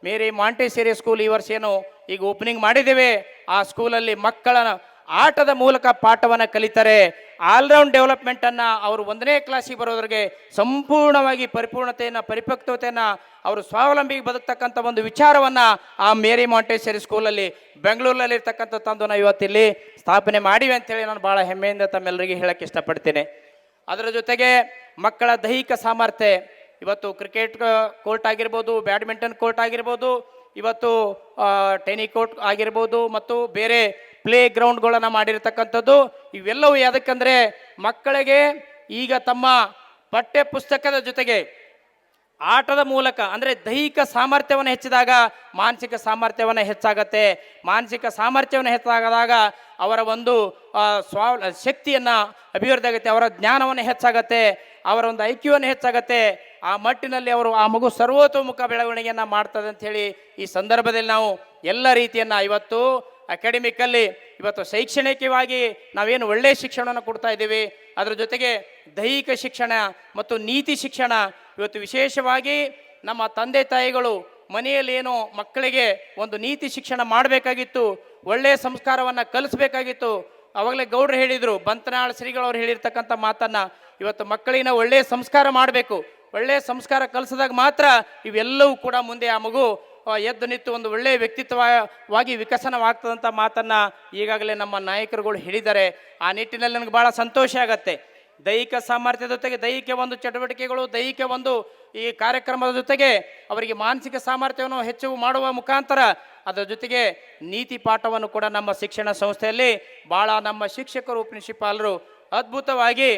ಮೇರಿ ಮಾಂಟೆಸರಿ ಸ್ಕೂಲ್ ಈ ವರ್ಷ ಏನು ಈಗ ಓಪನಿಂಗ್ ಮಾಡಿದ್ದೇವೆ. ಆ ಸ್ಕೂಲಲ್ಲಿ ಮಕ್ಕಳ ಆಟದ ಮೂಲಕ ಪಾಠವನ್ನು ಕಲಿತಾರೆ. ಆಲ್ರೌಂಡ್ ಡೆವಲಪ್ಮೆಂಟನ್ನು ಅವರು 1ನೇ ಕ್ಲಾಸಿಗೆ ಬರೋದ್ರಿಗೆ ಸಂಪೂರ್ಣವಾಗಿ ಪರಿಪಕ್ವತೆಯನ್ನು ಅವರು ಸ್ವಾವಲಂಬಿ ಬದುಕ್ತಕ್ಕಂಥ ಒಂದು ವಿಚಾರವನ್ನು ಆ ಮೇರಿ ಮಾಂಟೆಸರಿ ಸ್ಕೂಲಲ್ಲಿ ಬೆಂಗಳೂರಲ್ಲಿ ಇರ್ತಕ್ಕಂಥ ತಂದು ನಾವು ಇವತ್ತಿಲ್ಲಿ ಸ್ಥಾಪನೆ ಮಾಡಿವೆ ಅಂತೇಳಿ ನಾನು ಭಾಳ ಹೆಮ್ಮೆಯಿಂದ ತಮ್ಮೆಲ್ಲರಿಗೆ ಹೇಳಕ್ಕೆ ಇಷ್ಟಪಡ್ತೇನೆ. ಅದರ ಜೊತೆಗೆ ಮಕ್ಕಳ ದೈಹಿಕ ಸಾಮರ್ಥ್ಯ, ಇವತ್ತು ಕ್ರಿಕೆಟ್ ಕೋರ್ಟ್ ಆಗಿರ್ಬೋದು, ಬ್ಯಾಡ್ಮಿಂಟನ್ ಕೋರ್ಟ್ ಆಗಿರ್ಬೋದು, ಇವತ್ತು ಟೆನ್ನಿಸ್ ಕೋರ್ಟ್ ಆಗಿರ್ಬೋದು, ಮತ್ತು ಬೇರೆ ಪ್ಲೇ ಗ್ರೌಂಡ್ಗಳನ್ನು ಮಾಡಿರ್ತಕ್ಕಂಥದ್ದು. ಇವೆಲ್ಲವೂ ಯಾವುದಕ್ಕಂದರೆ ಮಕ್ಕಳಿಗೆ ಈಗ ತಮ್ಮ ಪಠ್ಯ ಪುಸ್ತಕದ ಜೊತೆಗೆ ಆಟದ ಮೂಲಕ ಅಂದರೆ ದೈಹಿಕ ಸಾಮರ್ಥ್ಯವನ್ನು ಹೆಚ್ಚಿದಾಗ ಮಾನಸಿಕ ಸಾಮರ್ಥ್ಯವನ್ನು ಹೆಚ್ಚಾಗತ್ತೆ. ಮಾನಸಿಕ ಸಾಮರ್ಥ್ಯವನ್ನು ಹೆಚ್ಚಾಗದಾಗ ಅವರ ಒಂದು ಶಕ್ತಿಯನ್ನು ಅಭಿವೃದ್ಧಿ ಆಗುತ್ತೆ, ಅವರ ಜ್ಞಾನವನ್ನು ಹೆಚ್ಚಾಗತ್ತೆ, ಅವರ ಒಂದು ಐಕ್ಯವನ್ನು ಹೆಚ್ಚಾಗತ್ತೆ. ಆ ಮಟ್ಟಿನಲ್ಲಿ ಆ ಮಗು ಸರ್ವತೋಮುಖ ಬೆಳವಣಿಗೆಯನ್ನು ಮಾಡ್ತದೆ ಅಂಥೇಳಿ ಈ ಸಂದರ್ಭದಲ್ಲಿ ನಾವು ಎಲ್ಲ ರೀತಿಯನ್ನು ಇವತ್ತು ಅಕಾಡೆಮಿಕಲ್ಲಿ ಇವತ್ತು ಶೈಕ್ಷಣಿಕವಾಗಿ ನಾವೇನು ಒಳ್ಳೆಯ ಶಿಕ್ಷಣವನ್ನು ಕೊಡ್ತಾ ಇದ್ದೀವಿ, ಅದರ ಜೊತೆಗೆ ದೈಹಿಕ ಶಿಕ್ಷಣ ಮತ್ತು ನೀತಿ ಶಿಕ್ಷಣ. ಇವತ್ತು ವಿಶೇಷವಾಗಿ ನಮ್ಮ ತಂದೆ ತಾಯಿಗಳು ಮನೆಯಲ್ಲಿ ಏನು ಮಕ್ಕಳಿಗೆ ಒಂದು ನೀತಿ ಶಿಕ್ಷಣ ಮಾಡಬೇಕಾಗಿತ್ತು, ಒಳ್ಳೆಯ ಸಂಸ್ಕಾರವನ್ನು ಕಲಿಸ್ಬೇಕಾಗಿತ್ತು. ಅವಾಗಲೇ ಗೌಡ್ರು ಹೇಳಿದರು, ಬಂತನಾಳ್ ಶ್ರೀಗಳವ್ರು ಹೇಳಿರ್ತಕ್ಕಂಥ ಮಾತನ್ನು, ಇವತ್ತು ಮಕ್ಕಳಿನ ಒಳ್ಳೆಯ ಸಂಸ್ಕಾರ ಮಾಡಬೇಕು. ಒಳ್ಳೆಯ ಸಂಸ್ಕಾರ ಕಲಿಸಿದಾಗ ಮಾತ್ರ ಇವೆಲ್ಲವೂ ಕೂಡ ಮುಂದೆ ಆ ಮಗು ಎದ್ದು ನಿಂತು ಒಂದು ಒಳ್ಳೆಯ ವ್ಯಕ್ತಿತ್ವವಾಗಿ ವಿಕಸನವಾಗ್ತದಂಥ ಮಾತನ್ನು ಈಗಾಗಲೇ ನಮ್ಮ ನಾಯಕರುಗಳು ಹೇಳಿದ್ದಾರೆ. ಆ ನಿಟ್ಟಿನಲ್ಲಿ ನನಗೆ ಭಾಳ ಸಂತೋಷ ಆಗತ್ತೆ. ದೈಹಿಕ ಸಾಮರ್ಥ್ಯದ ಜೊತೆಗೆ ದೈಹಿಕ ಒಂದು ಚಟುವಟಿಕೆಗಳು, ದೈಹಿಕ ಒಂದು ಈ ಕಾರ್ಯಕ್ರಮದ ಜೊತೆಗೆ ಅವರಿಗೆ ಮಾನಸಿಕ ಸಾಮರ್ಥ್ಯವನ್ನು ಹೆಚ್ಚು ಮಾಡುವ ಮುಖಾಂತರ ಅದರ ಜೊತೆಗೆ ನೀತಿ ಪಾಠವನ್ನು ಕೂಡ ನಮ್ಮ ಶಿಕ್ಷಣ ಸಂಸ್ಥೆಯಲ್ಲಿ ಭಾಳ ನಮ್ಮ ಶಿಕ್ಷಕರು, ಪ್ರಿನ್ಸಿಪಾಲರು ಅದ್ಭುತವಾಗಿ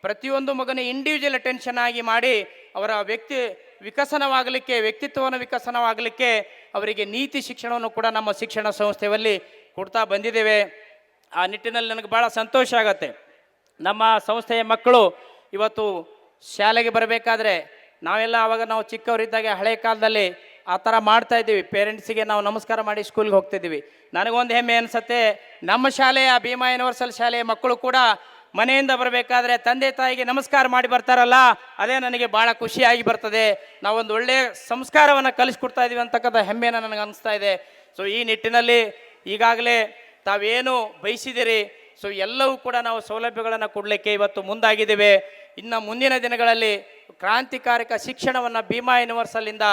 ಪ್ರತಿಯೊಂದು ಮಗನ ಇಂಡಿವಿಜುವಲ್ ಅಟೆನ್ಷನ್ ಆಗಿ ಮಾಡಿ ಅವರ ವ್ಯಕ್ತಿತ್ವವನ್ನು ವಿಕಸನವಾಗಲಿಕ್ಕೆ ಅವರಿಗೆ ನೀತಿ ಶಿಕ್ಷಣವನ್ನು ಕೂಡ ನಮ್ಮ ಶಿಕ್ಷಣ ಸಂಸ್ಥೆಯಲ್ಲಿ ಕೊಡ್ತಾ ಬಂದಿದ್ದೇವೆ. ಆ ನಿಟ್ಟಿನಲ್ಲಿ ನನಗೆ ಭಾಳ ಸಂತೋಷ ಆಗತ್ತೆ. ನಮ್ಮ ಸಂಸ್ಥೆಯ ಮಕ್ಕಳು ಇವತ್ತು ಶಾಲೆಗೆ ಬರಬೇಕಾದ್ರೆ ನಾವೆಲ್ಲ ನಾವು ಚಿಕ್ಕವರಿದ್ದಾಗ ಹಳೆ ಕಾಲದಲ್ಲಿ ಆ ಥರ ಮಾಡ್ತಾ ಇದ್ದೀವಿ. ಪೇರೆಂಟ್ಸಿಗೆ ನಾವು ನಮಸ್ಕಾರ ಮಾಡಿ ಸ್ಕೂಲ್ಗೆ ಹೋಗ್ತಿದ್ದೀವಿ. ನನಗೊಂದು ಹೆಮ್ಮೆ ಅನಿಸುತ್ತೆ, ನಮ್ಮ ಶಾಲೆಯ ಭೀಮಾ ಯೂನಿವರ್ಸಲ್ ಶಾಲೆಯ ಮಕ್ಕಳು ಕೂಡ ಮನೆಯಿಂದ ಬರಬೇಕಾದ್ರೆ ತಂದೆ ತಾಯಿಗೆ ನಮಸ್ಕಾರ ಮಾಡಿ ಬರ್ತಾರಲ್ಲ, ಅದೇ ನನಗೆ ಭಾಳ ಖುಷಿಯಾಗಿ ಬರ್ತದೆ. ನಾವೊಂದು ಒಳ್ಳೆಯ ಸಂಸ್ಕಾರವನ್ನು ಕಲಿಸ್ಕೊಡ್ತಾ ಇದ್ದೀವಿ ಅಂತಕ್ಕಂಥ ಹೆಮ್ಮೆಯನ್ನು ನನಗೆ ಅನಿಸ್ತಾ ಇದೆ. ಸೊ ಈ ನಿಟ್ಟಿನಲ್ಲಿ ಈಗಾಗಲೇ ತಾವೇನು ಬಯಸಿದಿರಿ, ಸೊ ಎಲ್ಲವೂ ಕೂಡ ನಾವು ಸೌಲಭ್ಯಗಳನ್ನು ಕೊಡಲಿಕ್ಕೆ ಇವತ್ತು ಮುಂದಾಗಿದ್ದೇವೆ. ಇನ್ನು ಮುಂದಿನ ದಿನಗಳಲ್ಲಿ ಕ್ರಾಂತಿಕಾರಕ ಶಿಕ್ಷಣವನ್ನು ಭೀಮಾ ಯೂನಿವರ್ಸಲ್ಲಿಂದ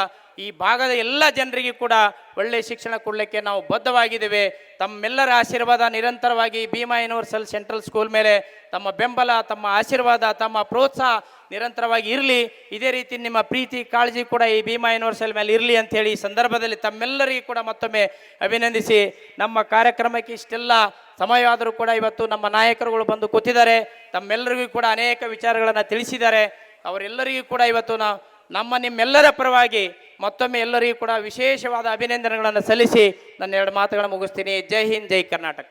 ಈ ಭಾಗದ ಎಲ್ಲ ಜನರಿಗೂ ಕೂಡ ಒಳ್ಳೆಯ ಶಿಕ್ಷಣ ಕೊಡಲಿಕ್ಕೆ ನಾವು ಬದ್ಧವಾಗಿದ್ದೇವೆ. ತಮ್ಮೆಲ್ಲರ ಆಶೀರ್ವಾದ ನಿರಂತರವಾಗಿ ಭೀಮಾ ಯೂನಿವರ್ಸಲ್ ಸೆಂಟ್ರಲ್ ಸ್ಕೂಲ್ ಮೇಲೆ ತಮ್ಮ ಬೆಂಬಲ, ತಮ್ಮ ಆಶೀರ್ವಾದ, ತಮ್ಮ ಪ್ರೋತ್ಸಾಹ ನಿರಂತರವಾಗಿ ಇರಲಿ. ಇದೇ ರೀತಿ ನಿಮ್ಮ ಪ್ರೀತಿ ಕಾಳಜಿ ಕೂಡ ಈ ಭೀಮಾ ಯೂನಿವರ್ಸಲ್ ಮೇಲೆ ಇರಲಿ ಅಂಥೇಳಿ ಈ ಸಂದರ್ಭದಲ್ಲಿ ತಮ್ಮೆಲ್ಲರಿಗೂ ಕೂಡ ಮತ್ತೊಮ್ಮೆ ಅಭಿನಂದಿಸಿ, ನಮ್ಮ ಕಾರ್ಯಕ್ರಮಕ್ಕೆ ಇಷ್ಟೆಲ್ಲ ಸಮಯವಾದರೂ ಕೂಡ ಇವತ್ತು ನಮ್ಮ ನಾಯಕರುಗಳು ಬಂದು ಕೂತಿದ್ದಾರೆ. ತಮ್ಮೆಲ್ಲರಿಗೂ ಕೂಡ ಅನೇಕ ವಿಚಾರಗಳನ್ನು ತಿಳಿಸಿದ್ದಾರೆ. ಅವರೆಲ್ಲರಿಗೂ ಕೂಡ ಇವತ್ತು ನಿಮ್ಮೆಲ್ಲರ ಪರವಾಗಿ ಮತ್ತೊಮ್ಮೆ ಎಲ್ಲರಿಗೂ ಕೂಡ ವಿಶೇಷವಾದ ಅಭಿನಂದನೆಗಳನ್ನು ಸಲ್ಲಿಸಿ ನನ್ನ 2 ಮಾತುಗಳನ್ನು ಮುಗಿಸ್ತೀನಿ. ಜೈ ಹಿಂದ್, ಜೈ ಕರ್ನಾಟಕ.